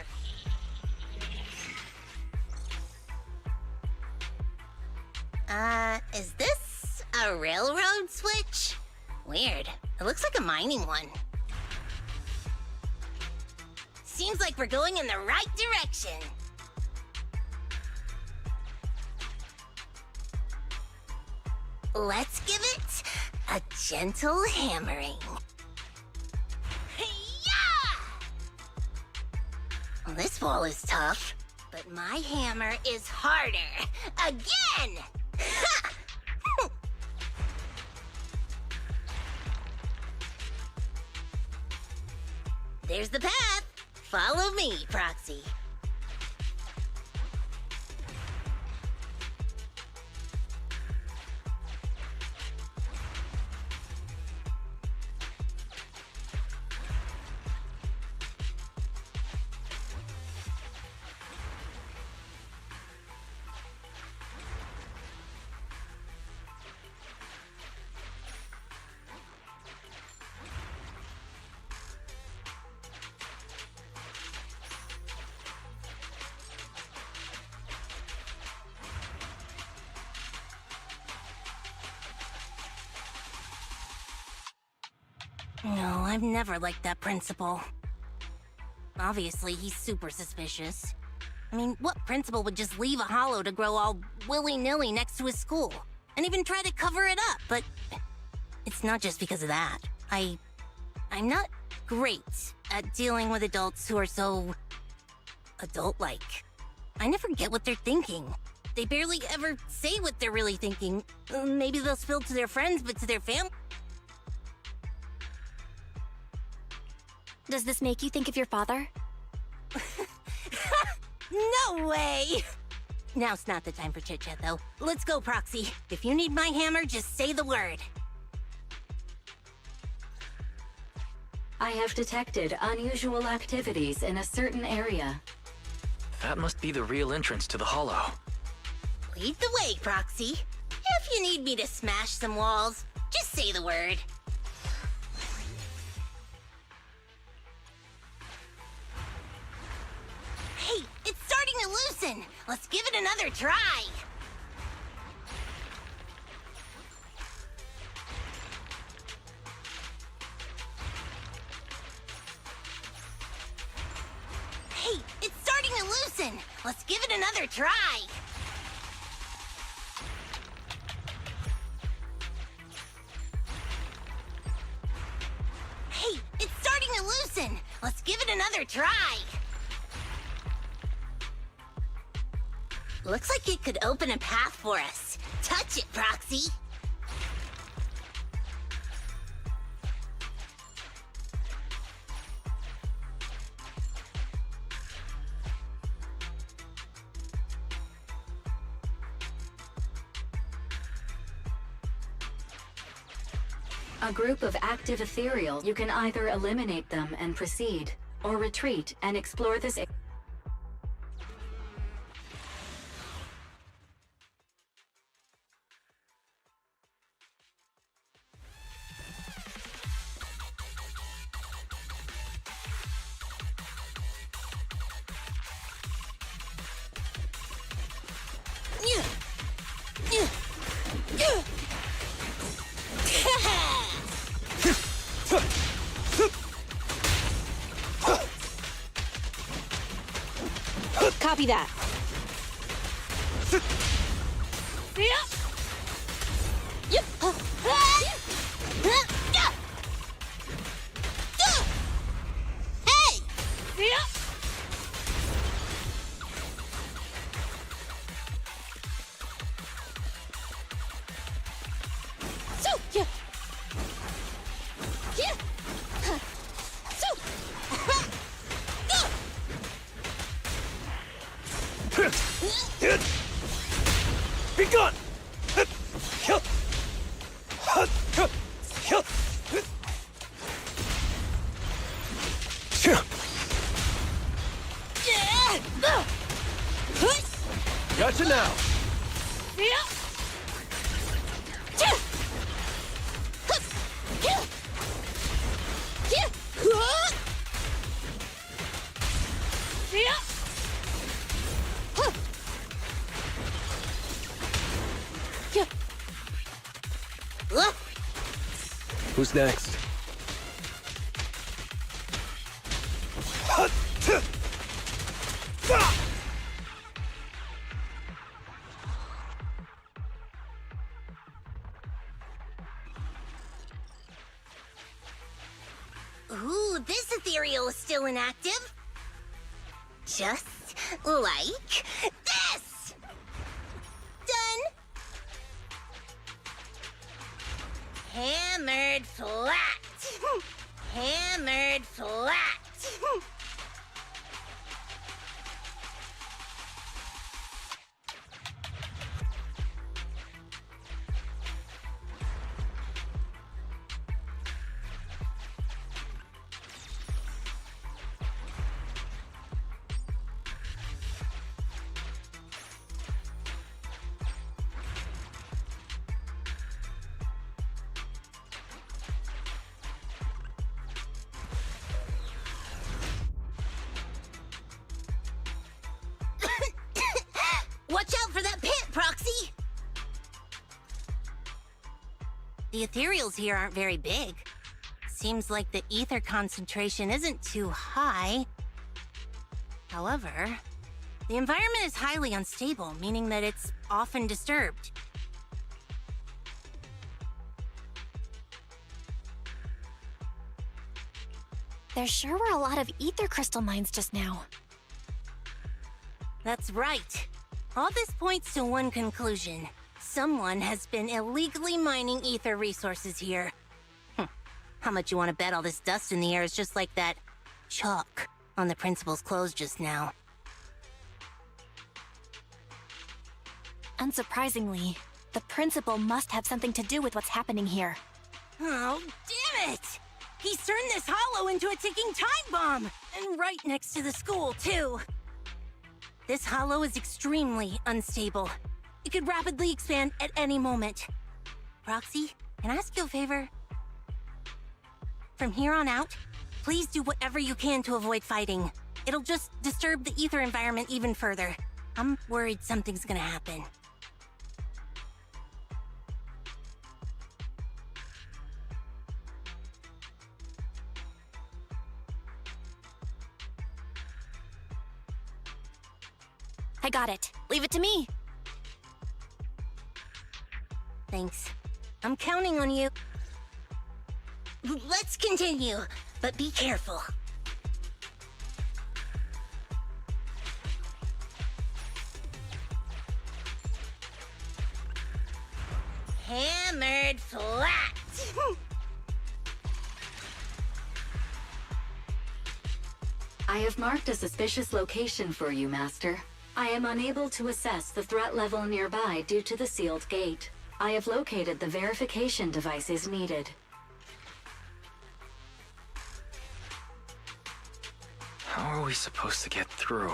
Is this a railroad switch? Weird. It looks like a mining one. Seems like we're going in the right direction. Let's give it a gentle hammering. Well, this wall is tough, but my hammer is harder. Again! Ha! There's the path. Follow me, Proxy. No, I've never liked that principal. Obviously, he's super suspicious. I mean, what principal would just leave a hollow to grow all willy-nilly next to his school? And even try to cover it up, but it's not just because of that. I'm not great at dealing with adults who are so adult-like. I never get what they're thinking. They barely ever say what they're really thinking. Maybe they'll spill to their friends, but to their family... Does this make you think of your father? No way! Now's not the time for chit-chat, though. Let's go, Proxy. If you need my hammer, just say the word. I have detected unusual activities in a certain area. That must be the real entrance to the hollow. Lead the way, Proxy. If you need me to smash some walls, just say the word. Hey, it's starting to loosen. Let's give it another try. Hey, it's starting to loosen. Let's give it another try. Hey, it's starting to loosen. Let's give it another try. Looks like it could open a path for us. Touch it, Proxy. A group of active ethereal, you can either eliminate them and proceed, or retreat and explore this area. Copy that. Yep. Hey! Be gone! Gotcha now! Who's next? Ooh, this ethereal is still inactive. Just like this! Done! Hammered flat! Hammered flat! Watch out for that pit, Proxy! The ethereals here aren't very big. Seems like the ether concentration isn't too high. However, the environment is highly unstable, meaning that it's often disturbed. There sure were a lot of ether crystal mines just now. That's right. All this points to one conclusion. Someone has been illegally mining ether resources here. How much you want to bet all this dust in the air is just like that chalk on the principal's clothes just now? Unsurprisingly, the principal must have something to do with what's happening here. Oh, damn it! He's turned this hollow into a ticking time bomb! And right next to the school, too. This hollow is extremely unstable. It could rapidly expand at any moment. Roxy, can I ask you a favor? From here on out, please do whatever you can to avoid fighting. It'll just disturb the ether environment even further. I'm worried something's gonna happen. I got it. Leave it to me. Thanks. I'm counting on you. Let's continue, but be careful. Hammered flat! I have marked a suspicious location for you, Master. I am unable to assess the threat level nearby due to the sealed gate. I have located the verification devices needed. How are we supposed to get through?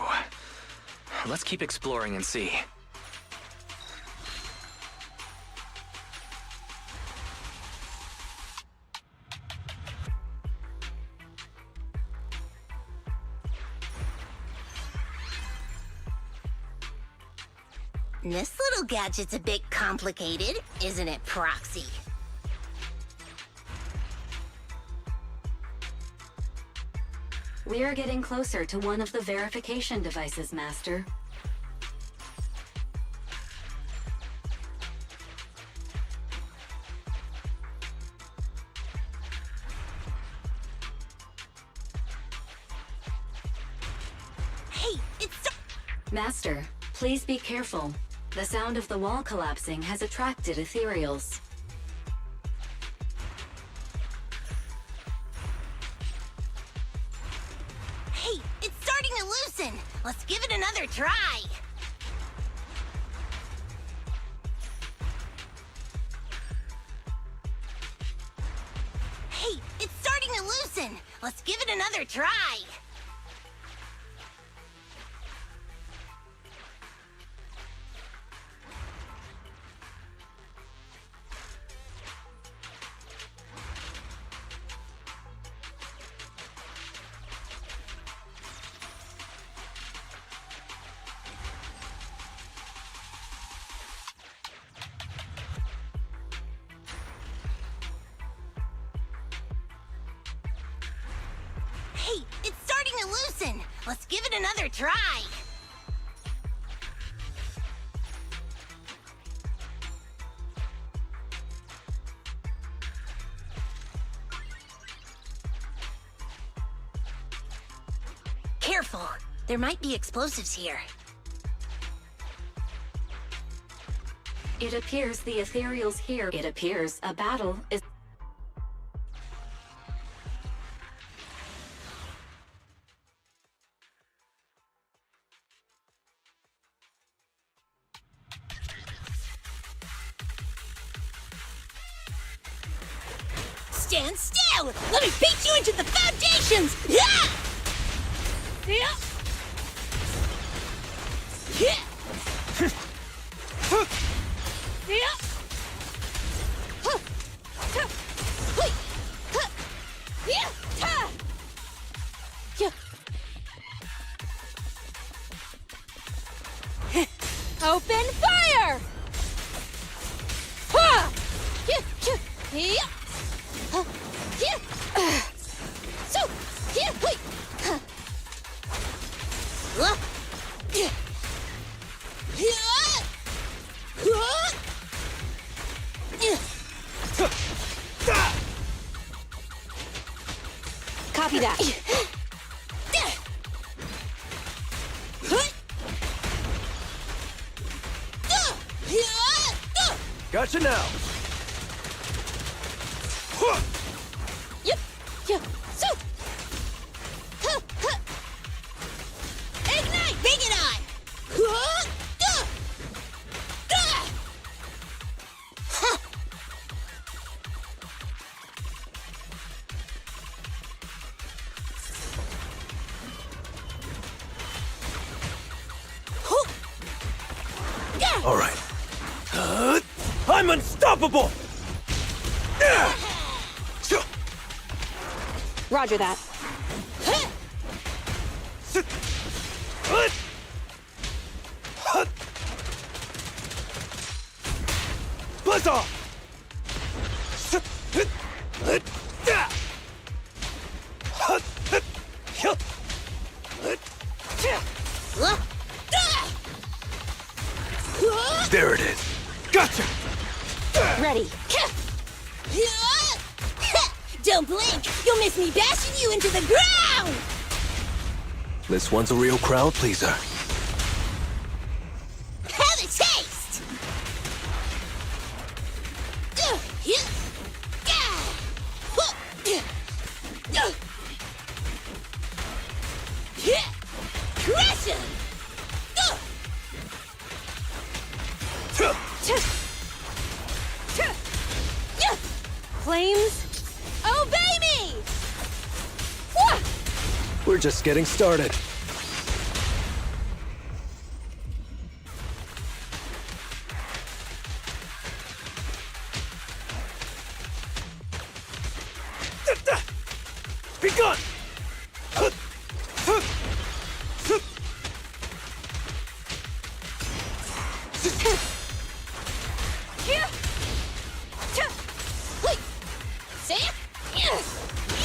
Let's keep exploring and see. This little gadget's a bit complicated, isn't it, Proxy? We are getting closer to one of the verification devices, Master. Hey, it's... Master, please be careful. The sound of the wall collapsing has attracted ethereals. Hey, it's starting to loosen! Let's give it another try! Let's give it another try. Hey, it's starting to loosen. Let's give it another try. Careful. There might be explosives here. It appears the ethereal's here. It appears a battle is... Stand still! Let me beat you into the foundations! Yeah! Yeah! Yeah! Yeah! Open fire! Ha! Yeah! So, yeah, wait. Copy that. Gotcha now. Yep. Yeah. So. Ignite! Bring it on! All right. I'm unstoppable! Roger that. Buzz off! There it is. Gotcha! Ready. Don't blink! You'll miss me bashing you into the ground! This one's a real crowd pleaser. Have a taste! Crush him! Flames, obey me! We're just getting started. Be gone!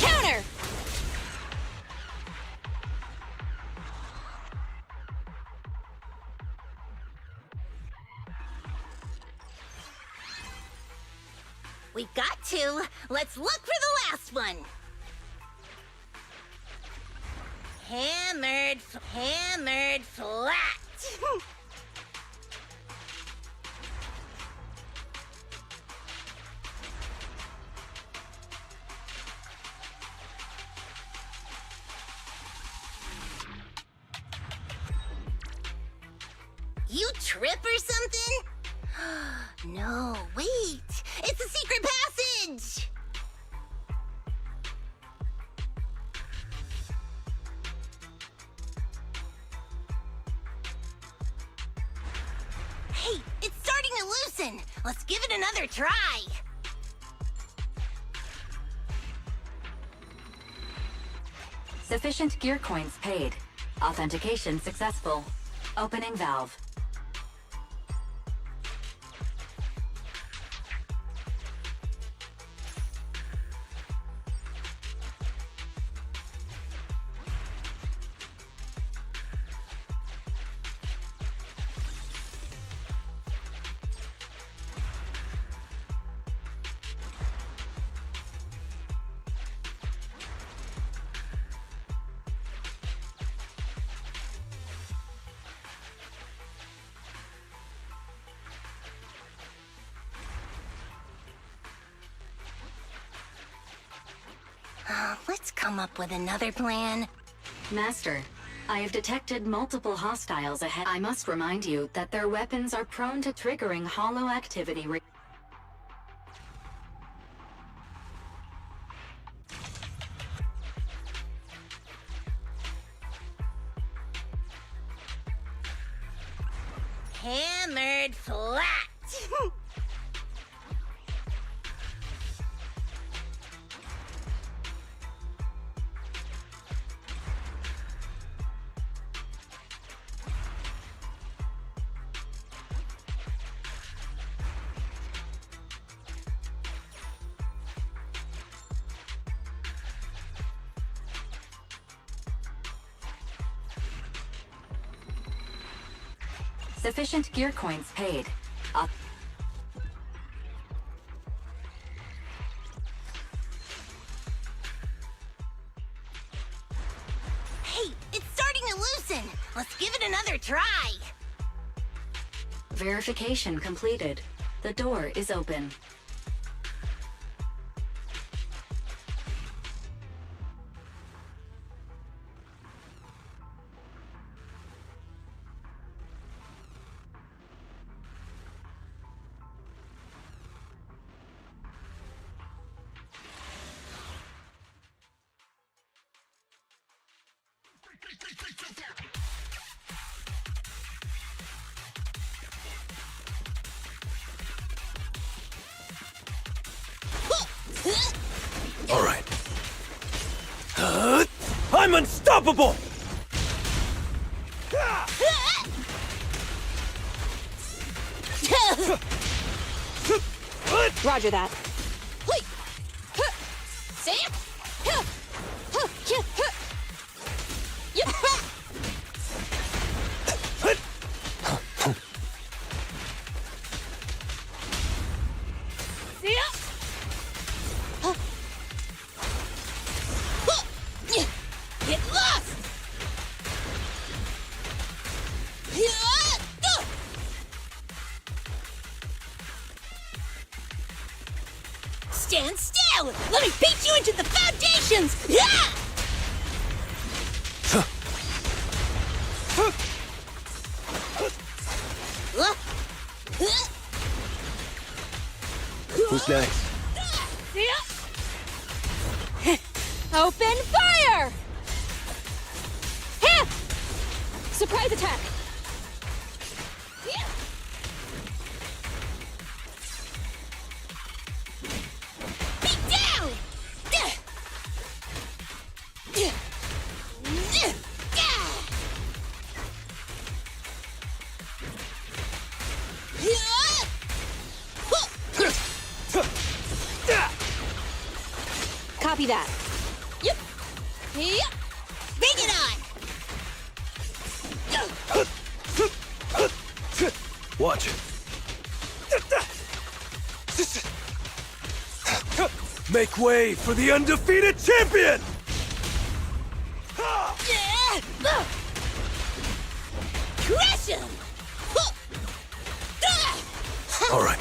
Counter! We've got two. Let's look for the last one. Hammered flat. You trip or something? No, wait. It's a secret passage! Hey, it's starting to loosen. Let's give it another try. Sufficient gear coins paid. Authentication successful. Opening valve. Let's come up with another plan. Master, I have detected multiple hostiles ahead. I must remind you that their weapons are prone to triggering hollow activity. Hammered flat. Sufficient gear coins paid. Hey, it's starting to loosen. Let's give it another try. Verification completed. The door is open. All right. I'm unstoppable! Roger that. Sam? Get lost! Stand still! Let me beat you into the foundations! Who's next? Open fire! Hit! Surprise attack! Beat down! Copy that. Yep. Bring it on! Watch it. Make way for the undefeated champion! Crush him! All right.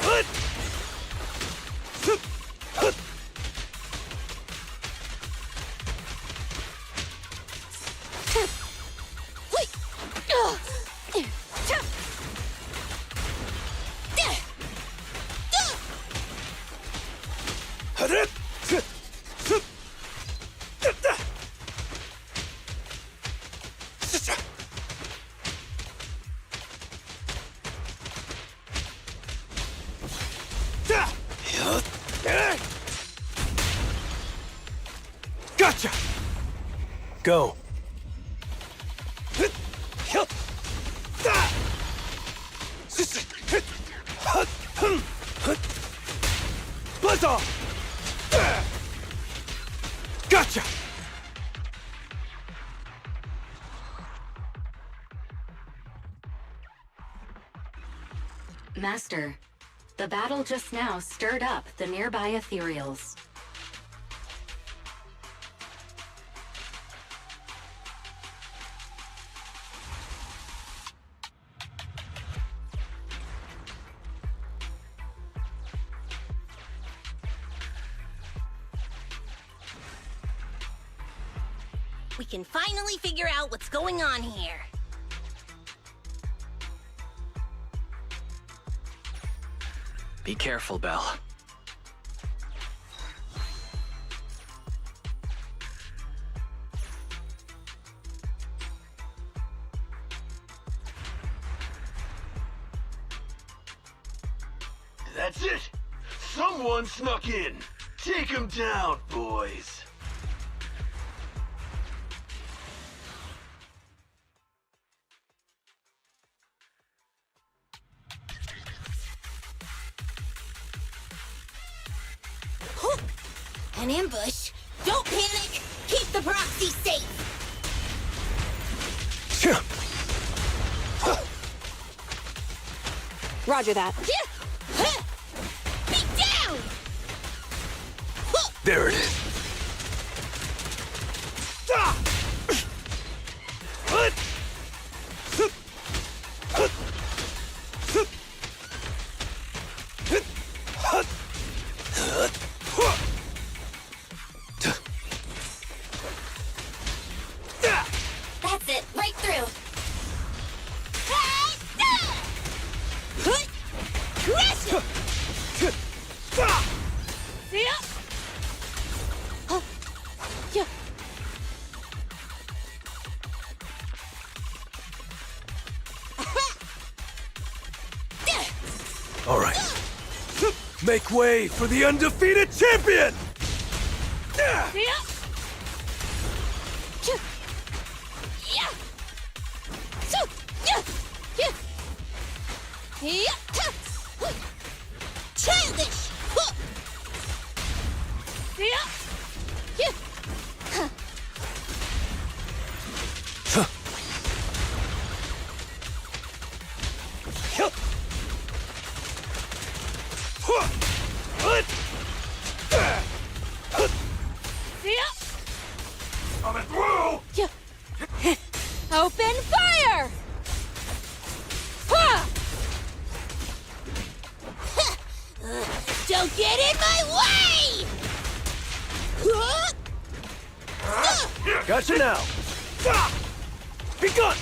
Go. Blitz off! Gotcha! Master, the battle just now stirred up the nearby ethereals. We can finally figure out what's going on here. Be careful, Belle. That's it! Someone snuck in! Take him down, boys! An ambush. Don't panic. Keep the proxy safe. Roger that. Be down! There it is. That's it. Right through. Crush it! All right. Make way for the undefeated champion! Childish! Coming through! Open fire! Don't get in my way! Gotcha now! Be gone!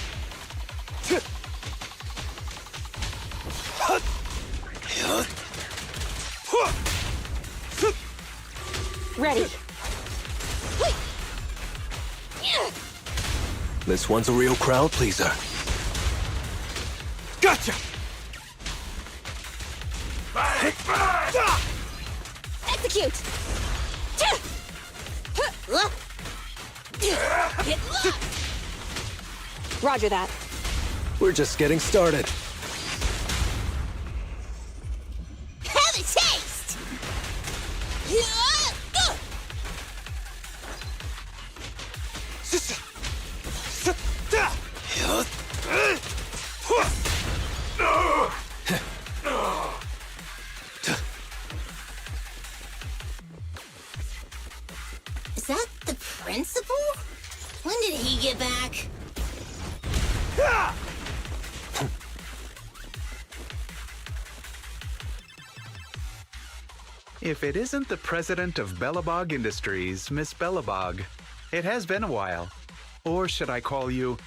Ready. This one's a real crowd pleaser. Gotcha! Execute! Roger that. We're just getting started. Have a taste! Is that the principal? When did he get back? If it isn't the president of Belobog Industries, Miss Belobog, it has been a while. Or should I call you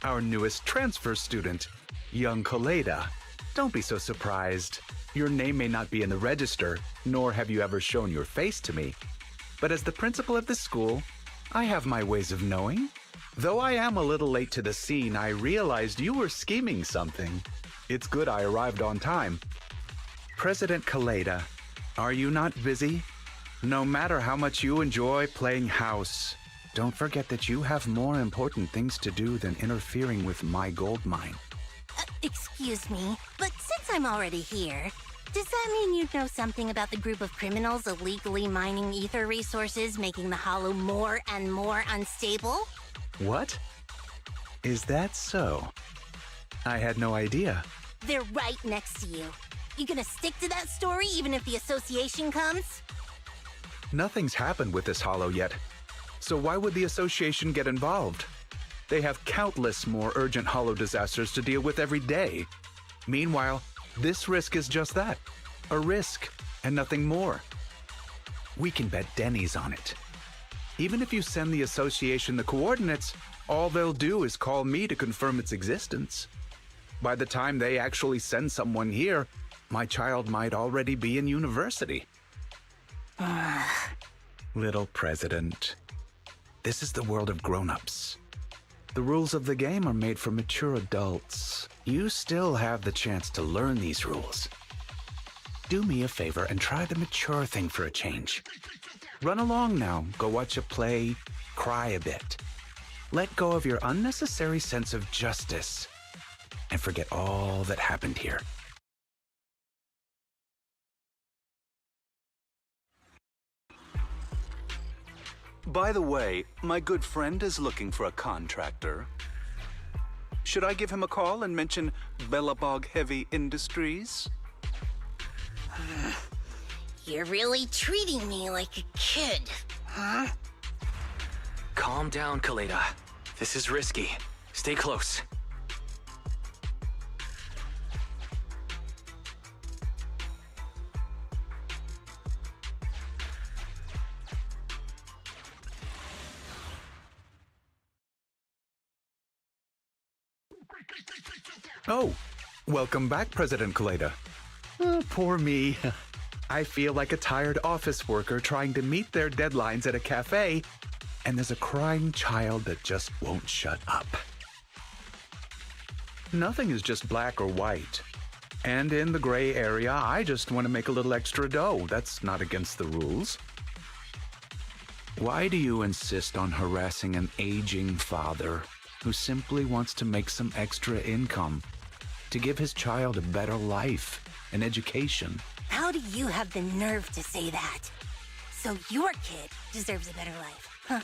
our newest transfer student, young Kaleda? Don't be so surprised. Your name may not be in the register, nor have you ever shown your face to me. But as the principal of this school, I have my ways of knowing. Though I am a little late to the scene, I realized you were scheming something. It's good I arrived on time. President Kaleda, are you not busy? No matter how much you enjoy playing house, don't forget that you have more important things to do than interfering with my gold mine. Excuse me, but since I'm already here, does that mean you'd know something about the group of criminals illegally mining ether resources, making the Hollow more and more unstable? What? Is that so? I had no idea. They're right next to you. You gonna stick to that story even if the association comes? Nothing's happened with this Hollow yet, so why would the association get involved? They have countless more urgent Hollow disasters to deal with every day. Meanwhile, this risk is just that, a risk, and nothing more. We can bet Denny's on it. Even if you send the association the coordinates, all they'll do is call me to confirm its existence. By the time they actually send someone here, my child might already be in university. Little President, this is the world of grown-ups. The rules of the game are made for mature adults. You still have the chance to learn these rules. Do me a favor and try the mature thing for a change. Run along now, go watch a play, cry a bit. Let go of your unnecessary sense of justice and forget all that happened here. By the way, my good friend is looking for a contractor. Should I give him a call and mention Bellabog Heavy Industries? You're really treating me like a kid, huh? Calm down, Kaleda. This is risky. Stay close. Oh, welcome back, President Kaleda. Poor me. I feel like a tired office worker trying to meet their deadlines at a cafe, and there's a crying child that just won't shut up. Nothing is just black or white. And in the gray area, I just want to make a little extra dough. That's not against the rules. Why do you insist on harassing an aging father who simply wants to make some extra income to give his child a better life and education? How do you have the nerve to say that? So your kid deserves a better life, huh?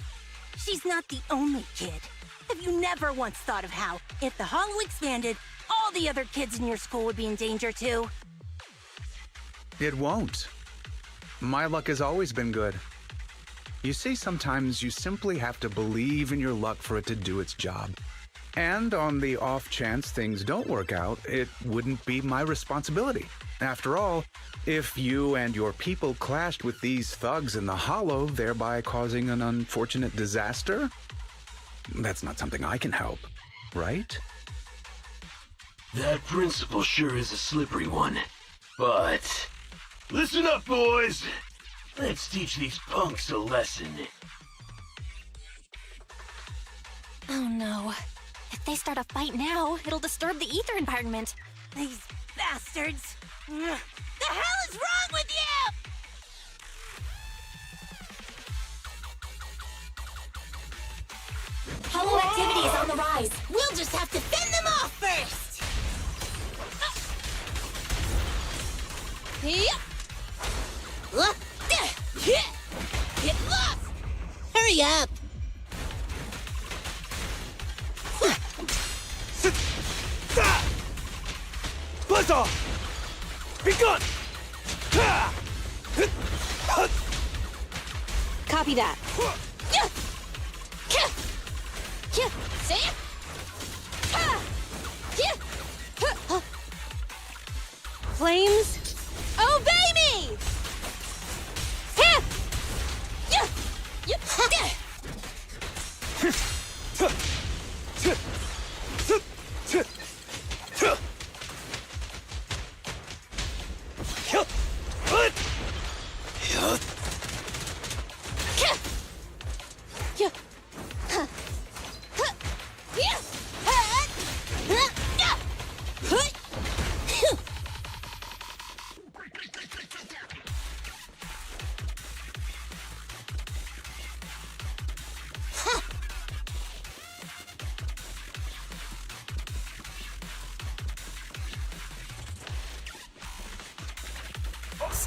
She's not the only kid. Have you never once thought of how, if the Hollow expanded, all the other kids in your school would be in danger too? It won't. My luck has always been good. You see, sometimes you simply have to believe in your luck for it to do its job. And on the off chance things don't work out, it wouldn't be my responsibility. After all, if you and your people clashed with these thugs in the Hollow, thereby causing an unfortunate disaster, that's not something I can help, right? That principle sure is a slippery one. But listen up, boys. Let's teach these punks a lesson. Oh no. If they start a fight now, it'll disturb the ether environment. These bastards! The hell is wrong with you? Hollow activity is on the rise. We'll just have to fend them off first! Get lost! Hurry up! Buzz off! Be gone! Copy that. See it? Flames, obey me!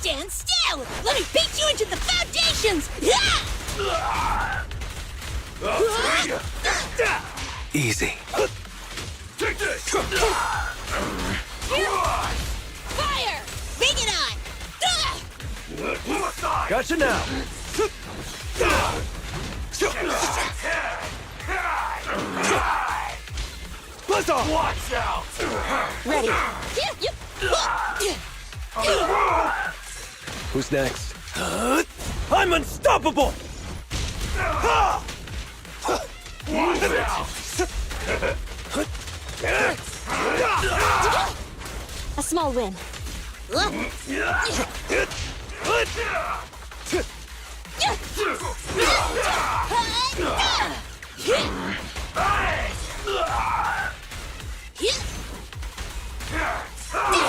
Stand still! Let me beat you into the foundations! Easy. Take this! Fire! Bring it on! Gotcha now. Blast off! Watch out! Ready. Who's next? I'm unstoppable! A small win.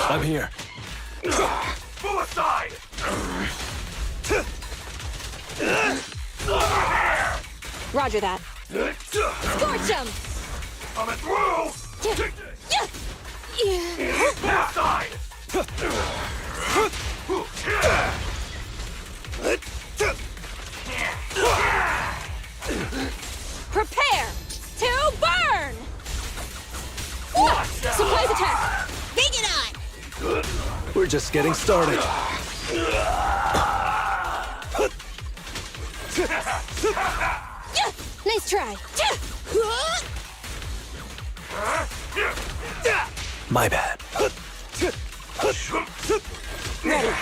I'm here. Pull aside! Roger that. Scorch him! Coming through! Pull aside! Prepare to burn! Surprise attack! Bring it on! We're just getting started. Nice try. My bad. Ready.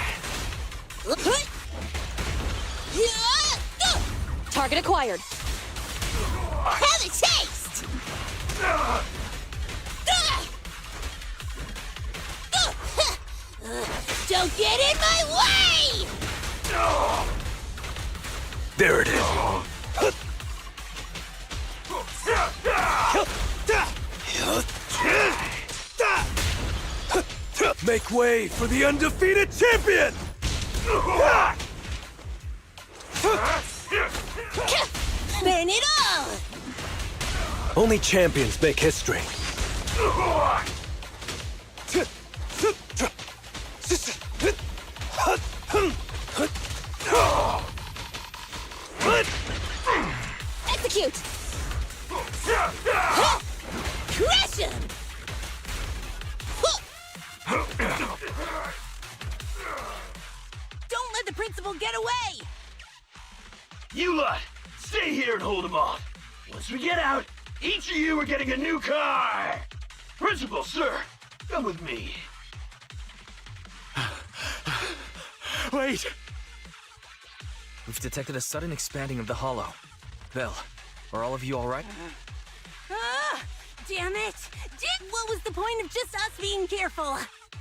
Target acquired. Have a taste! Don't get in my way! There it is. Make way for the undefeated champion! Burn it all! Only champions make history. Execute! Crush him! Don't let the principal get away! You lot, stay here and hold them off. Once we get out, each of you are getting a new car. Principal, sir, come with me. Wait! We've detected a sudden expanding of the hollow. Belle, are all of you all right? Damn it! What was the point of just us being careful?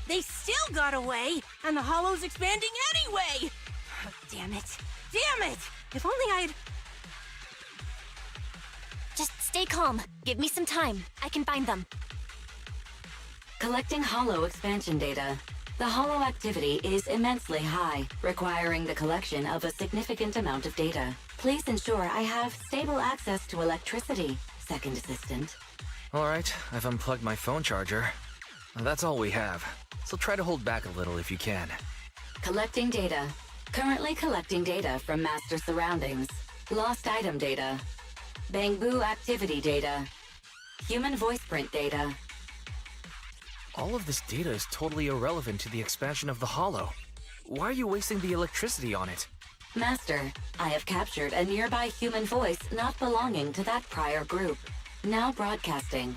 They still got away, and the hollow's expanding anyway! Damn it! Damn it! If only I'd... Just stay calm. Give me some time. I can find them. Collecting hollow expansion data. The hollow activity is immensely high, requiring the collection of a significant amount of data. Please ensure I have stable access to electricity, second assistant. All right, I've unplugged my phone charger. That's all we have, so try to hold back a little if you can. Collecting data. Currently collecting data from master surroundings. Lost item data. Bangbu activity data. Human voice print data. All of this data is totally irrelevant to the expansion of the hollow. Why are you wasting the electricity on it? Master, I have captured a nearby human voice not belonging to that prior group. Now broadcasting.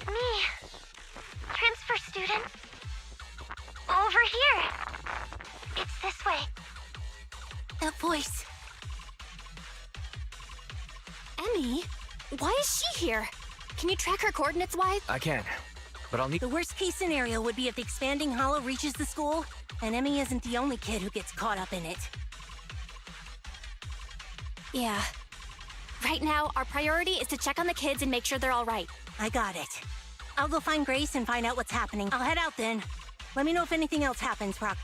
Me. Transfer student. Over here. It's this way. That voice. Emmy? Why is she here? Can you track her coordinates wise? I can, but I'll need— The worst case scenario would be if the expanding hollow reaches the school, and Emmy isn't the only kid who gets caught up in it. Yeah. Right now, our priority is to check on the kids and make sure they're all right. I got it. I'll go find Grace and find out what's happening. I'll head out then. Let me know if anything else happens, Brock.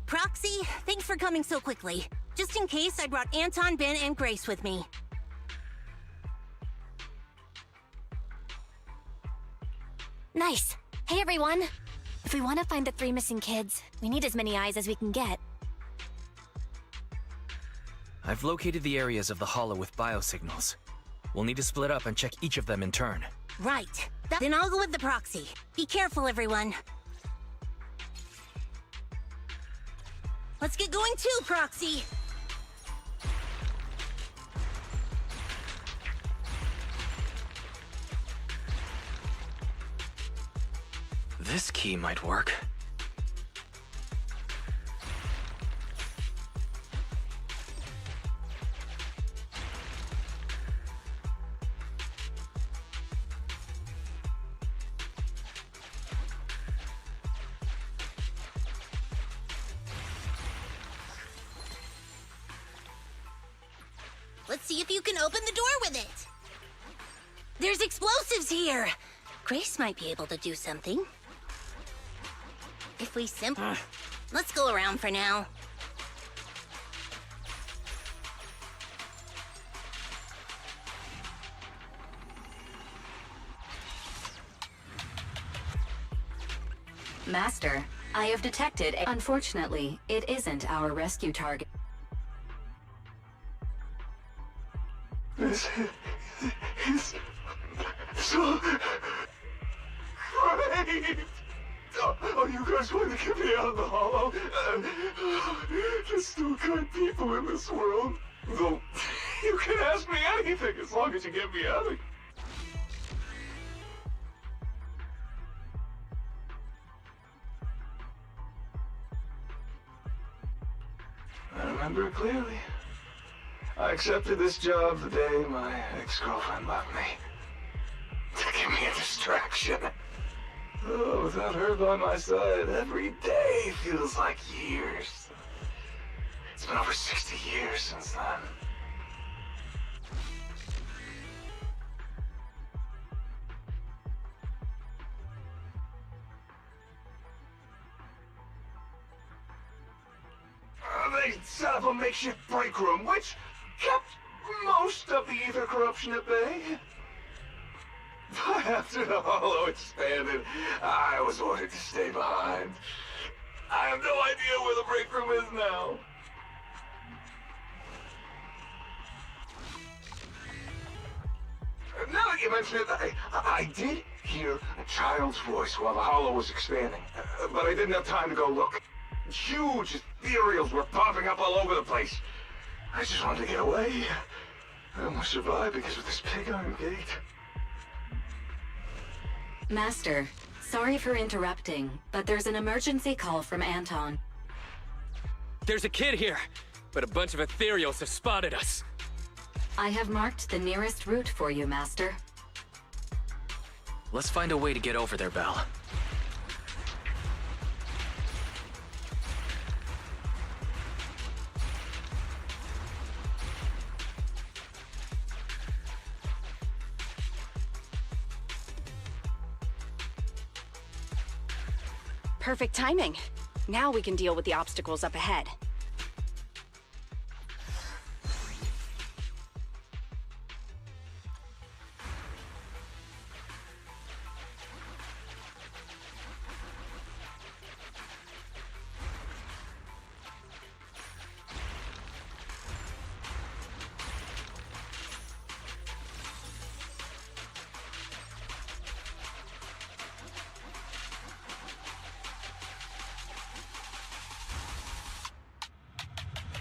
Proxy, thanks for coming so quickly. Just in case, I brought Anton, Ben, and Grace with me. Nice. Hey, everyone. If we want to find the 3 missing kids, we need as many eyes as we can get. I've located the areas of the hollow with biosignals. We'll need to split up and check each of them in turn. Right. Then I'll go with the proxy. Be careful, everyone. Let's get going too, Proxy! This key might work. Let's see if you can open the door with it. There's explosives here. Grace might be able to do something. If we Let's go around for now. Master, I have detected a... Unfortunately, it isn't our rescue target. This is so great! Oh, you guys want to get me out of the hollow? There's still good people in this world. Though, you can ask me anything as long as you get me out of here. I remember it clearly. I accepted this job the day my ex-girlfriend left me. To give me a distraction. Oh, without her by my side, every day feels like years. It's been over 60 years since then. They set up a makeshift break room, which kept most of the ether corruption at bay. But after the hollow expanded, I was ordered to stay behind. I have no idea where the break room is now. Now that you mention it, I did hear a child's voice while the hollow was expanding, but I didn't have time to go look. Huge ethereals were popping up all over the place. I just wanted to get away. I almost survived because of this pig iron gate. Master, sorry for interrupting, but there's an emergency call from Anton. There's a kid here, but a bunch of ethereals have spotted us. I have marked the nearest route for you, Master. Let's find a way to get over there, Belle. Perfect timing. Now we can deal with the obstacles up ahead.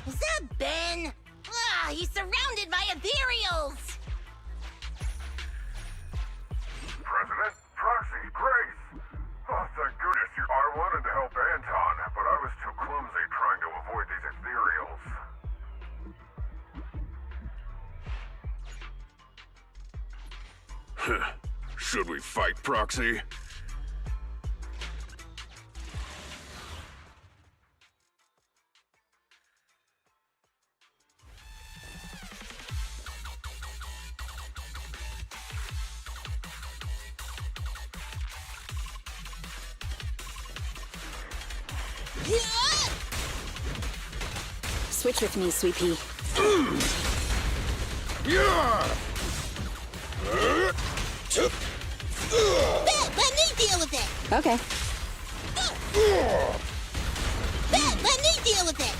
Is that Ben? Ah, he's surrounded by ethereals! President, Proxy, Grace! Oh, thank goodness you... I wanted to help Anton, but I was too clumsy trying to avoid these ethereals. Should we fight, Proxy? Switch with me, Sweet Pea. Let me deal with it! Okay. Let me deal with it!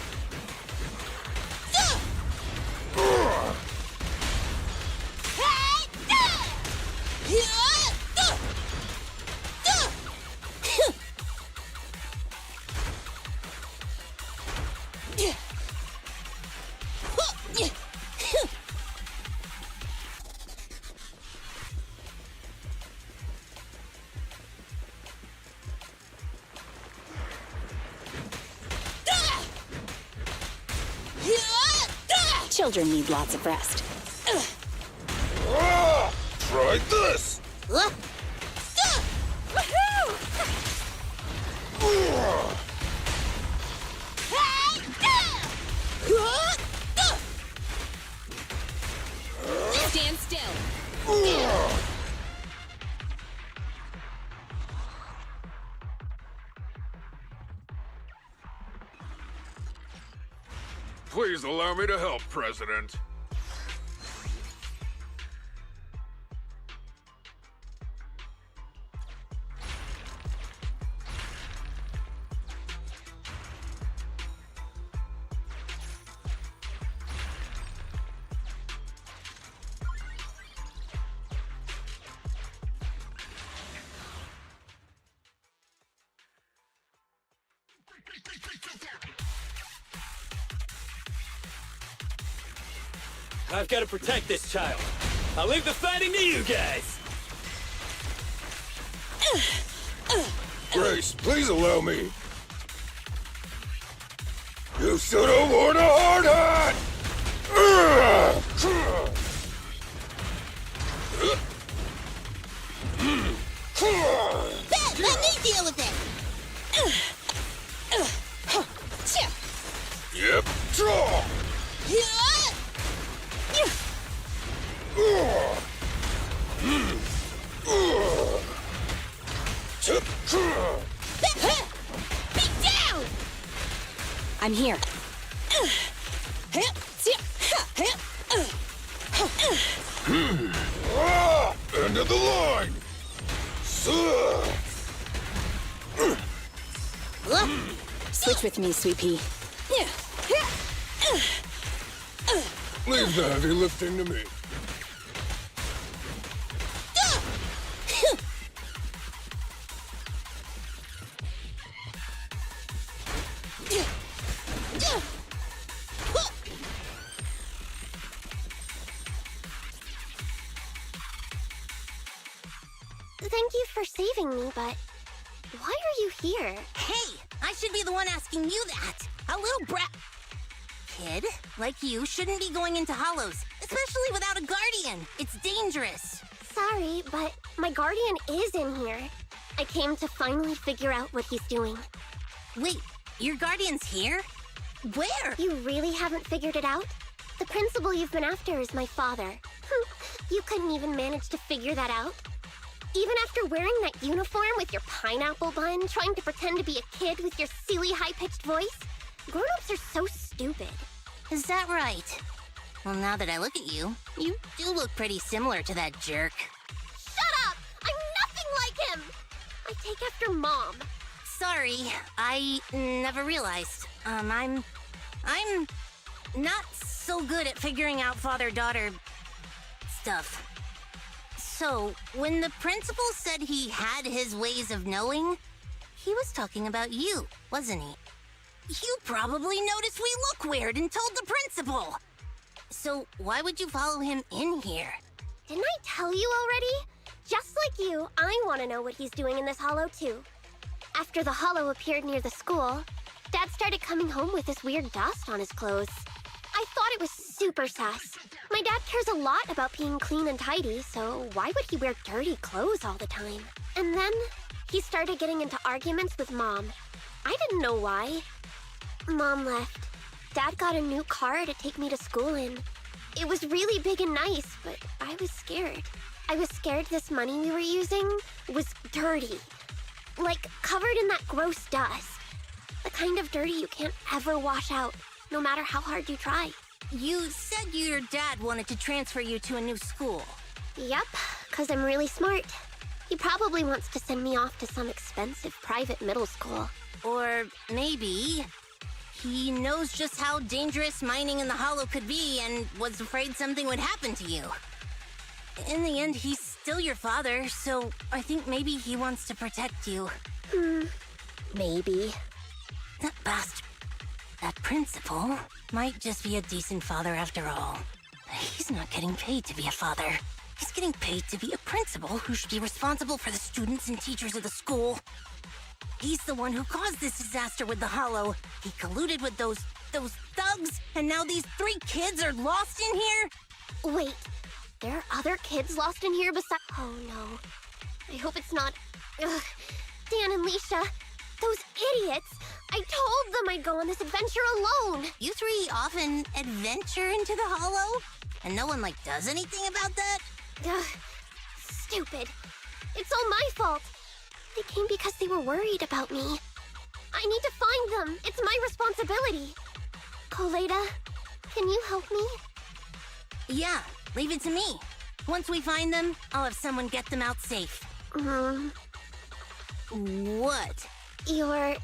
Children need lots of rest. Try this! Stand still. Please allow me to help, President. I've got to protect this child. I'll leave the fighting to you guys. Grace, please allow me. You should have worn a hard hat! Let me deal with it! Yep, draw! Be down! I'm here. End of the line! Switch with me, Sweet Pea. Leave the heavy lifting to me. Thank you for saving me, but why are you here? Hey, I should be the one asking you that. A little brat kid like you shouldn't be going into hollows, especially without a guardian. It's dangerous. Sorry, but my guardian is in here. I came to finally figure out what he's doing. Wait, your guardian's here? Where? You really haven't figured it out? The principal you've been after is my father. You couldn't even manage to figure that out? Even after wearing that uniform with your pineapple bun, trying to pretend to be a kid with your silly high-pitched voice? Grown-ups are so stupid. Is that right? Well, now that I look at you, you do look pretty similar to that jerk. Shut up! I'm nothing like him! I take after Mom. Sorry, I never realized. I'm not so good at figuring out father-daughter stuff. So, when the principal said he had his ways of knowing, he was talking about you, wasn't he? You probably noticed we look weird and told the principal. So, why would you follow him in here? Didn't I tell you already? Just like you, I want to know what he's doing in this hollow, too. After the hollow appeared near the school, Dad started coming home with this weird dust on his clothes. I thought it was super sus. My dad cares a lot about being clean and tidy, so why would he wear dirty clothes all the time? And then he started getting into arguments with Mom. I didn't know why. Mom left. Dad got a new car to take me to school in. It was really big and nice, but I was scared. I was scared this money we were using was dirty. Like, covered in that gross dust. The kind of dirty you can't ever wash out. no matter how hard you try. You said your dad wanted to transfer you to a new school. Yep, because I'm really smart. He probably wants to send me off to some expensive private middle school. Or maybe he knows just how dangerous mining in the Hollow could be and was afraid something would happen to you. In the end, he's still your father, so I think maybe he wants to protect you. Maybe. That bastard, that principal, might just be a decent father after all. He's not getting paid to be a father. He's getting paid to be a principal who should be responsible for the students and teachers of the school. He's the one who caused this disaster with the Hollow. He colluded with those thugs, and now these 3 kids are lost in here? Wait, there are other kids lost in here besides... Oh no. I hope it's not... Ugh. Dan and Leisha, those idiots! I told them I'd go on this adventure alone! You 3 often adventure into the Hollow? And no one, does anything about that? Ugh. Stupid. It's all my fault. They came because they were worried about me. I need to find them. It's my responsibility. Koleda, can you help me? Yeah, leave it to me. Once we find them, I'll have someone get them out safe. What? You're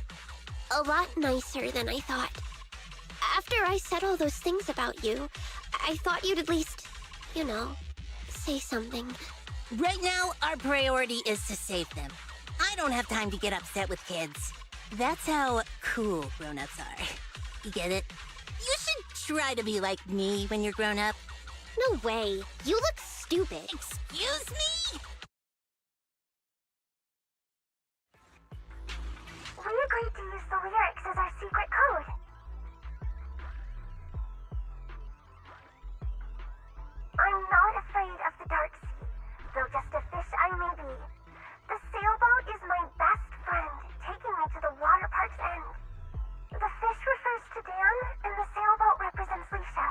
a lot nicer than I thought. After I said all those things about you, I thought you'd at least, say something. Right now, our priority is to save them. I don't have time to get upset with kids. That's how cool grown-ups are. You get it? You should try to be like me when you're grown up. No way. You look stupid. Excuse me? We agreed to use the lyrics as our secret code. I'm not afraid of the dark sea, though just a fish I may be. The sailboat is my best friend, taking me to the water park's end. The fish refers to Dan, and the sailboat represents Leisha.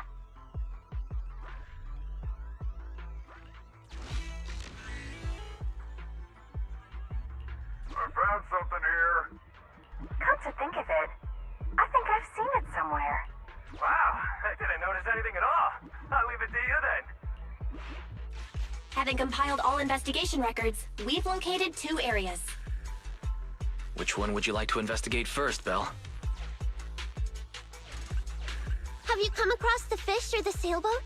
I found something here. Come to think of it, I think I've seen it somewhere. Wow, I didn't notice anything at all. I'll leave it to you then. Having compiled all investigation records, we've located 2 areas. Which one would you like to investigate first, Belle? Have you come across the fish or the sailboat?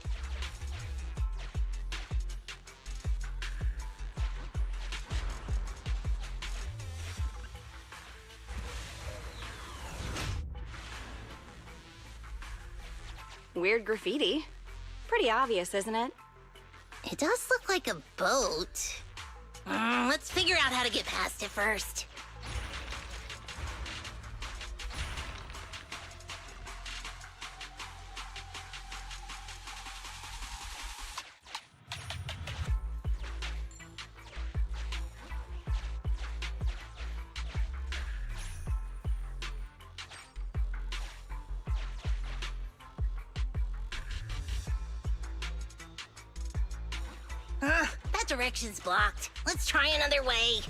Weird graffiti. Pretty obvious, isn't it? It does look like a boat. Let's figure out how to get past it first. That direction's blocked. Let's try another way.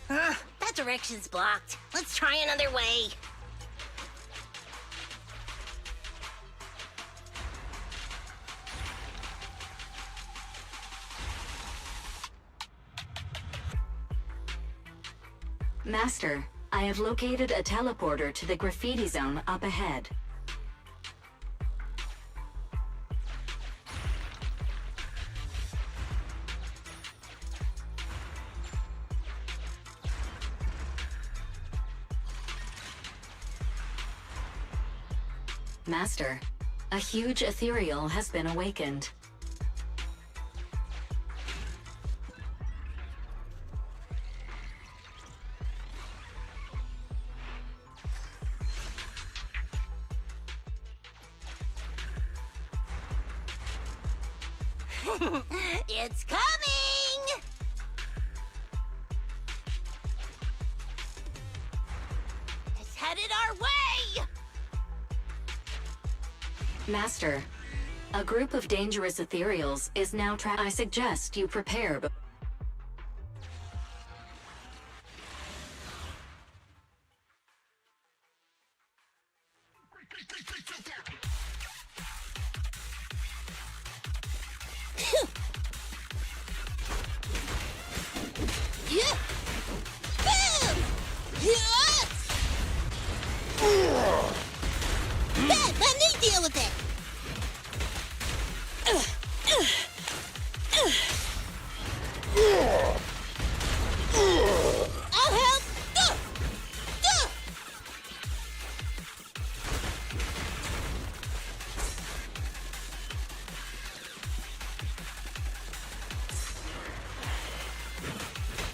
That direction's blocked. Let's try another way. Master, I have located a teleporter to the graffiti zone up ahead. Master, a huge ethereal has been awakened. It's coming! It's headed our way! Master, a group of dangerous ethereals is now I suggest you prepare. Yeah! Boom! Yeah! Ben, let me deal with it! I'll help!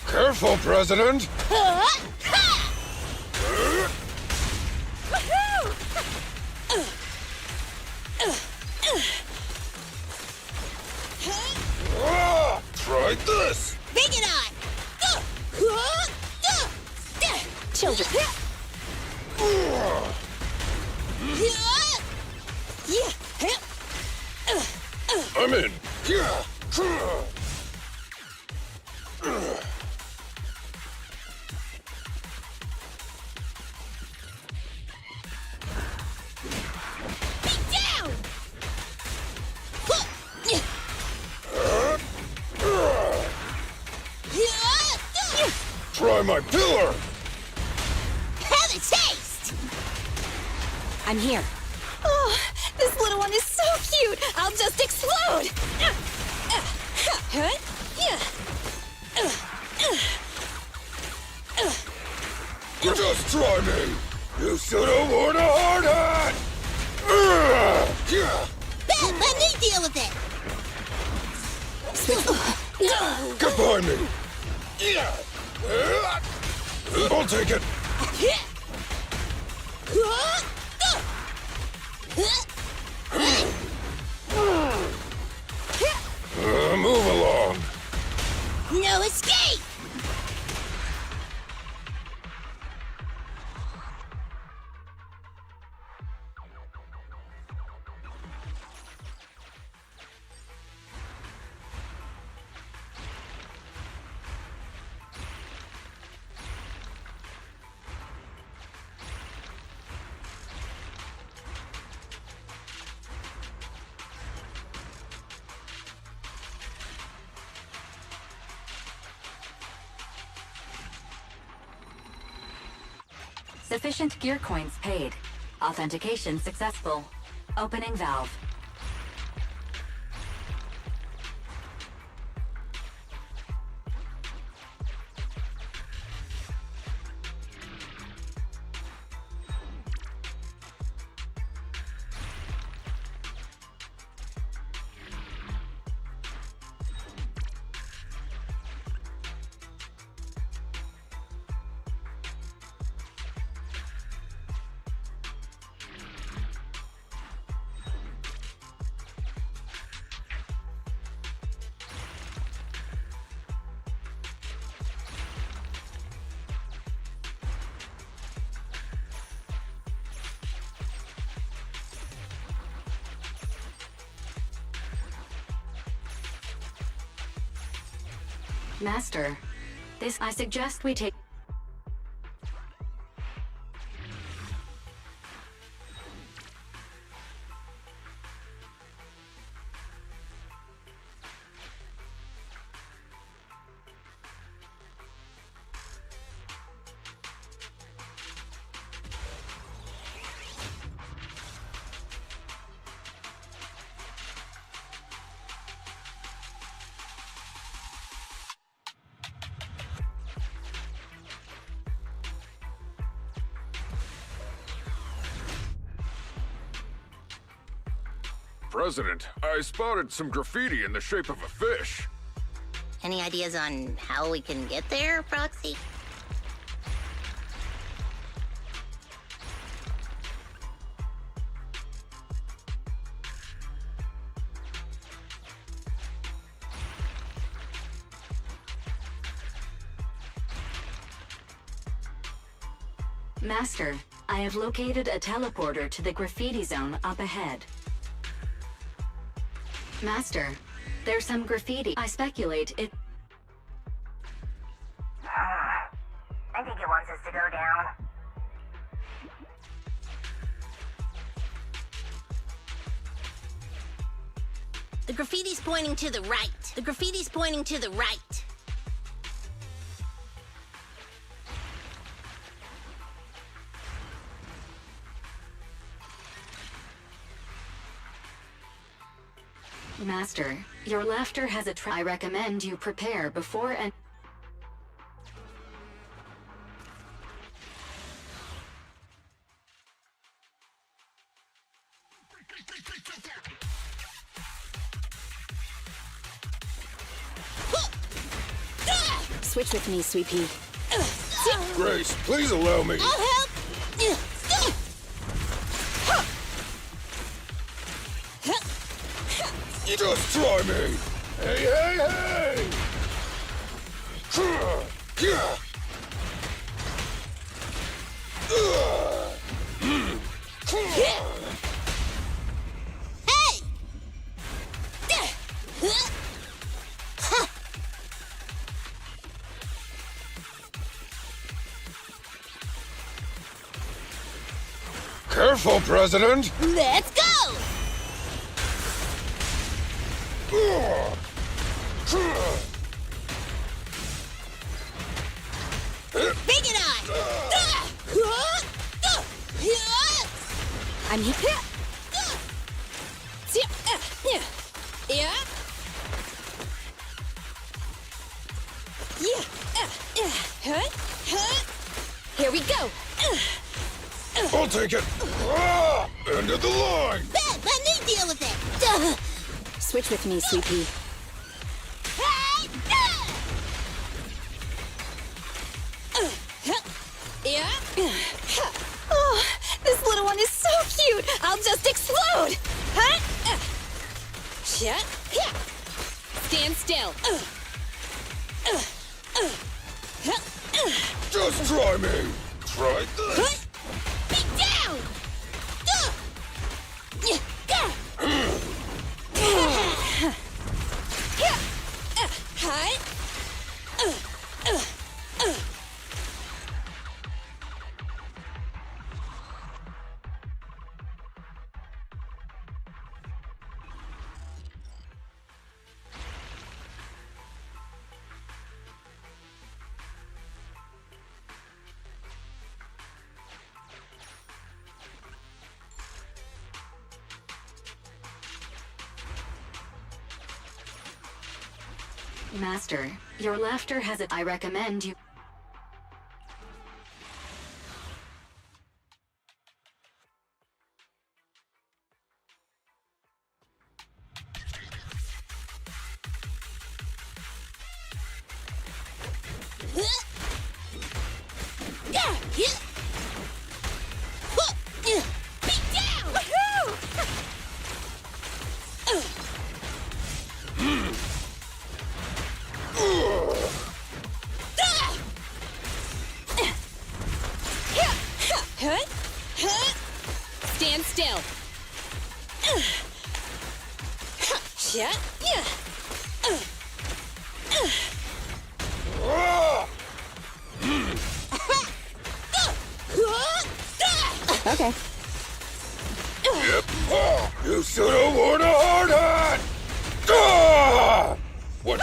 Careful, President! Try this! Bring it on! Children. I'm in. Try my pillar! Have a taste! I'm here. Oh, this little one is so cute! I'll just explode! Just try me! You should have worn a hard hat! Ben, let me deal with it! Get behind me! I'll take it! Move along! No escape! Sufficient gear coins paid. Authentication successful. Opening valve. Master, I suggest we take... President, I spotted some graffiti in the shape of a fish. Any ideas on how we can get there, Proxy? Master, I have located a teleporter to the graffiti zone up ahead. Master, there's some graffiti. I speculate it... I think it wants us to go down. The graffiti's pointing to the right. The graffiti's pointing to the right. Master, your laughter has a I recommend you prepare before and... Switch with me, Sweet Pea. Grace, please allow me. I'll help! Just try me. Hey, hey, hey! Careful, President! Let's go! Bring it on! I'm here. Here we go. I'll take it. End of the line. Ben, let me deal with it. Switch with me, Sweet Pea. Oh, this little one is so cute! I'll just explode! Stand still. Just try me. Try this. Be down! Master, your laughter has a... I recommend you... Stand still. Okay. Yep. You should have worn a hard hat. What?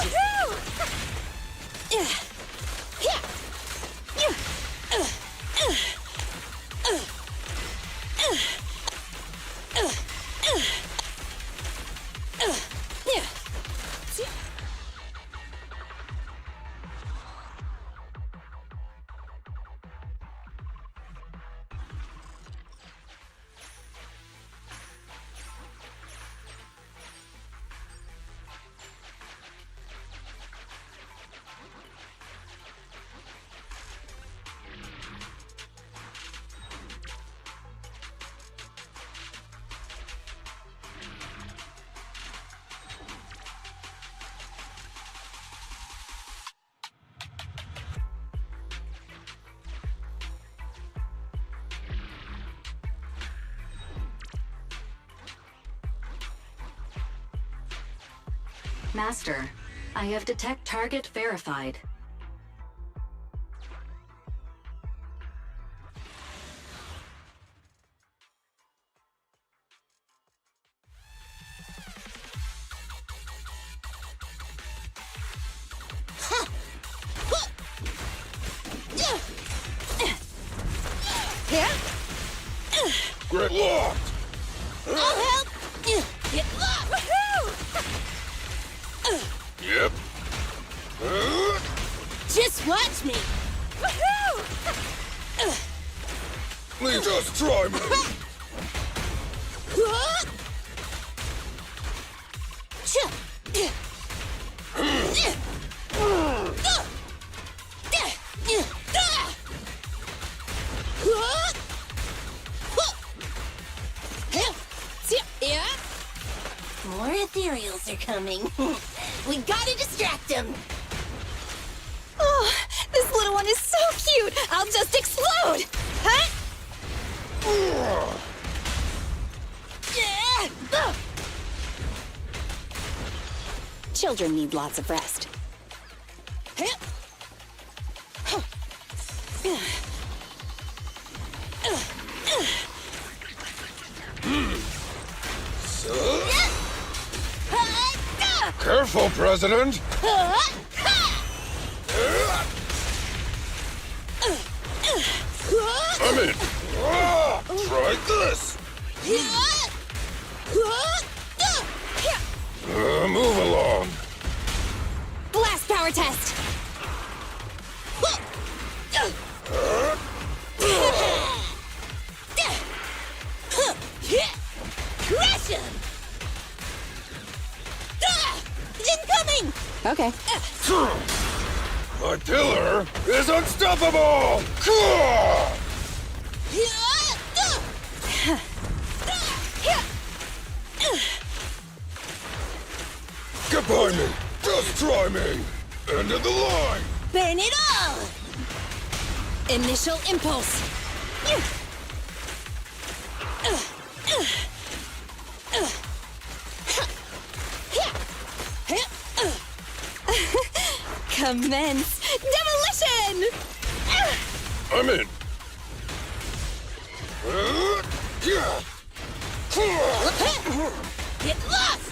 Master, I have detect target verified. Great locked! I'll help! Get locked! Woohoo! Yep. Just watch me! Woohoo! Please just try me. More ethereals are coming. We gotta distract them. Oh, this little one is so cute! I'll just explode! Huh? Children need lots of rest. Careful, President! I'm in! Try this! Move along! Blast power test! Crush him! Incoming! Okay. My pillar is unstoppable! Get behind me! Just try me! End of the line! Burn it all! Initial impulse. Commence demolition! I'm in! Get lost!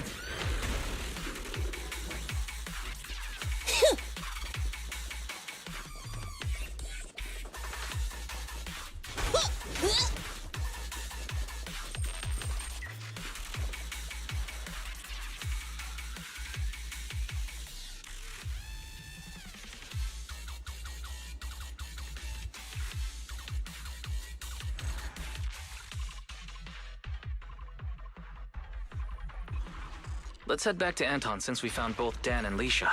Let's head back to Anton since we found both Dan and Leisha.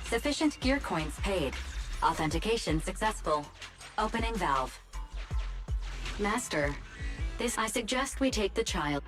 Sufficient gear coins paid. Authentication successful. Opening valve. Master, I suggest we take the child.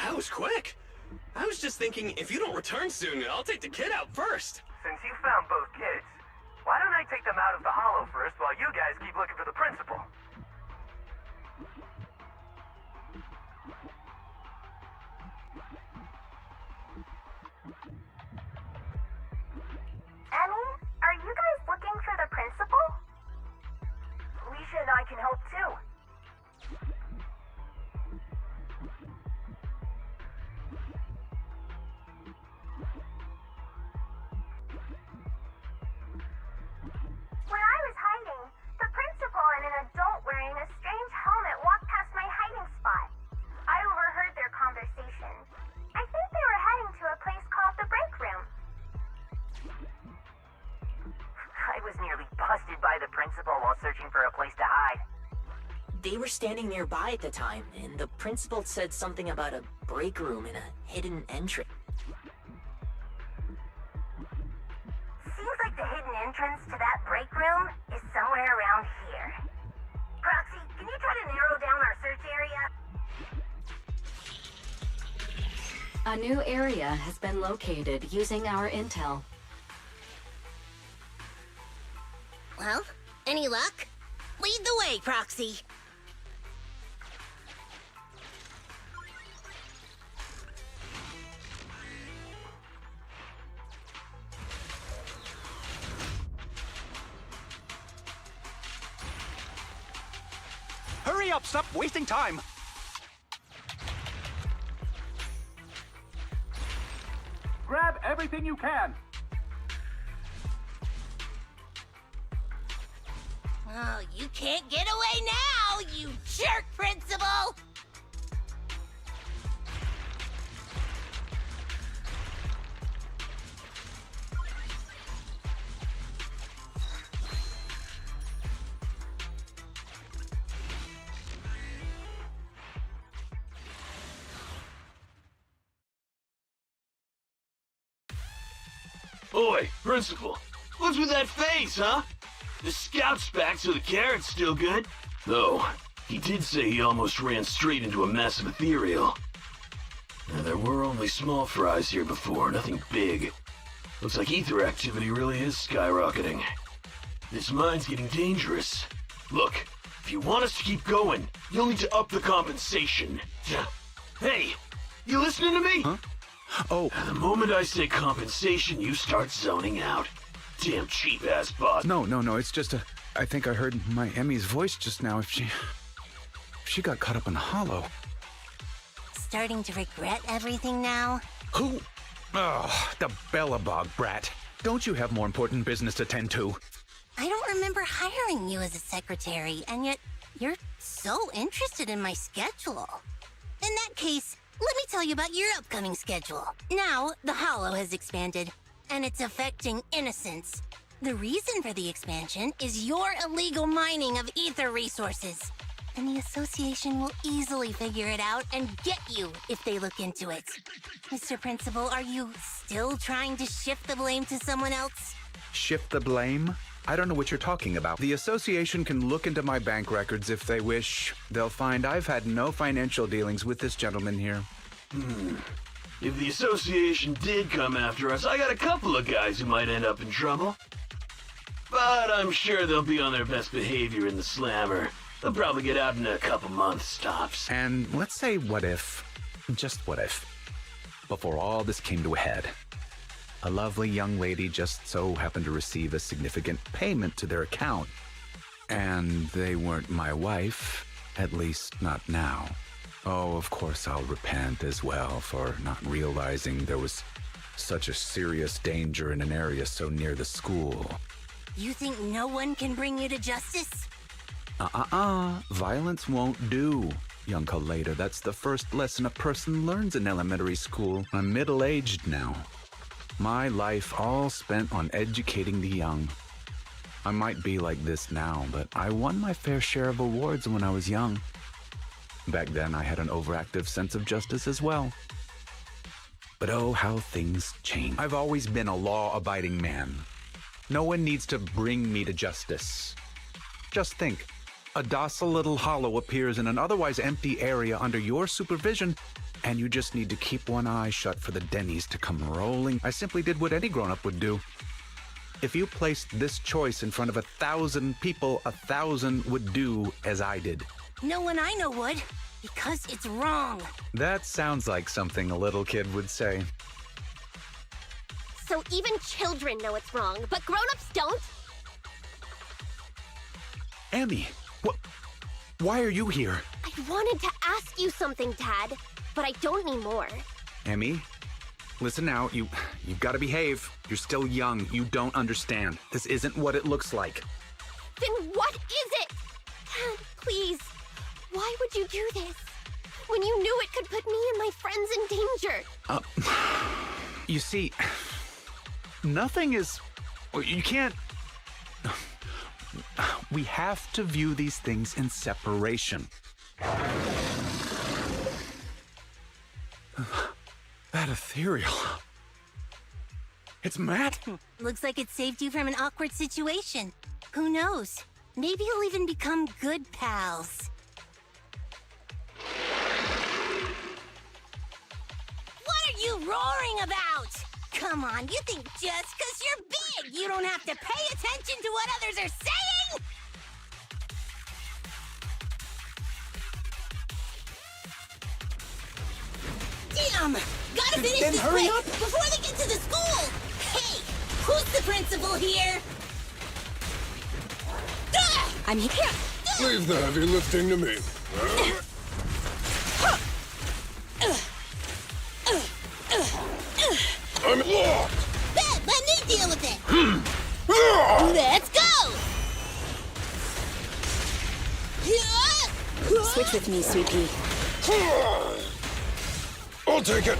That was quick. I was just thinking, if you don't return soon, I'll take the kid out first. Since you found both kids, why don't I take them out of the hollow first while you guys keep looking for the principal? Annie, are you guys looking for the principal? Leisha and I can help too. When I was hiding, the principal and an adult They were standing nearby at the time, and the principal said something about a break room and a hidden entrance. Seems like the hidden entrance to that break room is somewhere around here. Proxy, can you try to narrow down our search area? A new area has been located using our intel. Well, any luck? Lead the way, Proxy. Hurry up, stop wasting time! Grab everything you can! Oh, you can't get away now, you jerk, Principal! Oi, Principal, what's with that face, huh? The scout's back, so the carrot's still good. Though, he did say he almost ran straight into a massive ethereal. Now, there were only small fries here before, nothing big. Looks like ether activity really is skyrocketing. This mine's getting dangerous. Look, if you want us to keep going, you'll need to up the compensation. Hey, you listening to me? Huh? Oh. The moment I say compensation, you start zoning out. Damn cheap-ass boss. No, it's just I think I heard my Emmy's voice just now. If she got caught up in the hollow. Starting to regret everything now? Who? Oh, the Bellabog brat. Don't you have more important business to tend to? I don't remember hiring you as a secretary, and yet you're so interested in my schedule. In that case, let me tell you about your upcoming schedule. Now, the Hollow has expanded, and it's affecting innocents. The reason for the expansion is your illegal mining of ether resources. And the association will easily figure it out and get you if they look into it. Mr. Principal, are you still trying to shift the blame to someone else? Shift the blame? I don't know what you're talking about. The association can look into my bank records if they wish. They'll find I've had no financial dealings with this gentleman here. If the association did come after us, I got a couple of guys who might end up in trouble. But I'm sure they'll be on their best behavior in the slammer. They'll probably get out in a couple months, tops. And let's say what if, just what if, before all this came to a head, a lovely young lady just so happened to receive a significant payment to their account. And they weren't my wife, at least not now. Oh, of course I'll repent as well for not realizing there was such a serious danger in an area so near the school. You think no one can bring you to justice? Violence won't do, young Kaleda. That's the first lesson a person learns in elementary school. I'm middle-aged now. My life all spent on educating the young. I might be like this now, but I won my fair share of awards when I was young. Back then, I had an overactive sense of justice as well. But oh, how things change. I've always been a law-abiding man. No one needs to bring me to justice. Just think, a docile little hollow appears in an otherwise empty area under your supervision, and you just need to keep one eye shut for the Denny's to come rolling. I simply did what any grown-up would do. If you placed this choice in front of 1,000 people, 1,000 would do as I did. No one I know would, because it's wrong. That sounds like something a little kid would say. So even children know it's wrong, but grown-ups don't? Emmy, why are you here? I wanted to ask you something, Dad, but I don't anymore. Emmy, listen now, you've got to behave. You're still young. You don't understand. This isn't what it looks like. Then what is it? Dad, please. Why would you do this? When you knew it could put me and my friends in danger. You see, nothing is... You can't... We have to view these things in separation. That ethereal. It's Matt? Looks like it saved you from an awkward situation. Who knows? Maybe you'll even become good pals. What are you roaring about? Come on, you think just 'cause you're big, you don't have to pay attention to what others are saying? Damn! Gotta finish Then this hurry quick up. before they get to the school! Hey! Who's the principal here? I'm here. Leave the heavy lifting to me. I'm locked. Bet, let me deal with it! Let's go! Switch with me, Sweet Pea. I'll take it.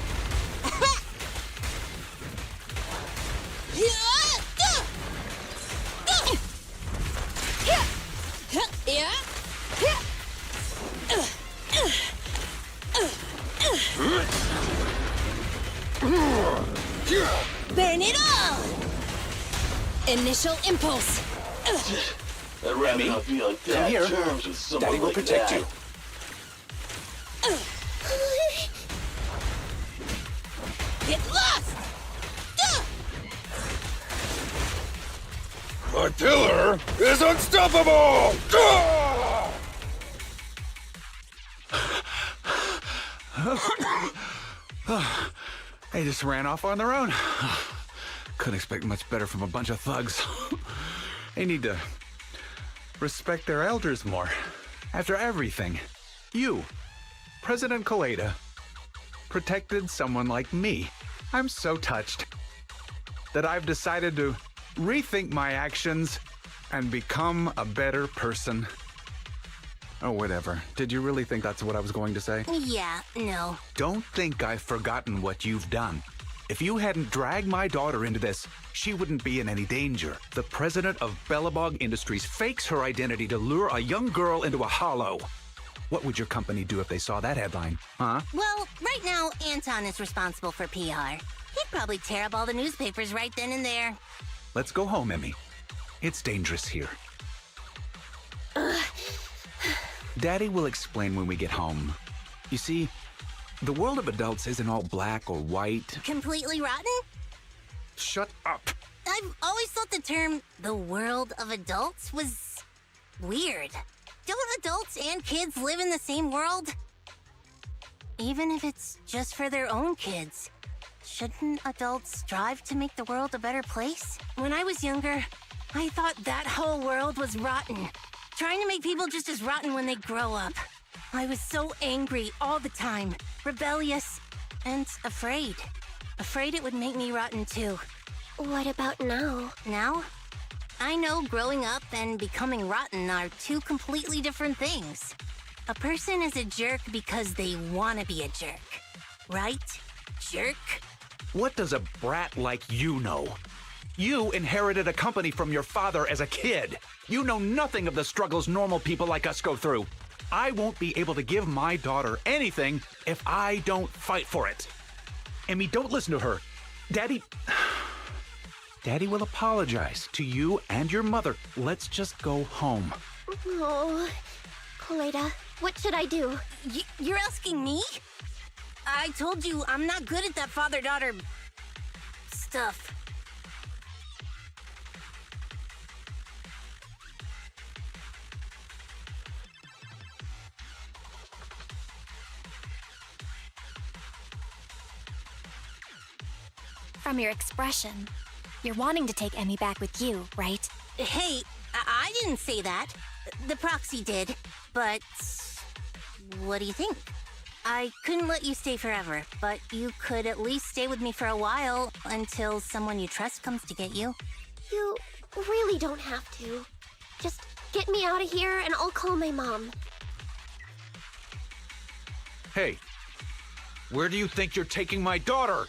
Burn it all! Initial impulse. I'd rather not be on bad here. terms with someone Daddy will like protect that. you. Get lost! My pillar is unstoppable! They just ran off on their own. Couldn't expect much better from a bunch of thugs. They need to respect their elders more. After everything, you, President Kaleda, protected someone like me. I'm so touched that I've decided to rethink my actions and become a better person. Oh, whatever. Did you really think that's what I was going to say? Yeah, no. Don't think I've forgotten what you've done. If you hadn't dragged my daughter into this, she wouldn't be in any danger. The president of Belobog Industries fakes her identity to lure a young girl into a hollow. What would your company do if they saw that headline, huh? Well, right now, Anton is responsible for PR. He'd probably tear up all the newspapers right then and there. Let's go home, Emmy. It's dangerous here. Daddy will explain when we get home. You see, the world of adults isn't all black or white. Completely rotten? Shut up. I've always thought the term the world of adults was weird. Don't adults and kids live in the same world? Even if it's just for their own kids, shouldn't adults strive to make the world a better place? When I was younger, I thought that whole world was rotten. Trying to make people just as rotten when they grow up. I was so angry all the time, rebellious, and afraid. Afraid it would make me rotten too. What about now? Now? I know growing up and becoming rotten are two completely different things. A person is a jerk because they want to be a jerk. Right? Jerk? What does a brat like you know? You inherited a company from your father as a kid. You know nothing of the struggles normal people like us go through. I won't be able to give my daughter anything if I don't fight for it. Emmy, don't listen to her. Daddy will apologize to you and your mother. Let's just go home. Oh, Kaleda, what should I do? You're asking me? I told you I'm not good at that father-daughter stuff. From your expression, you're wanting to take Emmy back with you, right? Hey, I didn't say that. The proxy did. But what do you think? I couldn't let you stay forever, but you could at least stay with me for a while until someone you trust comes to get you. You really don't have to. Just get me out of here and I'll call my mom. Hey, where do you think you're taking my daughter?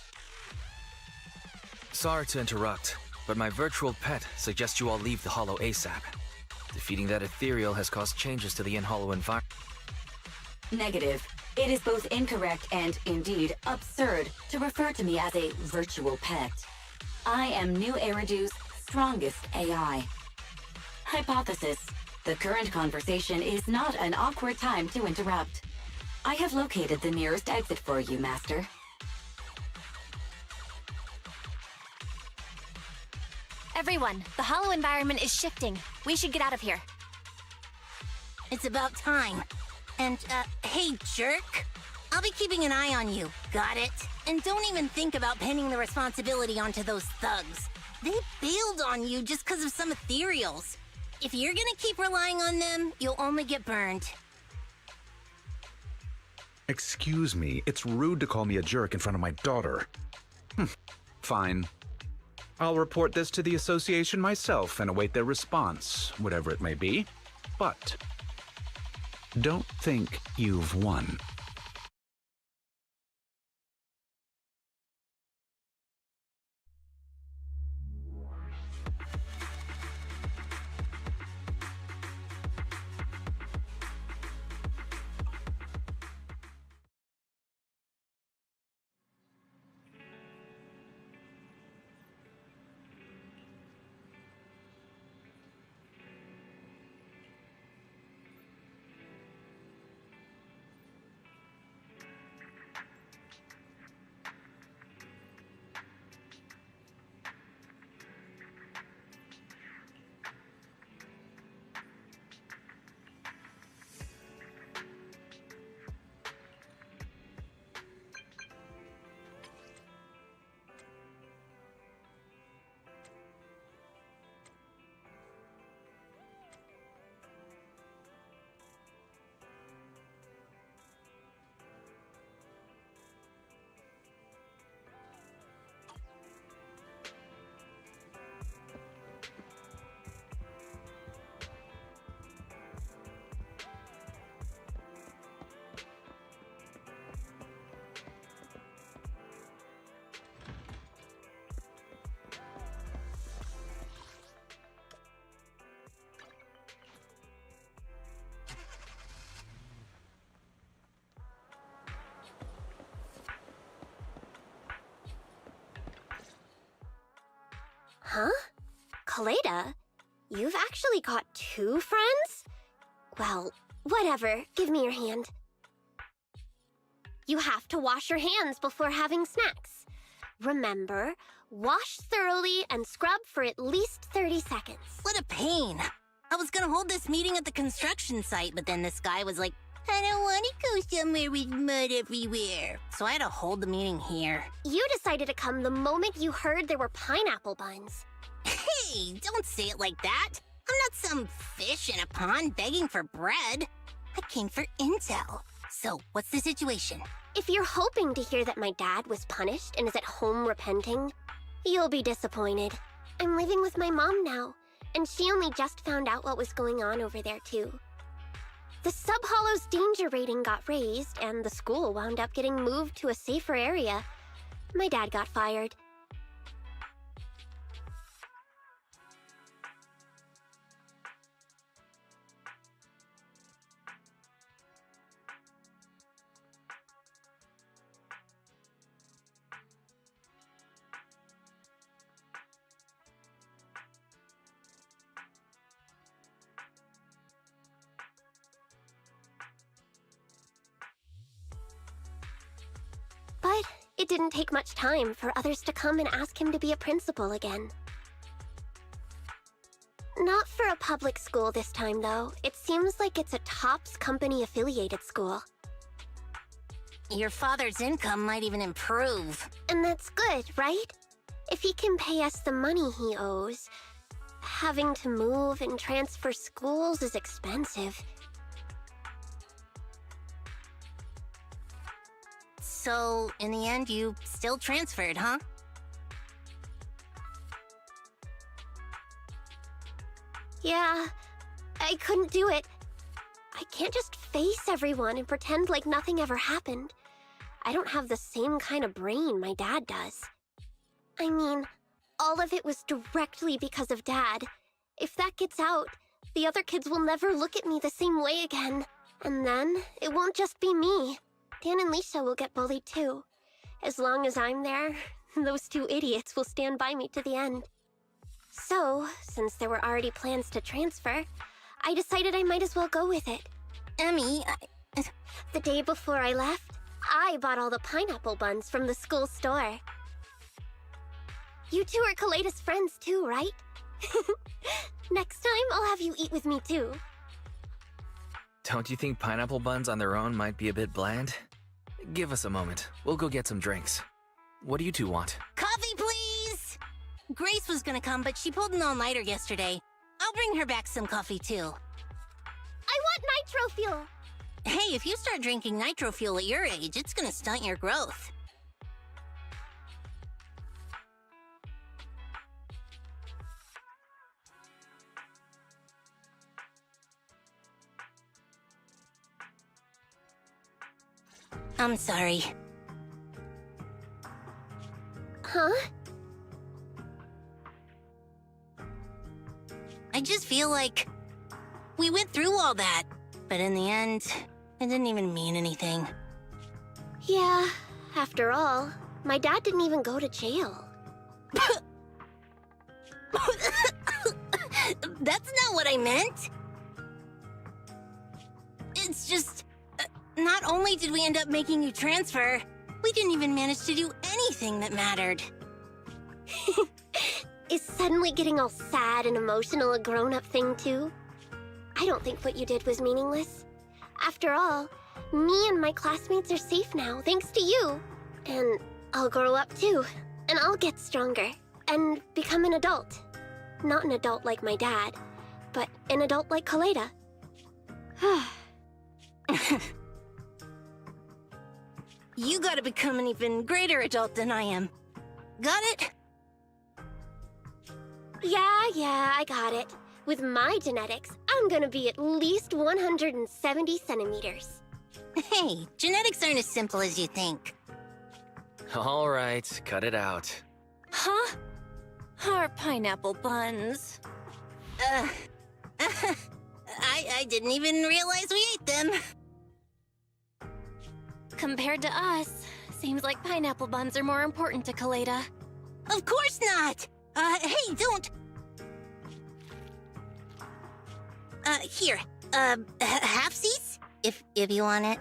Sorry to interrupt, but my virtual pet suggests you all leave the Hollow ASAP. Defeating that ethereal has caused changes to the in-hollow environment. Negative. It is both incorrect and, indeed, absurd to refer to me as a virtual pet. I am New Eridu's strongest AI. Hypothesis. The current conversation is not an awkward time to interrupt. I have located the nearest exit for you, Master. Everyone, the hollow environment is shifting. We should get out of here. It's about time. And, hey, jerk. I'll be keeping an eye on you. Got it? And don't even think about pinning the responsibility onto those thugs. They bailed on you just because of some ethereals. If you're gonna keep relying on them, you'll only get burned. Excuse me, it's rude to call me a jerk in front of my daughter. Fine. I'll report this to the association myself and await their response, whatever it may be. But don't think you've won. Huh? Kaleda? You've actually got 2 friends? Well, whatever. Give me your hand. You have to wash your hands before having snacks. Remember, wash thoroughly and scrub for at least 30 seconds. What a pain. I was gonna hold this meeting at the construction site, but then this guy was like, I don't want to go somewhere with mud everywhere. So I had to hold the meeting here. You decided to come the moment you heard there were pineapple buns. Hey, don't say it like that. I'm not some fish in a pond begging for bread. I came for intel. So, what's the situation? If you're hoping to hear that my dad was punished and is at home repenting, you'll be disappointed. I'm living with my mom now, and she only just found out what was going on over there too. The Sub-Hollow's danger rating got raised, and the school wound up getting moved to a safer area. My dad got fired. But it didn't take much time for others to come and ask him to be a principal again. Not for a public school this time, though. It seems like it's a TOPS company-affiliated school. Your father's income might even improve. And that's good, right? If he can pay us the money he owes, having to move and transfer schools is expensive. So, in the end, you still transferred, huh? Yeah, I couldn't do it. I can't just face everyone and pretend like nothing ever happened. I don't have the same kind of brain my dad does. I mean, all of it was directly because of Dad. If that gets out, the other kids will never look at me the same way again. And then, it won't just be me. Dan and Leisha will get bullied too. As long as I'm there, those two idiots will stand by me to the end. So, since there were already plans to transfer, I decided I might as well go with it. Emmy, The day before I left, I bought all the pineapple buns from the school store. You two are Kaleda's friends too, right? Next time, I'll have you eat with me too. Don't you think pineapple buns on their own might be a bit bland? Give us a moment. We'll go get some drinks. What do you two want? coffee, please! Grace was gonna come, but she pulled an all-nighter yesterday. I'll bring her back some coffee, too. I want nitro fuel! Hey, if you start drinking nitro fuel at your age, it's gonna stunt your growth. I'm sorry. Huh? I just feel like we went through all that, but in the end, it didn't even mean anything. Yeah, after all, my dad didn't even go to jail. That's not what I meant. It's just, not only did we end up making you transfer, we didn't even manage to do anything that mattered. Is suddenly getting all sad and emotional a grown-up thing too? I don't think what you did was meaningless. After all, me and my classmates are safe now, thanks to you. And I'll grow up too, and I'll get stronger, and become an adult. Not an adult like my dad, but an adult like Kaleda. You gotta become an even greater adult than I am. Got it? Yeah, I got it. With my genetics, I'm gonna be at least 170 centimeters. Hey, genetics aren't as simple as you think. All right, cut it out. Huh? Our pineapple buns. I didn't even realize we ate them. Compared to us, seems like pineapple buns are more important to Kaleda. Of course not! Hey, don't! Here, halfsies? If you want it.